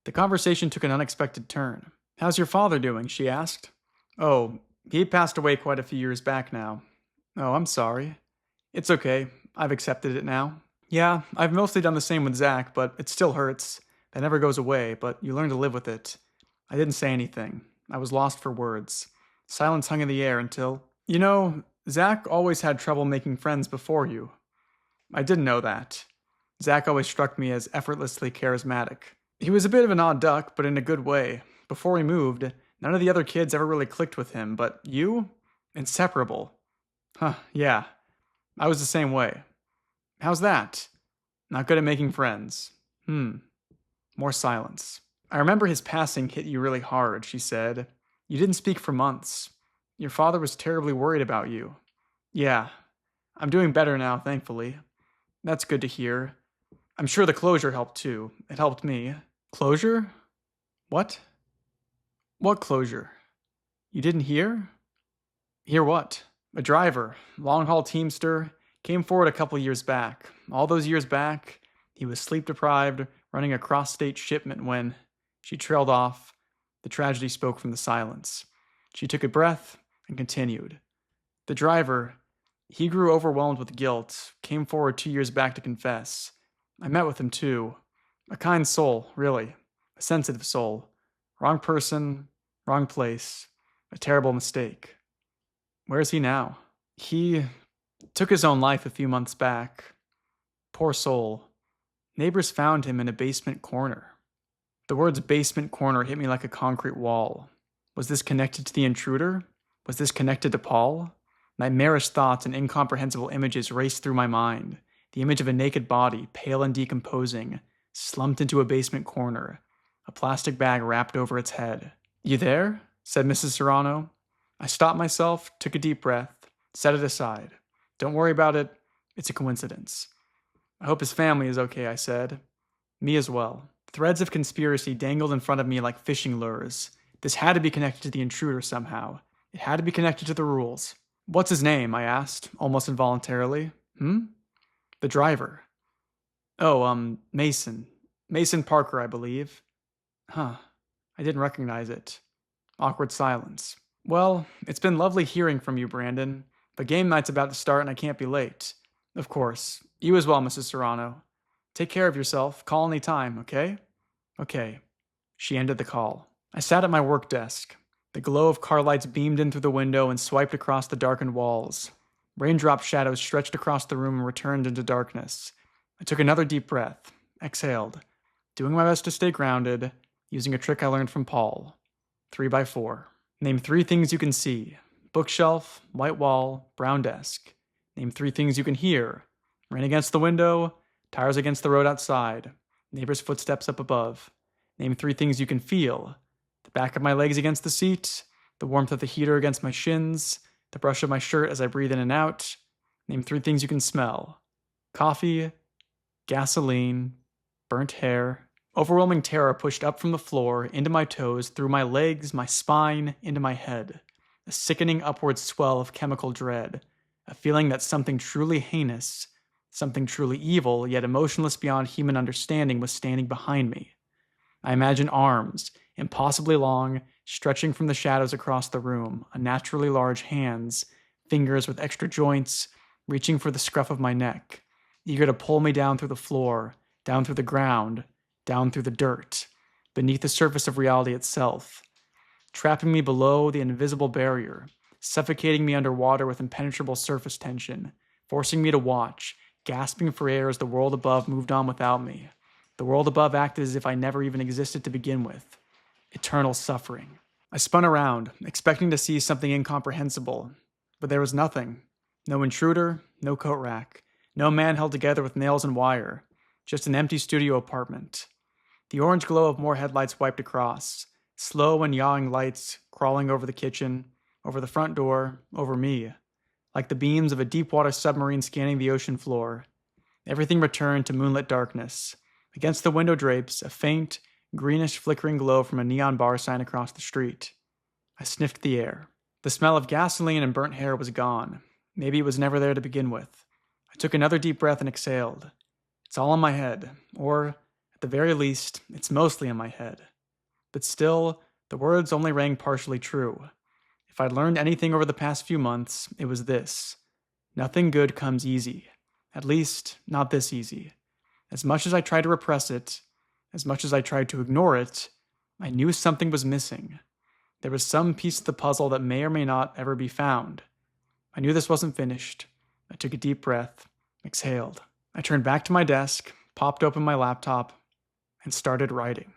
the conversation took an unexpected turn. How's your father doing? She asked. Oh, he passed away quite a few years back now. Oh, I'm sorry. It's okay. I've accepted it now. Yeah, I've mostly done the same with Zach, but it still hurts. That never goes away, but you learn to live with it. I didn't say anything. I was lost for words. Silence hung in the air until... You know, Zach always had trouble making friends before you. I didn't know that. Zach always struck me as effortlessly charismatic. He was a bit of an odd duck, but in a good way. Before he moved, none of the other kids ever really clicked with him, but you? Inseparable. Huh, yeah. I was the same way. How's that? Not good at making friends. More silence. I remember his passing hit you really hard, she said. You didn't speak for months. Your father was terribly worried about you. Yeah. I'm doing better now, thankfully. That's good to hear. I'm sure the closure helped too. It helped me. Closure? What? What closure? You didn't hear? Hear what? A driver, long-haul teamster, came forward a couple years back. All those years back, he was sleep-deprived, running a cross-state shipment when... She trailed off. The tragedy spoke from the silence. She took a breath and continued. The driver, he grew overwhelmed with guilt, came forward 2 years back to confess. I met with him too. A kind soul, really. A sensitive soul. Wrong person, wrong place. A terrible mistake. Where is he now? He took his own life a few months back. Poor soul. Neighbors found him in a basement corner. The words basement corner hit me like a concrete wall. Was this connected to the intruder? Was this connected to Paul? Nightmarish thoughts and incomprehensible images raced through my mind. The image of a naked body, pale and decomposing. slumped into a basement corner, a plastic bag wrapped over its head. "You there?" said Mrs. Serrano. I stopped myself, took a deep breath, set it aside. "Don't worry about it. It's a coincidence." "I hope his family is okay," I said. "Me as well." Threads of conspiracy dangled in front of me like fishing lures. This had to be connected to the intruder somehow. It had to be connected to the rules. "What's his name?" I asked, almost involuntarily. The driver. "Oh, Mason. Mason Parker, I believe." Huh. I didn't recognize it. Awkward silence. "Well, it's been lovely hearing from you, Brandon, but game night's about to start and I can't be late." "Of course. You as well, Mrs. Serrano. Take care of yourself. Call any time, okay?" "Okay." She ended the call. I sat at my work desk. The glow of car lights beamed in through the window and swiped across the darkened walls. Raindrop shadows stretched across the room and returned into darkness. I took another deep breath, exhaled, doing my best to stay grounded, using a trick I learned from Paul. 3x4. Name 3 things you can see. Bookshelf, white wall, brown desk. Name 3 things you can hear. Rain against the window, tires against the road outside, neighbor's footsteps up above. Name 3 things you can feel. The back of my legs against the seat, the warmth of the heater against my shins, the brush of my shirt as I breathe in and out. Name 3 things you can smell. Coffee, gasoline, burnt hair. Overwhelming terror pushed up from the floor, into my toes, through my legs, my spine, into my head. A sickening upward swell of chemical dread. A feeling that something truly heinous, something truly evil, yet emotionless beyond human understanding, was standing behind me. I imagine arms, impossibly long, stretching from the shadows across the room, unnaturally large hands, fingers with extra joints, reaching for the scruff of my neck, eager to pull me down through the floor, down through the ground, down through the dirt, beneath the surface of reality itself, trapping me below the invisible barrier, suffocating me underwater with impenetrable surface tension, forcing me to watch, gasping for air as the world above moved on without me. The world above acted as if I never even existed to begin with. Eternal suffering. I spun around, expecting to see something incomprehensible, but there was nothing. No intruder, no coat rack, no man held together with nails and wire, just an empty studio apartment. The orange glow of more headlights wiped across, slow and yawing lights crawling over the kitchen, over the front door, over me, like the beams of a deep-water submarine scanning the ocean floor. Everything returned to moonlit darkness. Against the window drapes, a faint, greenish flickering glow from a neon bar sign across the street. I sniffed the air. The smell of gasoline and burnt hair was gone. Maybe it was never there to begin with. I took another deep breath and exhaled. It's all in my head, or, at the very least, it's mostly in my head. But still, the words only rang partially true. If I'd learned anything over the past few months, it was this. Nothing good comes easy. At least, not this easy. As much as I tried to repress it, as much as I tried to ignore it, I knew something was missing. There was some piece of the puzzle that may or may not ever be found. I knew this wasn't finished. I took a deep breath, exhaled. I turned back to my desk, popped open my laptop, and started writing.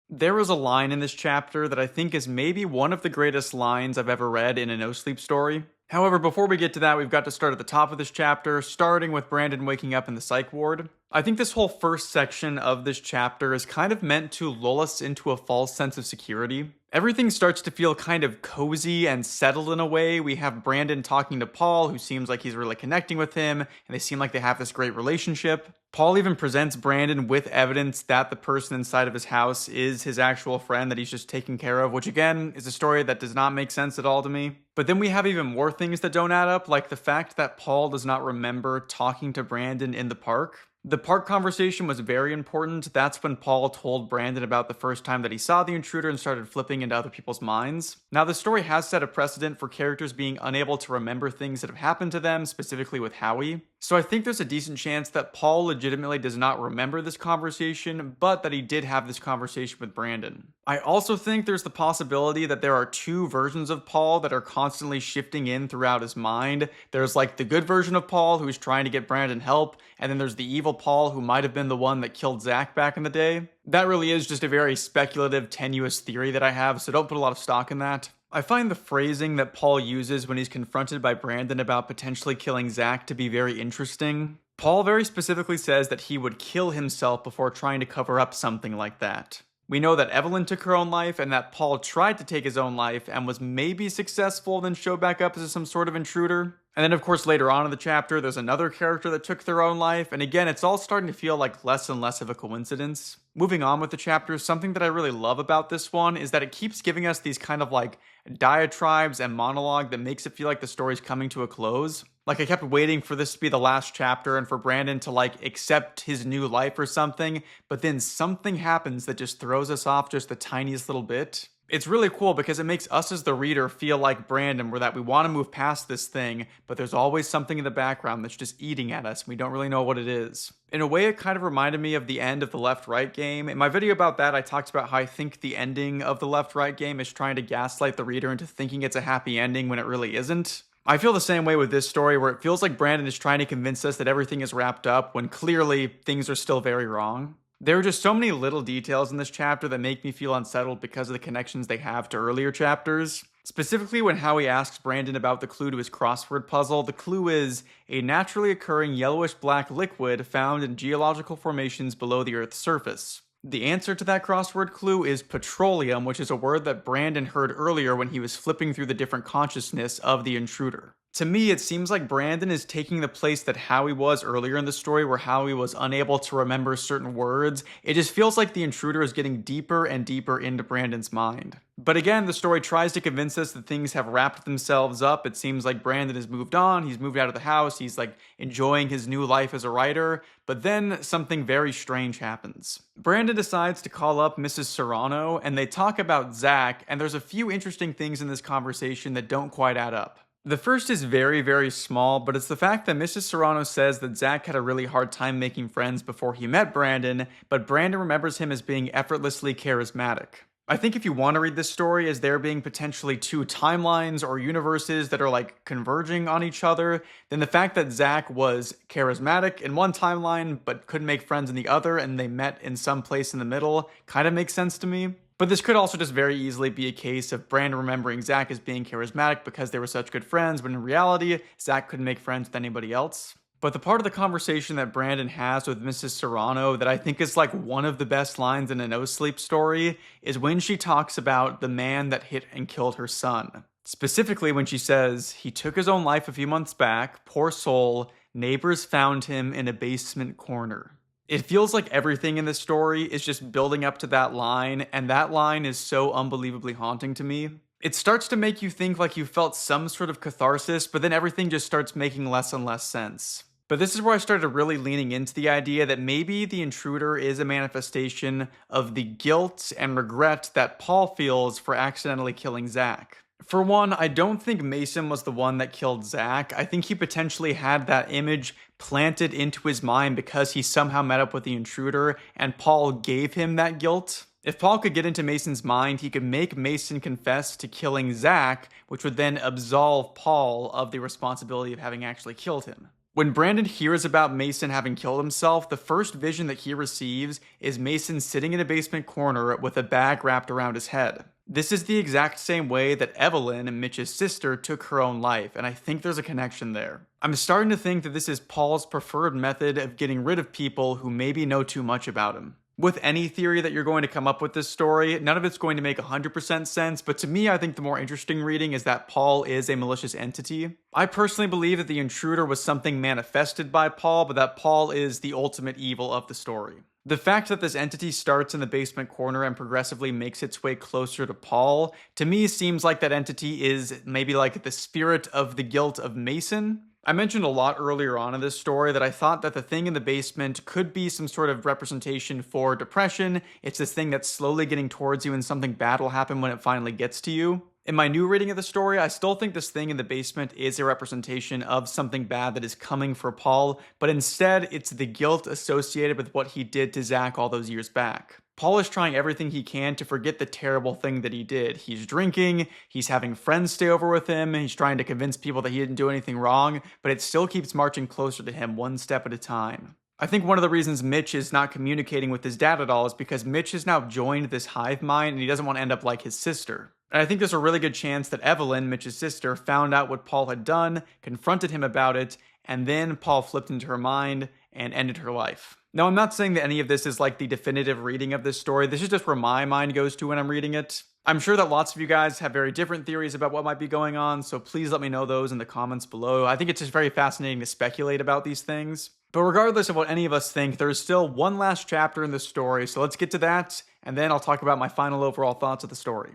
There was a line in this chapter that I think is maybe one of the greatest lines I've ever read in a no-sleep story. However, before we get to that, we've got to start at the top of this chapter, starting with Brandon waking up in the psych ward. I think this whole first section of this chapter is kind of meant to lull us into a false sense of security. Everything starts to feel kind of cozy and settled in a way. We have Brandon talking to Paul, who seems like he's really connecting with him, and they seem like they have this great relationship. Paul even presents Brandon with evidence that the person inside of his house is his actual friend that he's just taking care of, which again is a story that does not make sense at all to me. But then we have even more things that don't add up, like the fact that Paul does not remember talking to Brandon in the park. The park conversation was very important. That's when Paul told Brandon about the first time that he saw the intruder and started flipping into other people's minds. Now, the story has set a precedent for characters being unable to remember things that have happened to them, specifically with Howie. So I think there's a decent chance that Paul legitimately does not remember this conversation, but that he did have this conversation with Brandon. I also think there's the possibility that there are 2 versions of Paul that are constantly shifting in throughout his mind. There's like the good version of Paul who's trying to get Brandon help, and then there's the evil Paul who might have been the one that killed Zach back in the day. That really is just a very speculative, tenuous theory that I have, so don't put a lot of stock in that. I find the phrasing that Paul uses when he's confronted by Brandon about potentially killing Zach to be very interesting. Paul very specifically says that he would kill himself before trying to cover up something like that. We know that Evelyn took her own life and that Paul tried to take his own life and was maybe successful, then showed back up as some sort of intruder. And then, of course, later on in the chapter, there's another character that took their own life. And again, it's all starting to feel like less and less of a coincidence. Moving on with the chapters, something that I really love about this one is that it keeps giving us these kind of like diatribes and monologue that makes it feel like the story's coming to a close. Like I kept waiting for this to be the last chapter and for Brandon to like accept his new life or something, but then something happens that just throws us off just the tiniest little bit. It's really cool because it makes us as the reader feel like Brandon, where that we want to move past this thing, but there's always something in the background that's just eating at us and we don't really know what it is. In a way, it kind of reminded me of the end of the left-right game. In my video about that, I talked about how I think the ending of the left-right game is trying to gaslight the reader into thinking it's a happy ending when it really isn't. I feel the same way with this story, where it feels like Brandon is trying to convince us that everything is wrapped up when clearly things are still very wrong. There are just so many little details in this chapter that make me feel unsettled because of the connections they have to earlier chapters. Specifically when Howie asks Brandon about the clue to his crossword puzzle, the clue is a naturally occurring yellowish-black liquid found in geological formations below the Earth's surface. The answer to that crossword clue is petroleum, which is a word that Brandon heard earlier when he was flipping through the different consciousness of the intruder. To me, it seems like Brandon is taking the place that Howie was earlier in the story, where Howie was unable to remember certain words. It just feels like the intruder is getting deeper and deeper into Brandon's mind. But again, the story tries to convince us that things have wrapped themselves up. It seems like Brandon has moved on, he's moved out of the house, he's like enjoying his new life as a writer, but then something very strange happens. Brandon decides to call up Mrs. Serrano, and they talk about Zach, and there's a few interesting things in this conversation that don't quite add up. The first is very, very small, but it's the fact that Mrs. Serrano says that Zach had a really hard time making friends before he met Brandon, but Brandon remembers him as being effortlessly charismatic. I think if you want to read this story as there being potentially two timelines or universes that are like converging on each other, then the fact that Zach was charismatic in one timeline but couldn't make friends in the other and they met in some place in the middle kind of makes sense to me. But this could also just very easily be a case of Brandon remembering Zach as being charismatic because they were such good friends, when in reality, Zach couldn't make friends with anybody else. But the part of the conversation that Brandon has with Mrs. Serrano that I think is like one of the best lines in a No Sleep story is when she talks about the man that hit and killed her son. Specifically when she says, "He took his own life a few months back, poor soul, neighbors found him in a basement corner." It feels like everything in this story is just building up to that line, and that line is so unbelievably haunting to me. It starts to make you think like you felt some sort of catharsis, but then everything just starts making less and less sense. But this is where I started really leaning into the idea that maybe the intruder is a manifestation of the guilt and regret that Paul feels for accidentally killing Zach. For one, I don't think Mason was the one that killed Zach. I think he potentially had that image planted into his mind because he somehow met up with the intruder and Paul gave him that guilt. If Paul could get into Mason's mind, he could make Mason confess to killing Zach, which would then absolve Paul of the responsibility of having actually killed him. When Brandon hears about Mason having killed himself, the first vision that he receives is Mason sitting in a basement corner with a bag wrapped around his head. This is the exact same way that Evelyn, Mitch's sister, took her own life, and I think there's a connection there. I'm starting to think that this is Paul's preferred method of getting rid of people who maybe know too much about him. With any theory that you're going to come up with this story, none of it's going to make 100% sense, but to me, I think the more interesting reading is that Paul is a malicious entity. I personally believe that the intruder was something manifested by Paul, but that Paul is the ultimate evil of the story. The fact that this entity starts in the basement corner and progressively makes its way closer to Paul, to me seems like that entity is maybe like the spirit of the guilt of Mason. I mentioned a lot earlier on in this story that I thought that the thing in the basement could be some sort of representation for depression. It's this thing that's slowly getting towards you and something bad will happen when it finally gets to you. In my new reading of the story, I still think this thing in the basement is a representation of something bad that is coming for Paul, but instead it's the guilt associated with what he did to Zach all those years back. Paul is trying everything he can to forget the terrible thing that he did. He's drinking, he's having friends stay over with him, he's trying to convince people that he didn't do anything wrong, but it still keeps marching closer to him one step at a time. I think one of the reasons Mitch is not communicating with his dad at all is because Mitch has now joined this hive mind and he doesn't want to end up like his sister. And I think there's a really good chance that Evelyn, Mitch's sister, found out what Paul had done, confronted him about it, and then Paul flipped into her mind and ended her life. Now, I'm not saying that any of this is like the definitive reading of this story. This is just where my mind goes to when I'm reading it. I'm sure that lots of you guys have very different theories about what might be going on, so please let me know those in the comments below. I think it's just very fascinating to speculate about these things. But regardless of what any of us think, there's still one last chapter in the story, so let's get to that, and then I'll talk about my final overall thoughts of the story.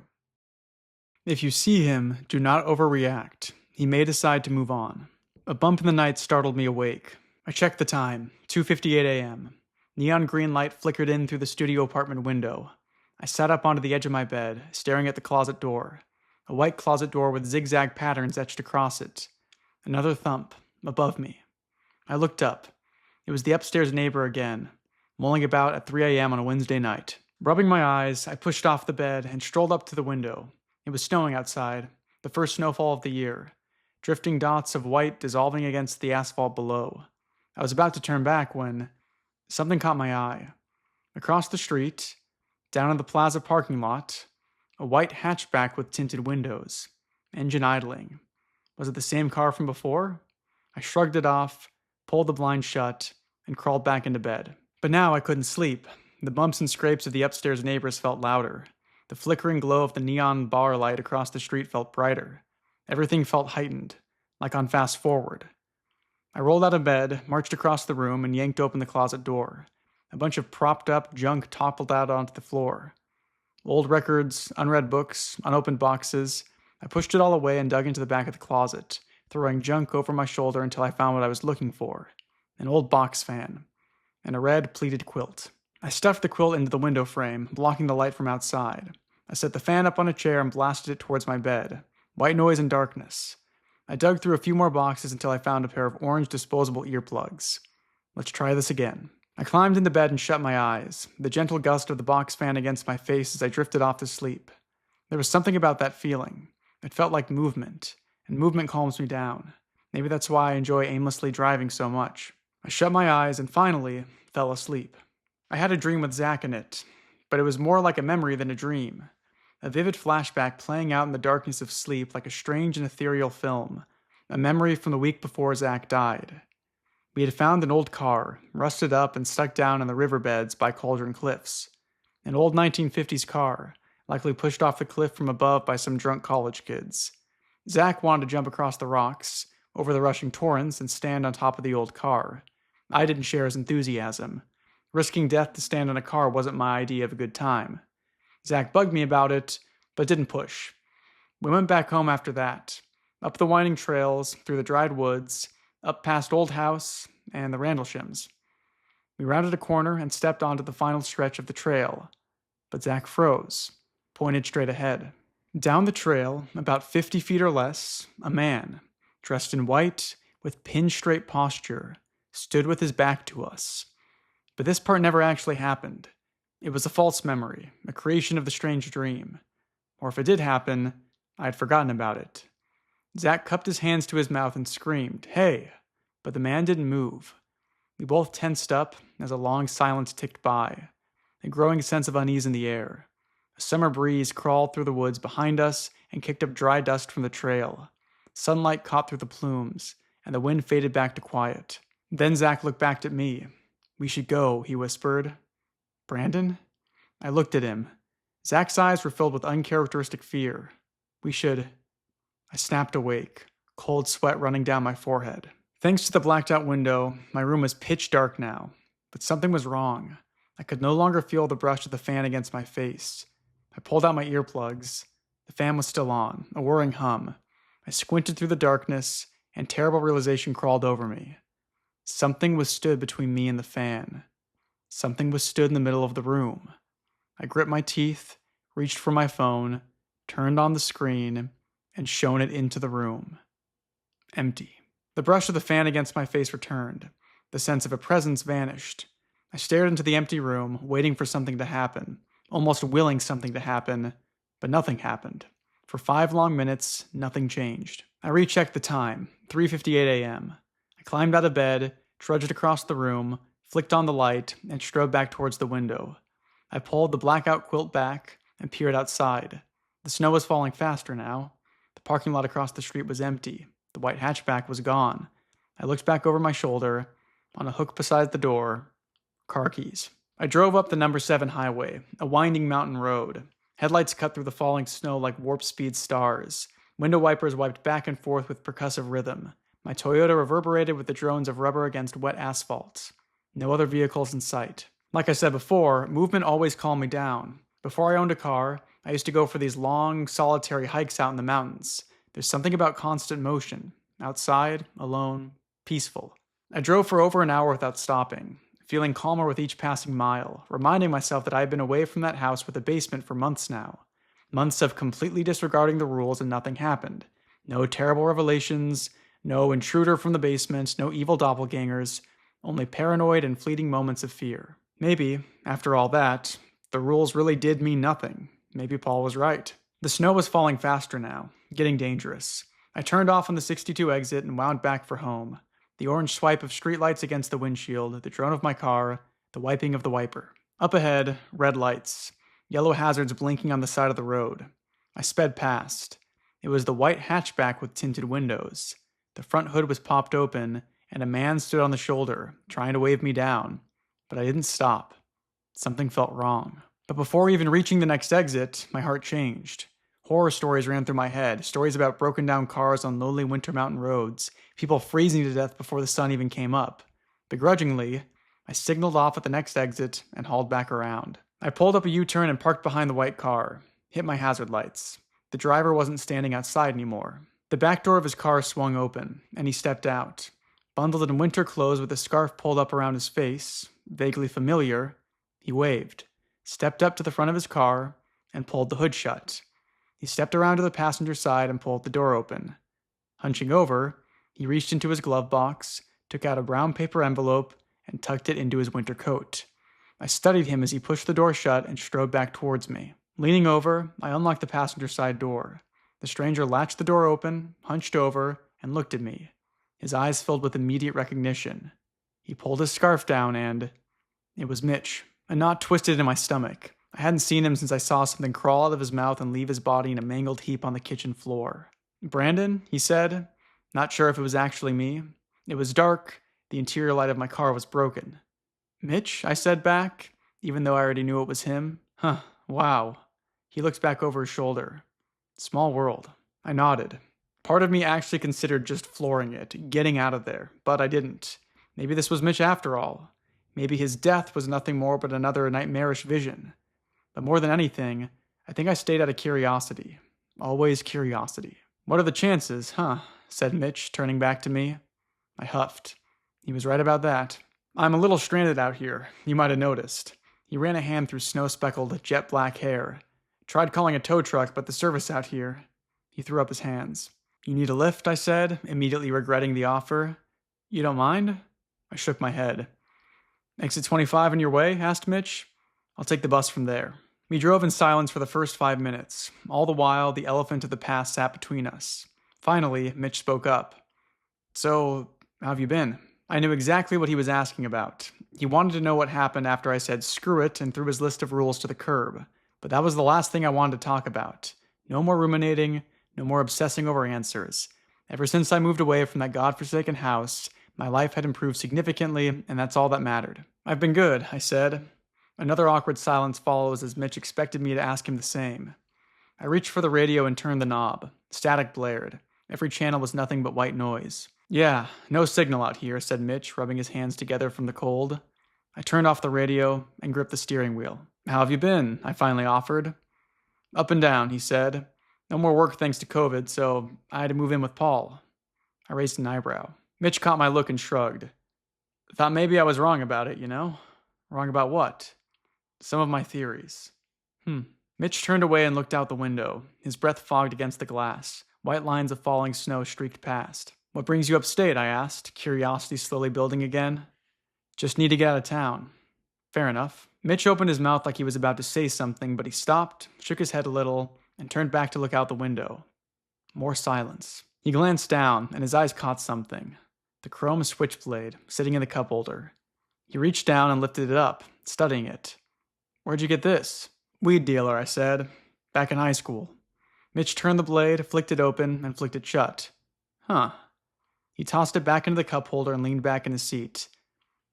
If you see him, do not overreact. He may decide to move on. A bump in the night startled me awake. I checked the time, 2:58 a.m. Neon green light flickered in through the studio apartment window. I sat up onto the edge of my bed, staring at the closet door. A white closet door with zigzag patterns etched across it. Another thump, above me. I looked up. It was the upstairs neighbor again, mulling about at 3 a.m. on a Wednesday night. Rubbing my eyes, I pushed off the bed and strolled up to the window. It was snowing outside, the first snowfall of the year, drifting dots of white dissolving against the asphalt below. I was about to turn back when something caught my eye. Across the street, down in the plaza parking lot, a white hatchback with tinted windows, engine idling. Was it the same car from before? I shrugged it off, pulled the blind shut, and crawled back into bed. But now I couldn't sleep. The bumps and scrapes of the upstairs neighbors felt louder. The flickering glow of the neon bar light across the street felt brighter. Everything felt heightened, like on fast forward. I rolled out of bed, marched across the room, and yanked open the closet door. A bunch of propped-up junk toppled out onto the floor. Old records, unread books, unopened boxes. I pushed it all away and dug into the back of the closet, throwing junk over my shoulder until I found what I was looking for. An old box fan, and a red pleated quilt. I stuffed the quilt into the window frame, blocking the light from outside. I set the fan up on a chair and blasted it towards my bed. White noise and darkness. I dug through a few more boxes until I found a pair of orange disposable earplugs. Let's try this again. I climbed into bed and shut my eyes, the gentle gust of the box fan against my face as I drifted off to sleep. There was something about that feeling. It felt like movement, and movement calms me down. Maybe that's why I enjoy aimlessly driving so much. I shut my eyes and finally fell asleep. I had a dream with Zach in it, but it was more like a memory than a dream. A vivid flashback playing out in the darkness of sleep like a strange and ethereal film. A memory from the week before Zach died. We had found an old car, rusted up and stuck down in the riverbeds by Cauldron Cliffs. An old 1950s car, likely pushed off the cliff from above by some drunk college kids. Zach wanted to jump across the rocks, over the rushing torrents, and stand on top of the old car. I didn't share his enthusiasm. Risking death to stand on a car wasn't my idea of a good time. Zach bugged me about it, but didn't push. We went back home after that, up the winding trails, through the dried woods, up past Old House and the Randleshams. We rounded a corner and stepped onto the final stretch of the trail, but Zach froze, pointed straight ahead. Down the trail, about 50 feet or less, a man, dressed in white, with pin-straight posture, stood with his back to us. But this part never actually happened. It was a false memory, a creation of the strange dream. Or if it did happen, I had forgotten about it. Zach cupped his hands to his mouth and screamed, "Hey!" But the man didn't move. We both tensed up as a long silence ticked by, a growing sense of unease in the air. A summer breeze crawled through the woods behind us and kicked up dry dust from the trail. Sunlight caught through the plumes, and the wind faded back to quiet. Then Zach looked back at me. "We should go," he whispered. "Brandon?" I looked at him. Zach's eyes were filled with uncharacteristic fear. "We should..." I snapped awake, cold sweat running down my forehead. Thanks to the blacked-out window, my room was pitch dark now. But something was wrong. I could no longer feel the brush of the fan against my face. I pulled out my earplugs. The fan was still on, a whirring hum. I squinted through the darkness, and terrible realization crawled over me. Something was stood between me and the fan. Something was stood in the middle of the room. I gripped my teeth, reached for my phone, turned on the screen, and shone it into the room. Empty. The brush of the fan against my face returned. The sense of a presence vanished. I stared into the empty room, waiting for something to happen, almost willing something to happen, but nothing happened. For 5 long minutes, nothing changed. I rechecked the time, 3:58 a.m. I climbed out of bed, trudged across the room, flicked on the light, and strode back towards the window. I pulled the blackout quilt back and peered outside. The snow was falling faster now. The parking lot across the street was empty. The white hatchback was gone. I looked back over my shoulder. On a hook beside the door, car keys. I drove up the number 7 highway, a winding mountain road. Headlights cut through the falling snow like warp-speed stars. Window wipers wiped back and forth with percussive rhythm. My Toyota reverberated with the drones of rubber against wet asphalt. No other vehicles in sight. Like I said before, movement always calmed me down. Before I owned a car, I used to go for these long, solitary hikes out in the mountains. There's something about constant motion. Outside, alone, peaceful. I drove for over an hour without stopping, feeling calmer with each passing mile, reminding myself that I had been away from that house with a basement for months now. Months of completely disregarding the rules and nothing happened. No terrible revelations, no intruder from the basement, no evil doppelgangers, only paranoid and fleeting moments of fear. Maybe, after all that, the rules really did mean nothing. Maybe Paul was right. The snow was falling faster now, getting dangerous. I turned off on the 62 exit and wound back for home. The orange swipe of streetlights against the windshield, the drone of my car, the wiping of the wiper. Up ahead, red lights. Yellow hazards blinking on the side of the road. I sped past. It was the white hatchback with tinted windows. The front hood was popped open, and a man stood on the shoulder, trying to wave me down. But I didn't stop. Something felt wrong. But before even reaching the next exit, my heart changed. Horror stories ran through my head, stories about broken down cars on lonely winter mountain roads, people freezing to death before the sun even came up. Begrudgingly, I signaled off at the next exit and hauled back around. I pulled up a U-turn and parked behind the white car, hit my hazard lights. The driver wasn't standing outside anymore. The back door of his car swung open, and he stepped out. Bundled in winter clothes with a scarf pulled up around his face, vaguely familiar, he waved, stepped up to the front of his car, and pulled the hood shut. He stepped around to the passenger side and pulled the door open. Hunching over, he reached into his glove box, took out a brown paper envelope, and tucked it into his winter coat. I studied him as he pushed the door shut and strode back towards me. Leaning over, I unlocked the passenger side door. The stranger latched the door open, hunched over, and looked at me. His eyes filled with immediate recognition. He pulled his scarf down and... It was Mitch. A knot twisted in my stomach. I hadn't seen him since I saw something crawl out of his mouth and leave his body in a mangled heap on the kitchen floor. "Brandon," he said. Not sure if it was actually me. It was dark. The interior light of my car was broken. "Mitch," I said back, even though I already knew it was him. Huh, wow. He looked back over his shoulder. Small world. I nodded. Part of me actually considered just flooring it, getting out of there, but I didn't. Maybe this was Mitch after all. Maybe his death was nothing more but another nightmarish vision. But more than anything, I think I stayed out of curiosity. Always curiosity. "What are the chances, huh?" said Mitch, turning back to me. I huffed. He was right about that. "I'm a little stranded out here, you might have noticed." He ran a hand through snow-speckled, jet-black hair. "Tried calling a tow truck, but the service out here..." He threw up his hands. "You need a lift?" I said, immediately regretting the offer. "You don't mind?" I shook my head. "Exit 25 in your way?" asked Mitch. "I'll take the bus from there." We drove in silence for the first 5 minutes. All the while, the elephant of the past sat between us. Finally, Mitch spoke up. "So, how have you been?" I knew exactly what he was asking about. He wanted to know what happened after I said screw it and threw his list of rules to the curb. But that was the last thing I wanted to talk about. No more ruminating, no more obsessing over answers. Ever since I moved away from that godforsaken house, my life had improved significantly, and that's all that mattered. "I've been good," I said. Another awkward silence follows as Mitch expected me to ask him the same. I reached for the radio and turned the knob. Static blared. Every channel was nothing but white noise. "Yeah, no signal out here," said Mitch, rubbing his hands together from the cold. I turned off the radio and gripped the steering wheel. "How have you been?" I finally offered. "Up and down," he said. "No more work thanks to COVID, so I had to move in with Paul." I raised an eyebrow. Mitch caught my look and shrugged. "Thought maybe I was wrong about it, you know?" "Wrong about what?" "Some of my theories." Mitch turned away and looked out the window. His breath fogged against the glass. White lines of falling snow streaked past. "What brings you upstate?" I asked, curiosity slowly building again. "Just need to get out of town." "Fair enough." Mitch opened his mouth like he was about to say something, but he stopped, shook his head a little, and turned back to look out the window. More silence. He glanced down, and his eyes caught something. The chrome switchblade, sitting in the cup holder. He reached down and lifted it up, studying it. "Where'd you get this?" "Weed dealer," I said. "Back in high school." Mitch turned the blade, flicked it open, and flicked it shut. "Huh." He tossed it back into the cup holder and leaned back in his seat.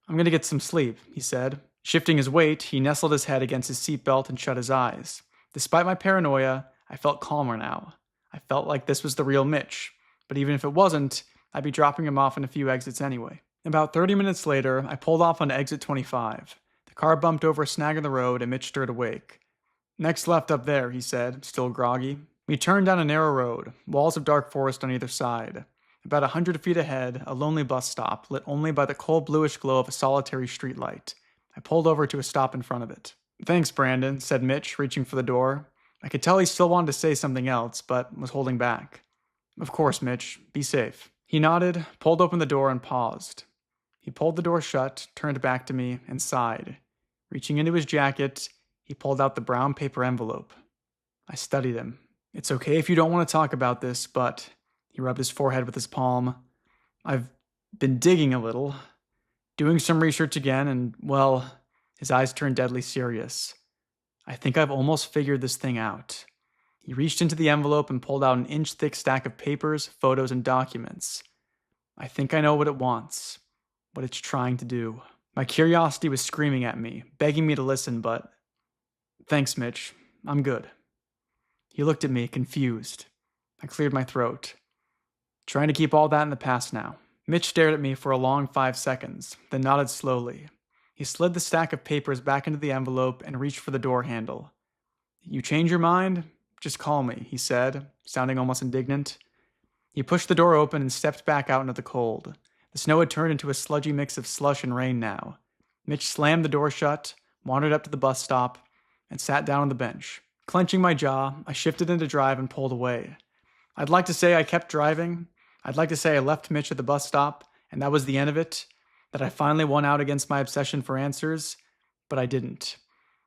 "I'm gonna get some sleep," he said. Shifting his weight, he nestled his head against his seatbelt and shut his eyes. Despite my paranoia, I felt calmer now. I felt like this was the real Mitch. But even if it wasn't, I'd be dropping him off in a few exits anyway. About 30 minutes later, I pulled off onto exit 25. The car bumped over a snag in the road and Mitch stirred awake. "Next left up there," he said, still groggy. We turned down a narrow road, walls of dark forest on either side. About 100 feet ahead, a lonely bus stop, lit only by the cold bluish glow of a solitary streetlight. I pulled over to a stop in front of it. "Thanks, Brandon," said Mitch, reaching for the door. I could tell he still wanted to say something else, but was holding back. "Of course, Mitch. Be safe." He nodded, pulled open the door, and paused. He pulled the door shut, turned back to me, and sighed. Reaching into his jacket, he pulled out the brown paper envelope. I studied him. "It's okay if you don't want to talk about this, but..." He rubbed his forehead with his palm. "I've been digging a little, doing some research again, and, well..." His eyes turned deadly serious. "I think I've almost figured this thing out." He reached into the envelope and pulled out an inch-thick stack of papers, photos, and documents. "I think I know what it wants, what it's trying to do." My curiosity was screaming at me, begging me to listen, but... "Thanks, Mitch. I'm good." He looked at me, confused. I cleared my throat. "Trying to keep all that in the past now." Mitch stared at me for a long 5 seconds, then nodded slowly. He slid the stack of papers back into the envelope and reached for the door handle. "You change your mind? Just call me," he said, sounding almost indignant. He pushed the door open and stepped back out into the cold. The snow had turned into a sludgy mix of slush and rain now. Mitch slammed the door shut, wandered up to the bus stop, and sat down on the bench. Clenching my jaw, I shifted into drive and pulled away. I'd like to say I kept driving. I'd like to say I left Mitch at the bus stop, and that was the end of it, that I finally won out against my obsession for answers, but I didn't.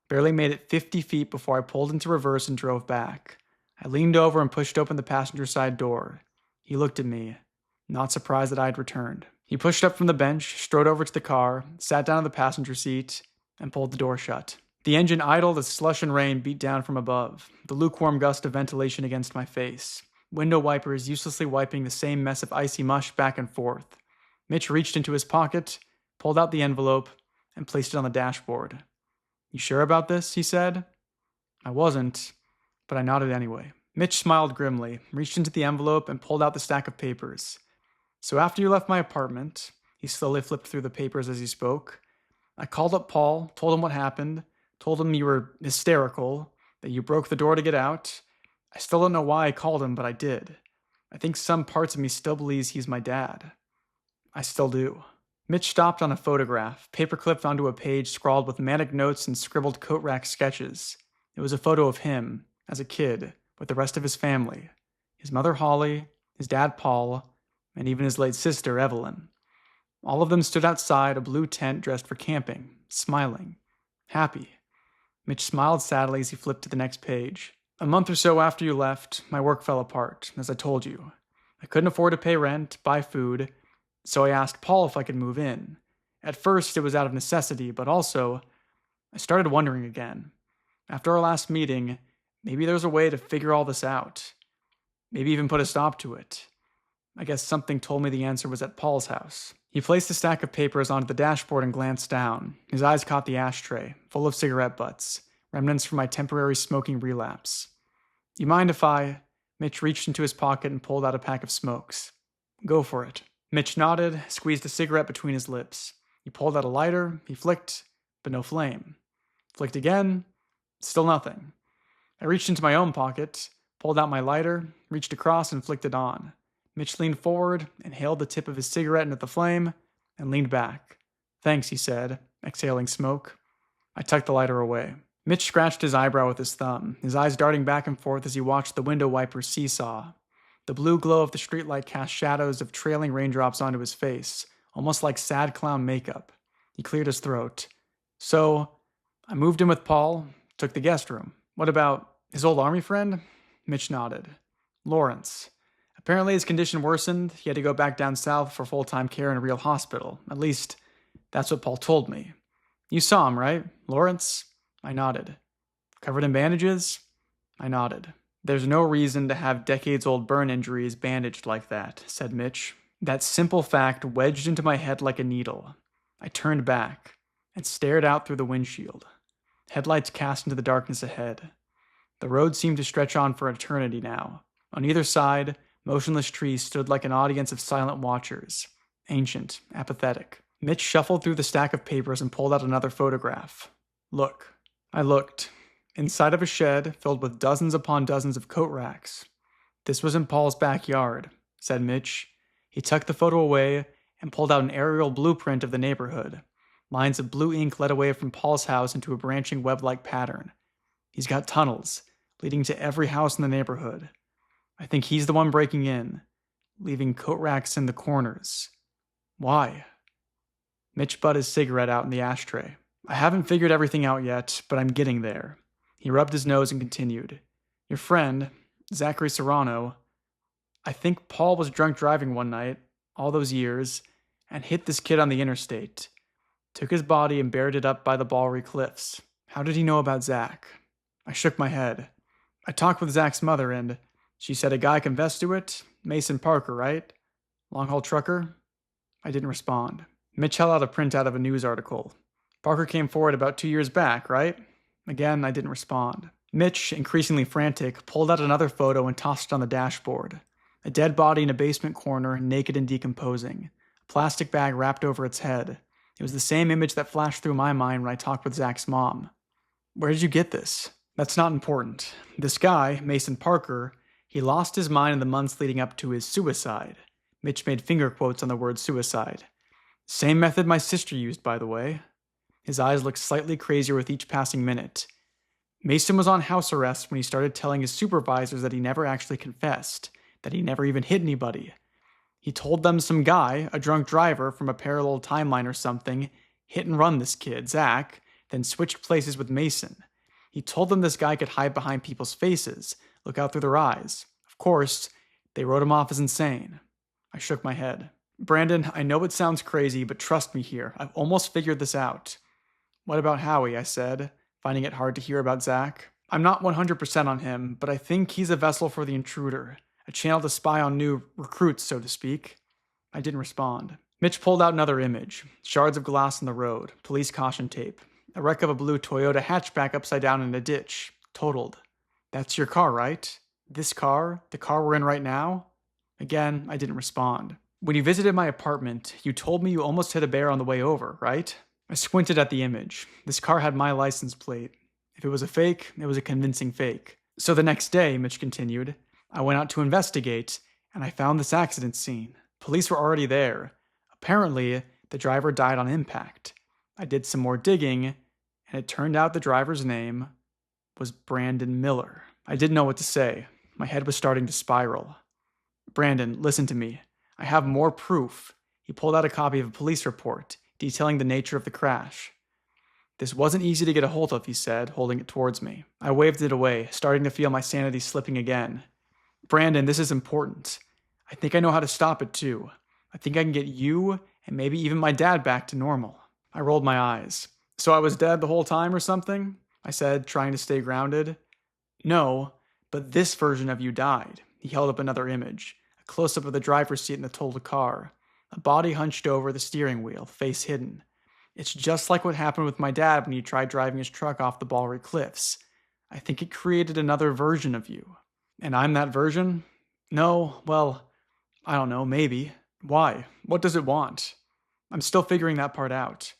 Barely made it 50 feet before I pulled into reverse and drove back. I leaned over and pushed open the passenger side door. He looked at me, not surprised that I had returned. He pushed up from the bench, strode over to the car, sat down in the passenger seat, and pulled the door shut. The engine idled as slush and rain beat down from above, the lukewarm gust of ventilation against my face. Window wipers uselessly wiping the same mess of icy mush back and forth. Mitch reached into his pocket, pulled out the envelope, and placed it on the dashboard. "You sure about this?" he said. I wasn't, but I nodded anyway. Mitch smiled grimly, reached into the envelope, and pulled out the stack of papers. "So after you left my apartment," he slowly flipped through the papers as he spoke, "I called up Paul, told him what happened, told him you were hysterical, that you broke the door to get out. I still don't know why I called him, but I did. I think some parts of me still believes he's my dad. I still do." Mitch stopped on a photograph, paperclipped onto a page scrawled with manic notes and scribbled coat rack sketches. It was a photo of him, as a kid, with the rest of his family. His mother Holly, his dad Paul, and even his late sister Evelyn. All of them stood outside a blue tent dressed for camping, smiling, happy. Mitch smiled sadly as he flipped to the next page. "A month or so after you left, my work fell apart, as I told you. I couldn't afford to pay rent, buy food, so I asked Paul if I could move in. At first, it was out of necessity, but also, I started wondering again. After our last meeting, maybe there's a way to figure all this out. Maybe even put a stop to it. I guess something told me the answer was at Paul's house." He placed the stack of papers onto the dashboard and glanced down. His eyes caught the ashtray, full of cigarette butts, remnants from my temporary smoking relapse. "You mind if I..." Mitch reached into his pocket and pulled out a pack of smokes. "Go for it." Mitch nodded, squeezed a cigarette between his lips. He pulled out a lighter, he flicked, but no flame. Flicked again, still nothing. I reached into my own pocket, pulled out my lighter, reached across and flicked it on. Mitch leaned forward, inhaled the tip of his cigarette into the flame, and leaned back. "Thanks," he said, exhaling smoke. I tucked the lighter away. Mitch scratched his eyebrow with his thumb, his eyes darting back and forth as he watched the window wipers seesaw. The blue glow of the streetlight cast shadows of trailing raindrops onto his face, almost like sad clown makeup. He cleared his throat. "So, I moved in with Paul, took the guest room. What about his old army friend?" Mitch nodded. "Lawrence. Apparently his condition worsened. He had to go back down south for full-time care in a real hospital. At least, that's what Paul told me. You saw him, right, Lawrence?" I nodded. "Covered in bandages?" I nodded. "There's no reason to have decades-old burn injuries bandaged like that," said Mitch. That simple fact wedged into my head like a needle. I turned back and stared out through the windshield. Headlights cast into the darkness ahead. The road seemed to stretch on for eternity now. On either side, motionless trees stood like an audience of silent watchers. Ancient, apathetic. Mitch shuffled through the stack of papers and pulled out another photograph. Look. I looked. Inside of a shed filled with dozens upon dozens of coat racks. This was in Paul's backyard, said Mitch. He tucked the photo away and pulled out an aerial blueprint of the neighborhood. Lines of blue ink led away from Paul's house into a branching web-like pattern. He's got tunnels leading to every house in the neighborhood. I think he's the one breaking in, leaving coat racks in the corners. Why? Mitch butted his cigarette out in the ashtray. I haven't figured everything out yet, but I'm getting there. He rubbed his nose and continued. Your friend, Zachary Serrano, I think Paul was drunk driving one night, all those years, and hit this kid on the interstate. Took his body and buried it up by the Balry Cliffs. How did he know about Zach? I shook my head. I talked with Zach's mother and she said a guy confessed to it. Mason Parker, right? Long-haul trucker? I didn't respond. Mitch held out a printout of a news article. Parker came forward about 2 years back, right? Again, I didn't respond. Mitch, increasingly frantic, pulled out another photo and tossed it on the dashboard. A dead body in a basement corner, naked and decomposing. A plastic bag wrapped over its head. It was the same image that flashed through my mind when I talked with Zach's mom. Where did you get this? That's not important. This guy, Mason Parker, he lost his mind in the months leading up to his suicide. Mitch made finger quotes on the word suicide. Same method my sister used, by the way. His eyes looked slightly crazier with each passing minute. Mason was on house arrest when he started telling his supervisors that he never actually confessed, that he never even hit anybody. He told them some guy, a drunk driver from a parallel timeline or something, hit and run this kid, Zach, then switched places with Mason. He told them this guy could hide behind people's faces, look out through their eyes. Of course, they wrote him off as insane. I shook my head. Brandon, I know it sounds crazy, but trust me here. I've almost figured this out. What about Howie? I said, finding it hard to hear about Zach. I'm not 100% on him, but I think he's a vessel for the intruder, a channel to spy on new recruits, so to speak. I didn't respond. Mitch pulled out another image. Shards of glass on the road, police caution tape, a wreck of a blue Toyota hatchback upside down in a ditch, totaled. That's your car, right? This car? The car we're in right now? Again, I didn't respond. When you visited my apartment, you told me you almost hit a bear on the way over, right? I squinted at the image. This car had my license plate. If it was a fake, it was a convincing fake. So the next day, Mitch continued, I went out to investigate, and I found this accident scene. Police were already there. Apparently, the driver died on impact. I did some more digging, and it turned out the driver's name was Brandon Miller. I didn't know what to say. My head was starting to spiral. Brandon, listen to me. I have more proof. He pulled out a copy of a police report detailing the nature of the crash. This wasn't easy to get a hold of, he said, holding it towards me. I waved it away, starting to feel my sanity slipping again. Brandon, this is important. I think I know how to stop it too. I think I can get you and maybe even my dad back to normal. I rolled my eyes. So I was dead the whole time or something? I said, trying to stay grounded. No, but this version of you died. He held up another image, a close-up of the driver's seat in the totaled car, a body hunched over the steering wheel, face hidden. It's just like what happened with my dad when he tried driving his truck off the Balry Cliffs. I think it created another version of you. And I'm that version? No, well, I don't know, maybe. Why? What does it want? I'm still figuring that part out.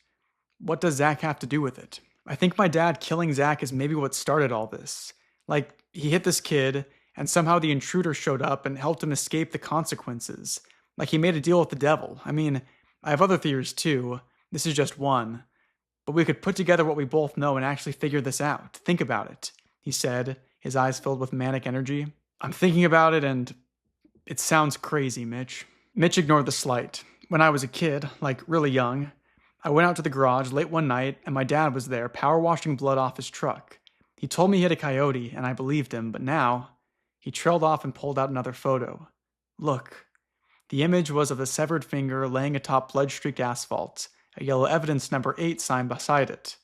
What does Zach have to do with it? I think my dad killing Zach is maybe what started all this. Like, he hit this kid, and somehow the intruder showed up and helped him escape the consequences. Like he made a deal with the devil. I mean, I have other theories too. This is just one. But we could put together what we both know and actually figure this out. Think about it, he said, his eyes filled with manic energy. I'm thinking about it and it sounds crazy, Mitch. Mitch ignored the slight. When I was a kid, like really young, I went out to the garage late one night and my dad was there power washing blood off his truck. He told me he had a coyote and I believed him, but now he trailed off and pulled out another photo. Look. The image was of a severed finger laying atop blood-streaked asphalt, a yellow evidence number 8 sign beside it.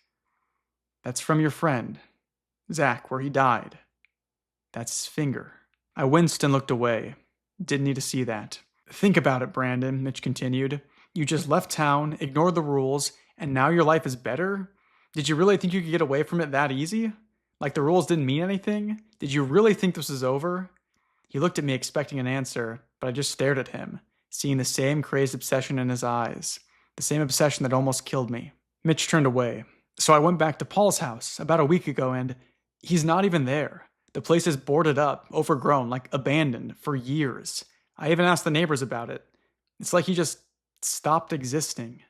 That's from your friend, Zach, where he died. That's his finger. I winced and looked away. Didn't need to see that. Think about it, Brandon, Mitch continued. You just left town, ignored the rules, and now your life is better? Did you really think you could get away from it that easy? Like the rules didn't mean anything? Did you really think this was over? He looked at me expecting an answer, but I just stared at him, seeing the same crazed obsession in his eyes, the same obsession that almost killed me. Mitch turned away. So I went back to Paul's house about a week ago, and he's not even there. The place is boarded up, overgrown, like abandoned for years. I even asked the neighbors about it. It's like he just stopped existing.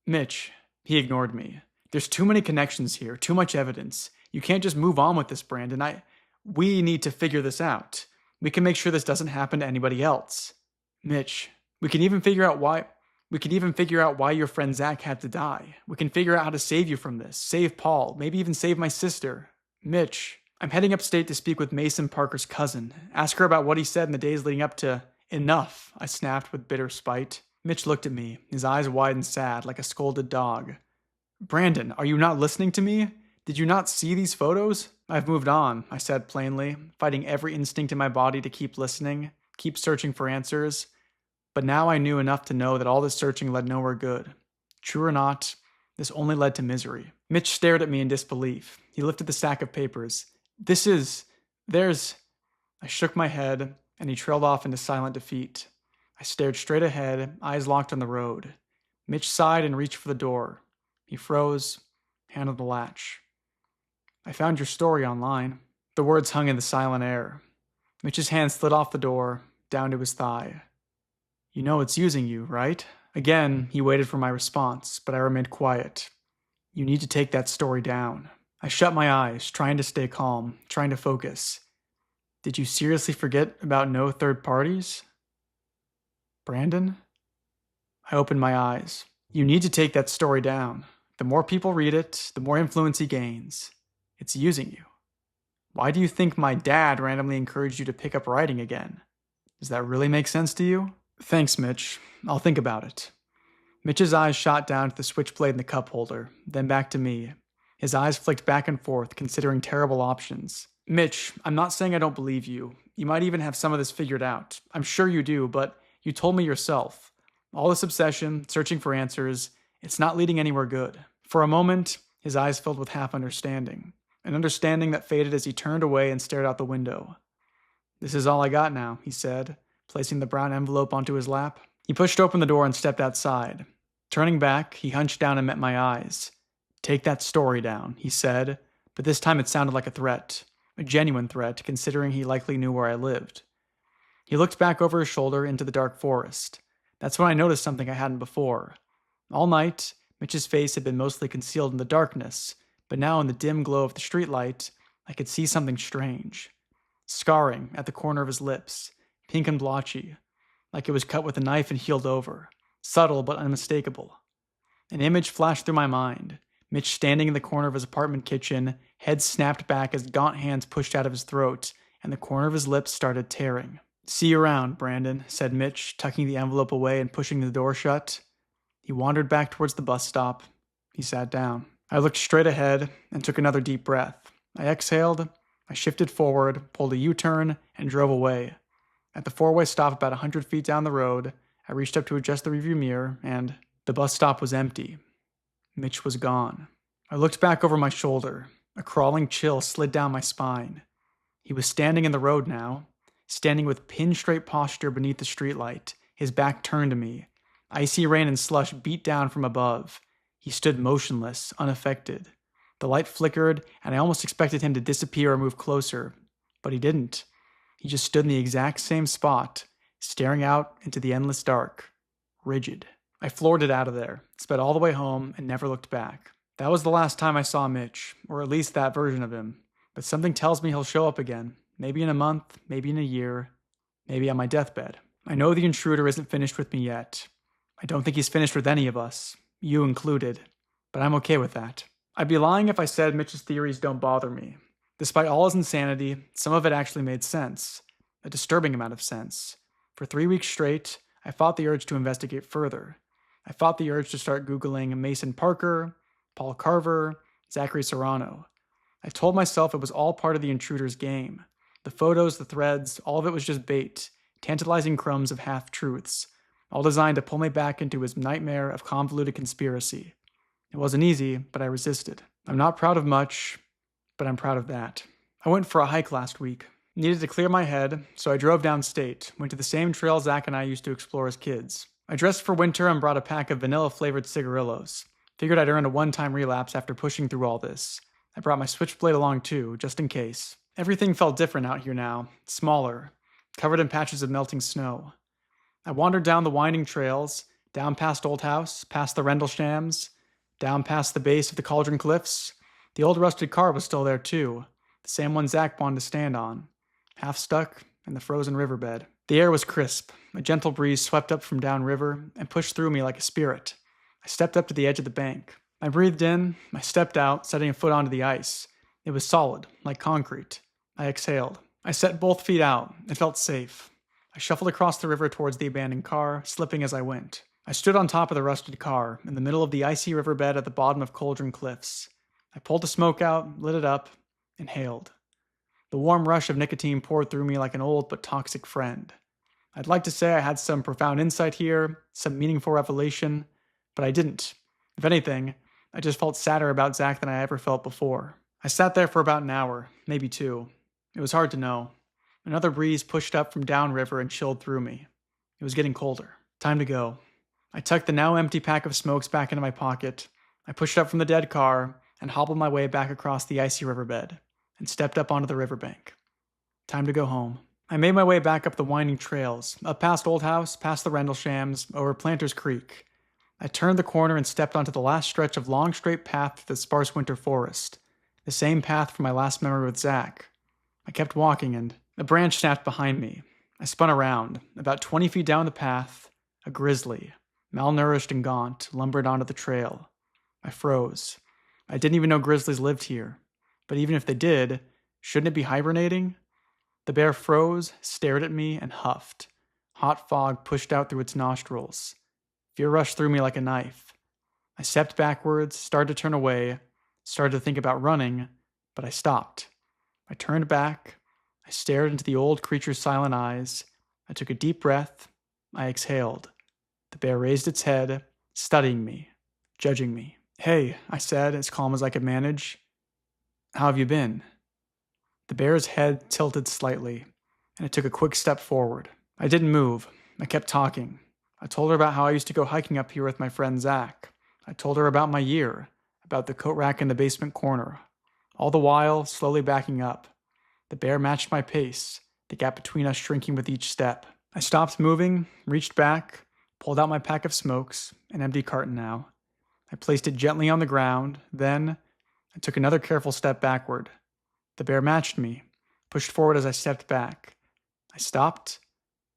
Mitch, he ignored me. There's too many connections here, too much evidence. You can't just move on with this, Brandon. We need to figure this out. We can make sure this doesn't happen to anybody else. Mitch, we can even figure out why your friend Zach had to die. We can figure out how to save you from this, save Paul, maybe even save my sister. Mitch, I'm heading upstate to speak with Mason Parker's cousin. Ask her about what he said in the days leading up to... Enough, I snapped with bitter spite. Mitch looked at me, his eyes wide and sad, like a scolded dog. Brandon, are you not listening to me? Did you not see these photos? I've moved on, I said plainly, fighting every instinct in my body to keep listening, keep searching for answers. But now I knew enough to know that all this searching led nowhere good. True or not, this only led to misery. Mitch stared at me in disbelief. He lifted the stack of papers. I shook my head, and he trailed off into silent defeat. I stared straight ahead, eyes locked on the road. Mitch sighed and reached for the door. He froze, hand on the latch. I found your story online. The words hung in the silent air. Mitch's hand slid off the door, down to his thigh. You know it's using you, right? Again, he waited for my response, but I remained quiet. You need to take that story down. I shut my eyes, trying to stay calm, trying to focus. Did you seriously forget about no third parties? Brandon? I opened my eyes. You need to take that story down. The more people read it, the more influence he gains. It's using you. Why do you think my dad randomly encouraged you to pick up writing again? Does that really make sense to you? Thanks, Mitch. I'll think about it. Mitch's eyes shot down to the switchblade in the cup holder, then back to me. His eyes flicked back and forth, considering terrible options. Mitch, I'm not saying I don't believe you. You might even have some of this figured out. I'm sure you do, but you told me yourself. All this obsession, searching for answers, it's not leading anywhere good. For a moment, his eyes filled with half-understanding. An understanding that faded as he turned away and stared out the window. This is all I got now, he said, placing the brown envelope onto his lap. He pushed open the door and stepped outside. Turning back, he hunched down and met my eyes. Take that story down, he said, but this time it sounded like a threat. A genuine threat, considering he likely knew where I lived. He looked back over his shoulder into the dark forest. That's when I noticed something I hadn't before. All night, Mitch's face had been mostly concealed in the darkness, but now in the dim glow of the streetlight, I could see something strange. Scarring at the corner of his lips, pink and blotchy, like it was cut with a knife and healed over. Subtle but unmistakable. An image flashed through my mind. Mitch standing in the corner of his apartment kitchen, head snapped back as gaunt hands pushed out of his throat, and the corner of his lips started tearing. See you around, Brandon, said Mitch, tucking the envelope away and pushing the door shut. He wandered back towards the bus stop. He sat down. I looked straight ahead and took another deep breath. I exhaled, I shifted forward, pulled a U-turn, and drove away. At the four-way stop about 100 feet down the road, I reached up to adjust the rearview mirror, and the bus stop was empty. Mitch was gone. I looked back over my shoulder. A crawling chill slid down my spine. He was standing in the road now, standing with pin-straight posture beneath the streetlight, his back turned to me. Icy rain and slush beat down from above. He stood motionless, unaffected. The light flickered, and I almost expected him to disappear or move closer, but he didn't. He just stood in the exact same spot, staring out into the endless dark, rigid. I floored it out of there, sped all the way home, and never looked back. That was the last time I saw Mitch, or at least that version of him. But something tells me he'll show up again. Maybe in a month, maybe in a year, maybe on my deathbed. I know the intruder isn't finished with me yet. I don't think he's finished with any of us, you included, but I'm okay with that. I'd be lying if I said Mitch's theories don't bother me. Despite all his insanity, some of it actually made sense. A disturbing amount of sense. For 3 weeks straight, I fought the urge to investigate further. I fought the urge to start Googling Mason Parker, Paul Carver, Zachary Serrano. I told myself it was all part of the intruder's game. The photos, the threads, all of it was just bait, tantalizing crumbs of half-truths, all designed to pull me back into his nightmare of convoluted conspiracy. It wasn't easy, but I resisted. I'm not proud of much, but I'm proud of that. I went for a hike last week. Needed to clear my head, so I drove downstate, went to the same trail Zach and I used to explore as kids. I dressed for winter and brought a pack of vanilla-flavored cigarillos. Figured I'd earn a one-time relapse after pushing through all this. I brought my switchblade along too, just in case. Everything felt different out here now, smaller, covered in patches of melting snow. I wandered down the winding trails, down past Old House, past the Rendleshams, down past the base of the Cauldron Cliffs. The old rusted car was still there too, the same one Zach wanted to stand on, half stuck in the frozen riverbed. The air was crisp. A gentle breeze swept up from downriver and pushed through me like a spirit. I stepped up to the edge of the bank. I breathed in, I stepped out, setting a foot onto the ice. It was solid, like concrete. I exhaled. I set both feet out. It felt safe. I shuffled across the river towards the abandoned car, slipping as I went. I stood on top of the rusted car, in the middle of the icy riverbed at the bottom of Cauldron Cliffs. I pulled the smoke out, lit it up, inhaled. The warm rush of nicotine poured through me like an old but toxic friend. I'd like to say I had some profound insight here, some meaningful revelation, but I didn't. If anything, I just felt sadder about Zach than I ever felt before. I sat there for about an hour, maybe two. It was hard to know. Another breeze pushed up from downriver and chilled through me. It was getting colder. Time to go. I tucked the now empty pack of smokes back into my pocket. I pushed up from the dead car and hobbled my way back across the icy riverbed and stepped up onto the riverbank. Time to go home. I made my way back up the winding trails, up past Old House, past the Rendleshams, over Planter's Creek. I turned the corner and stepped onto the last stretch of long straight path through the sparse winter forest, the same path from my last memory with Zach. I kept walking and a branch snapped behind me. I spun around. About 20 feet down the path, a grizzly, malnourished and gaunt, lumbered onto the trail. I froze. I didn't even know grizzlies lived here. But even if they did, shouldn't it be hibernating? The bear froze, stared at me, and huffed. Hot fog pushed out through its nostrils. Fear rushed through me like a knife. I stepped backwards, started to turn away, started to think about running, but I stopped. I turned back. I stared into the old creature's silent eyes. I took a deep breath. I exhaled. The bear raised its head, studying me, judging me. "Hey," I said, as calm as I could manage. "How have you been?" The bear's head tilted slightly, and it took a quick step forward. I didn't move. I kept talking. I told her about how I used to go hiking up here with my friend Zach. I told her about my year, about the coat rack in the basement corner. All the while, slowly backing up. The bear matched my pace, the gap between us shrinking with each step. I stopped moving, reached back, pulled out my pack of smokes, an empty carton now. I placed it gently on the ground, then I took another careful step backward. The bear matched me, pushed forward as I stepped back. I stopped,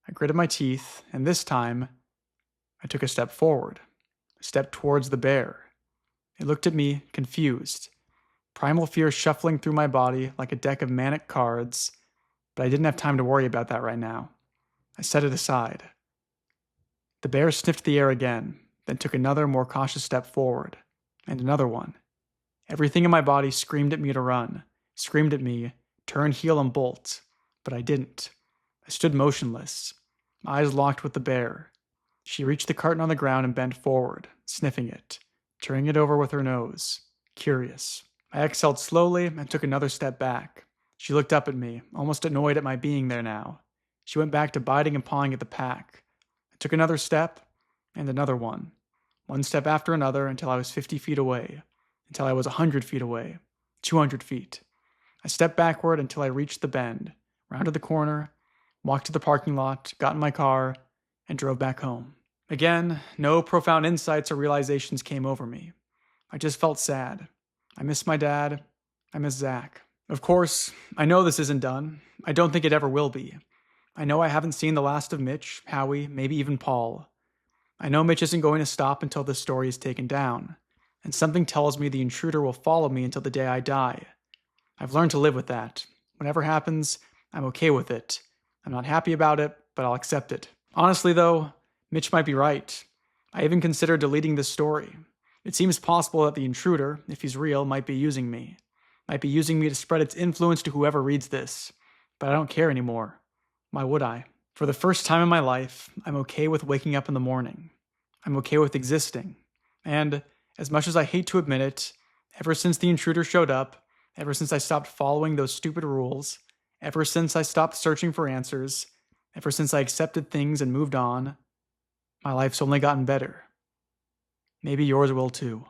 I gritted my teeth, and this time, I took a step forward, a step towards the bear. It looked at me, confused. Primal fear shuffling through my body like a deck of manic cards, but I didn't have time to worry about that right now. I set it aside. The bear sniffed the air again, then took another, more cautious step forward, and another one. Everything in my body screamed at me to run, screamed at me, turn heel and bolt, but I didn't. I stood motionless, eyes locked with the bear. She reached the carton on the ground and bent forward, sniffing it, turning it over with her nose, curious. I exhaled slowly and took another step back. She looked up at me, almost annoyed at my being there now. She went back to biting and pawing at the pack. I took another step, and another one step after another until I was 50 feet away, until I was 100 feet away, 200 feet. I stepped backward until I reached the bend, rounded the corner, walked to the parking lot, got in my car, and drove back home. Again, no profound insights or realizations came over me. I just felt sad. I miss my dad. I miss Zach. Of course, I know this isn't done. I don't think it ever will be. I know I haven't seen the last of Mitch, Howie, maybe even Paul. I know Mitch isn't going to stop until this story is taken down, and something tells me the intruder will follow me until the day I die. I've learned to live with that. Whatever happens, I'm okay with it. I'm not happy about it, but I'll accept it. Honestly, though, Mitch might be right. I even considered deleting this story. It seems possible that the intruder, if he's real, might be using me. Might be using me to spread its influence to whoever reads this. But I don't care anymore. Why would I? For the first time in my life, I'm okay with waking up in the morning. I'm okay with existing. And as much as I hate to admit it, ever since the intruder showed up, ever since I stopped following those stupid rules, ever since I stopped searching for answers, ever since I accepted things and moved on, my life's only gotten better. Maybe yours will too.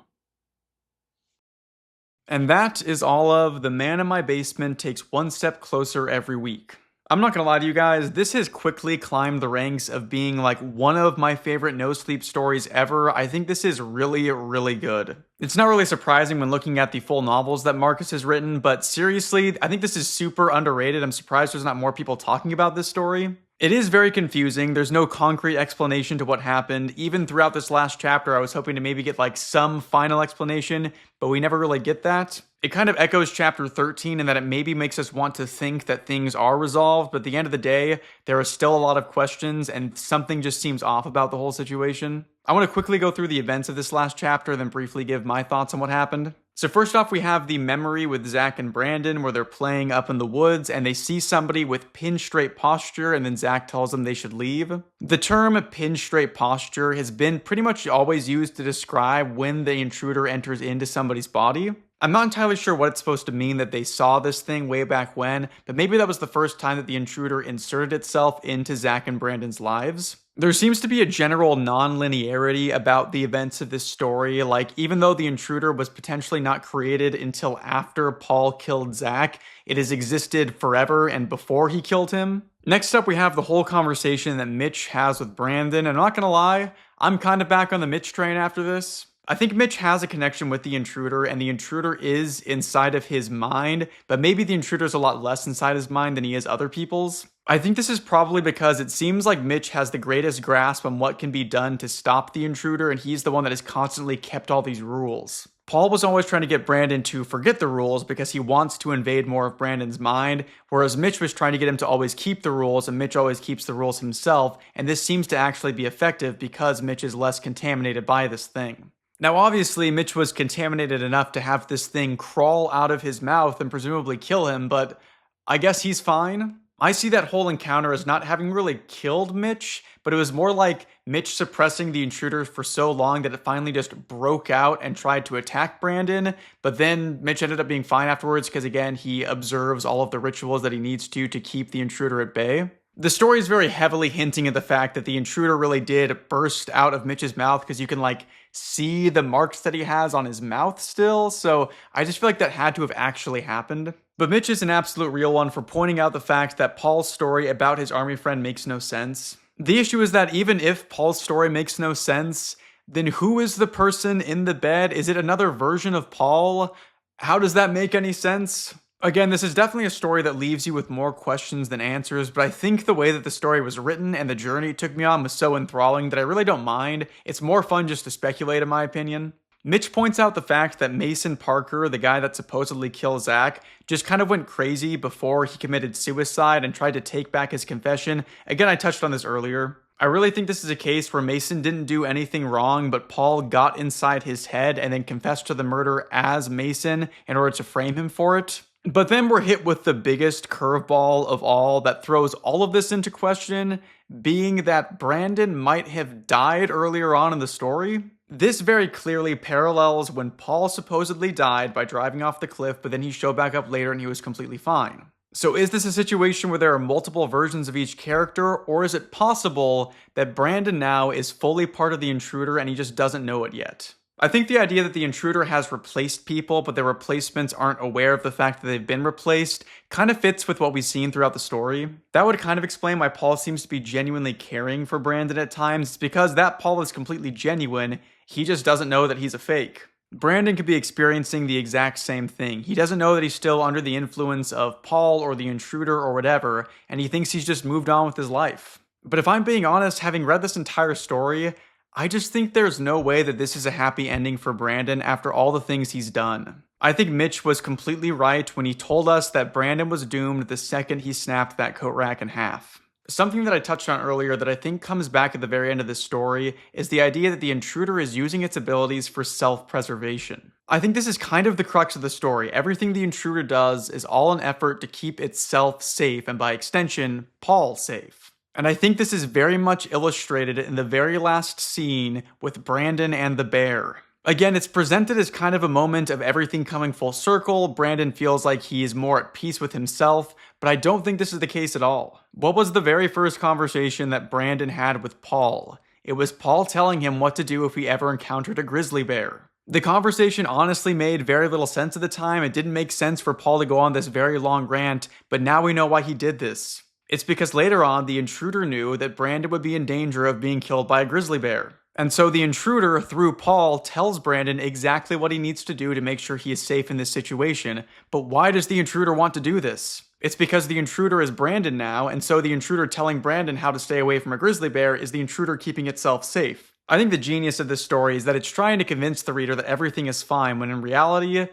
And that is all of The Man in My Basement Takes One Step Closer Every Week. I'm not gonna lie to you guys, this has quickly climbed the ranks of being like one of my favorite no sleep stories ever. I think this is really, really good. It's not really surprising when looking at the full novels that Marcus has written, but seriously, I think this is super underrated. I'm surprised there's not more people talking about this story. It is very confusing. There's no concrete explanation to what happened. Even throughout this last chapter, I was hoping to maybe get like some final explanation, but we never really get that. It kind of echoes chapter 13 in that it maybe makes us want to think that things are resolved, but at the end of the day, there are still a lot of questions and something just seems off about the whole situation. I want to quickly go through the events of this last chapter, then briefly give my thoughts on what happened. So first off, we have the memory with Zach and Brandon where they're playing up in the woods and they see somebody with pin straight posture and then Zach tells them they should leave. The term pin straight posture has been pretty much always used to describe when the intruder enters into somebody's body. I'm not entirely sure what it's supposed to mean that they saw this thing way back when, but maybe that was the first time that the intruder inserted itself into Zach and Brandon's lives. There seems to be a general non-linearity about the events of this story, like even though the intruder was potentially not created until after Paul killed Zach, it has existed forever and before he killed him. Next up, we have the whole conversation that Mitch has with Brandon, and I'm not gonna lie, I'm kind of back on the Mitch train after this. I think Mitch has a connection with the intruder, and the intruder is inside of his mind, but maybe the intruder's a lot less inside his mind than he is other people's. I think this is probably because it seems like Mitch has the greatest grasp on what can be done to stop the intruder, and he's the one that has constantly kept all these rules. Paul was always trying to get Brandon to forget the rules because he wants to invade more of Brandon's mind, whereas Mitch was trying to get him to always keep the rules, and Mitch always keeps the rules himself, and this seems to actually be effective because Mitch is less contaminated by this thing. Now, obviously, Mitch was contaminated enough to have this thing crawl out of his mouth and presumably kill him, but I guess he's fine. I see that whole encounter as not having really killed Mitch, but it was more like Mitch suppressing the intruder for so long that it finally just broke out and tried to attack Brandon, but then Mitch ended up being fine afterwards because, again, he observes all of the rituals that he needs to keep the intruder at bay. The story is very heavily hinting at the fact that the intruder really did burst out of Mitch's mouth because you can see the marks that he has on his mouth still, so I just feel like that had to have actually happened. But Mitch is an absolute real one for pointing out the fact that Paul's story about his army friend makes no sense. The issue is that even if Paul's story makes no sense, then who is the person in the bed? Is it another version of Paul? How does that make any sense? Again, this is definitely a story that leaves you with more questions than answers, but I think the way that the story was written and the journey it took me on was so enthralling that I really don't mind. It's more fun just to speculate, in my opinion. Mitch points out the fact that Mason Parker, the guy that supposedly killed Zach, just kind of went crazy before he committed suicide and tried to take back his confession. Again, I touched on this earlier. I really think this is a case where Mason didn't do anything wrong, but Paul got inside his head and then confessed to the murder as Mason in order to frame him for it. But then we're hit with the biggest curveball of all that throws all of this into question, being that Brandon might have died earlier on in the story. This very clearly parallels when Paul supposedly died by driving off the cliff, but then he showed back up later and he was completely fine. So is this a situation where there are multiple versions of each character, or is it possible that Brandon now is fully part of the intruder and he just doesn't know it yet? I think the idea that the intruder has replaced people, but their replacements aren't aware of the fact that they've been replaced, kind of fits with what we've seen throughout the story. That would kind of explain why Paul seems to be genuinely caring for Brandon at times. It's because that Paul is completely genuine, he just doesn't know that he's a fake. Brandon could be experiencing the exact same thing. He doesn't know that he's still under the influence of Paul or the intruder or whatever, and he thinks he's just moved on with his life. But if I'm being honest, having read this entire story, I just think there's no way that this is a happy ending for Brandon after all the things he's done. I think Mitch was completely right when he told us that Brandon was doomed the second he snapped that coat rack in half. Something that I touched on earlier that I think comes back at the very end of this story is the idea that the intruder is using its abilities for self-preservation. I think this is kind of the crux of the story. Everything the intruder does is all an effort to keep itself safe and by extension, Paul safe. And I think this is very much illustrated in the very last scene with Brandon and the bear. Again, it's presented as kind of a moment of everything coming full circle. Brandon feels like he is more at peace with himself, but I don't think this is the case at all. What was the very first conversation that Brandon had with Paul? It was Paul telling him what to do if he ever encountered a grizzly bear. The conversation honestly made very little sense at the time. It didn't make sense for Paul to go on this very long rant, but now we know why he did this. It's because later on, the intruder knew that Brandon would be in danger of being killed by a grizzly bear. And so the intruder, through Paul, tells Brandon exactly what he needs to do to make sure he is safe in this situation. But why does the intruder want to do this? It's because the intruder is Brandon now, and so the intruder telling Brandon how to stay away from a grizzly bear is the intruder keeping itself safe. I think the genius of this story is that it's trying to convince the reader that everything is fine, when in reality,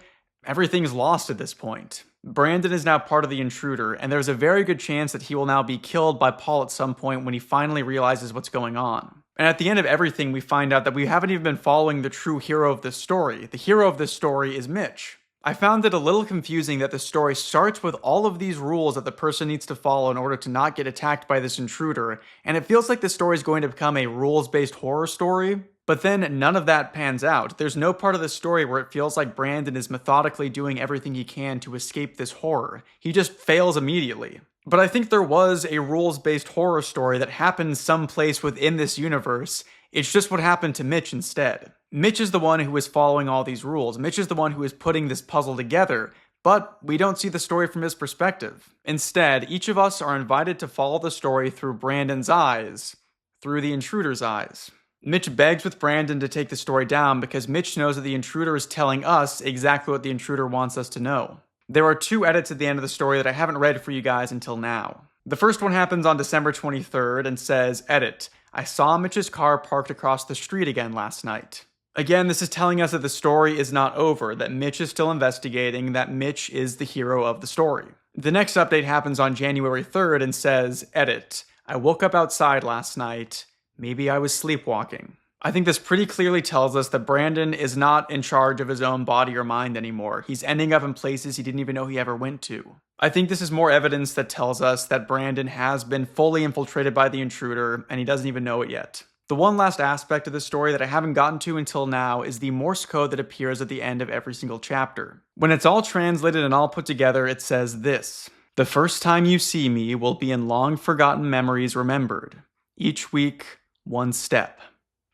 everything's lost at this point. Brandon is now part of the intruder, and there's a very good chance that he will now be killed by Paul at some point when he finally realizes what's going on. And at the end of everything, we find out that we haven't even been following the true hero of this story. The hero of this story is Mitch. I found it a little confusing that the story starts with all of these rules that the person needs to follow in order to not get attacked by this intruder, and it feels like the story is going to become a rules-based horror story. But then none of that pans out. There's no part of the story where it feels like Brandon is methodically doing everything he can to escape this horror. He just fails immediately. But I think there was a rules-based horror story that happened someplace within this universe. It's just what happened to Mitch instead. Mitch is the one who is following all these rules. Mitch is the one who is putting this puzzle together, but we don't see the story from his perspective. Instead, each of us are invited to follow the story through Brandon's eyes, through the intruder's eyes. Mitch begs with Brandon to take the story down because Mitch knows that the intruder is telling us exactly what the intruder wants us to know. There are two edits at the end of the story that I haven't read for you guys until now. The first one happens on December 23rd and says, "Edit. I saw Mitch's car parked across the street again last night." Again, this is telling us that the story is not over, that Mitch is still investigating, that Mitch is the hero of the story. The next update happens on January 3rd and says, "Edit. I woke up outside last night. Maybe I was sleepwalking." I think this pretty clearly tells us that Brandon is not in charge of his own body or mind anymore. He's ending up in places he didn't even know he ever went to. I think this is more evidence that tells us that Brandon has been fully infiltrated by the intruder, and he doesn't even know it yet. The one last aspect of this story that I haven't gotten to until now is the Morse code that appears at the end of every single chapter. When it's all translated and all put together, it says this: "The first time you see me will be in long forgotten memories remembered. Each week, one step."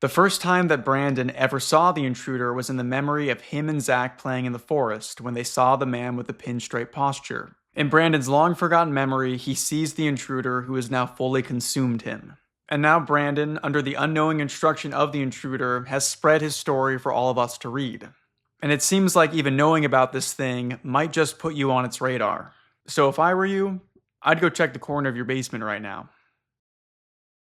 The first time that Brandon ever saw the intruder was in the memory of him and Zach playing in the forest when they saw the man with the pinstripe posture. In Brandon's long-forgotten memory, he sees the intruder who has now fully consumed him. And now Brandon, under the unknowing instruction of the intruder, has spread his story for all of us to read. And it seems like even knowing about this thing might just put you on its radar. So if I were you, I'd go check the corner of your basement right now.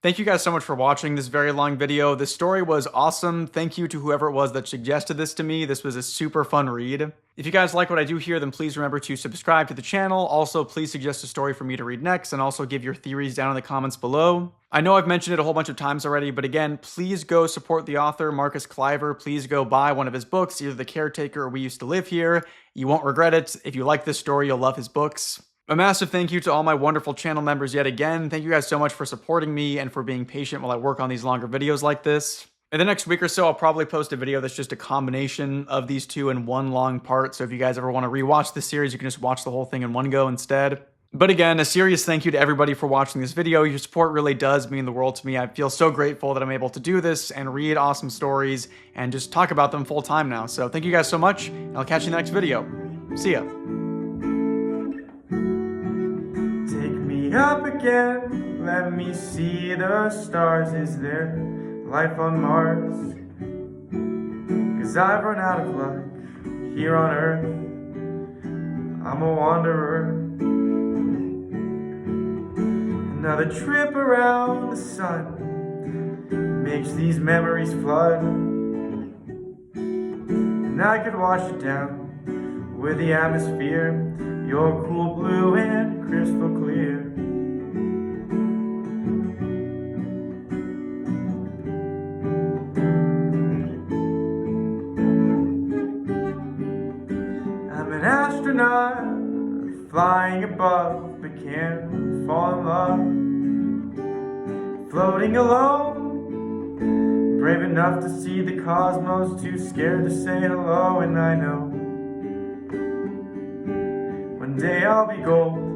Thank you guys so much for watching this very long video. This story was awesome. Thank you to whoever it was that suggested this to me. This was a super fun read. If you guys like what I do here, then please remember to subscribe to the channel. Also, please suggest a story for me to read next, and also give your theories down in the comments below. I know I've mentioned it a whole bunch of times already, but again, please go support the author, Marcus Cliver. Please go buy one of his books, either The Caretaker or We Used to Live Here. You won't regret it. If you like this story, you'll love his books. A massive thank you to all my wonderful channel members yet again. Thank you guys so much for supporting me and for being patient while I work on these longer videos like this. In the next week or so, I'll probably post a video that's just a combination of these two in one long part, so if you guys ever want to rewatch the series, you can just watch the whole thing in one go instead. But again, a serious thank you to everybody for watching this video. Your support really does mean the world to me. I feel so grateful that I'm able to do this and read awesome stories and just talk about them full time now. So thank you guys so much, and I'll catch you in the next video. See ya. Up again, let me see the stars. Is there life on Mars? 'Cause I've run out of luck here on Earth. I'm a wanderer. Another trip around the sun makes these memories flood, and I could wash it down with the atmosphere. You're cool blue and crystal clear. I'm an astronaut flying above, but can't fall in love. floating alone, brave enough to see the cosmos, too scared to say hello. And I know one day I'll be gold,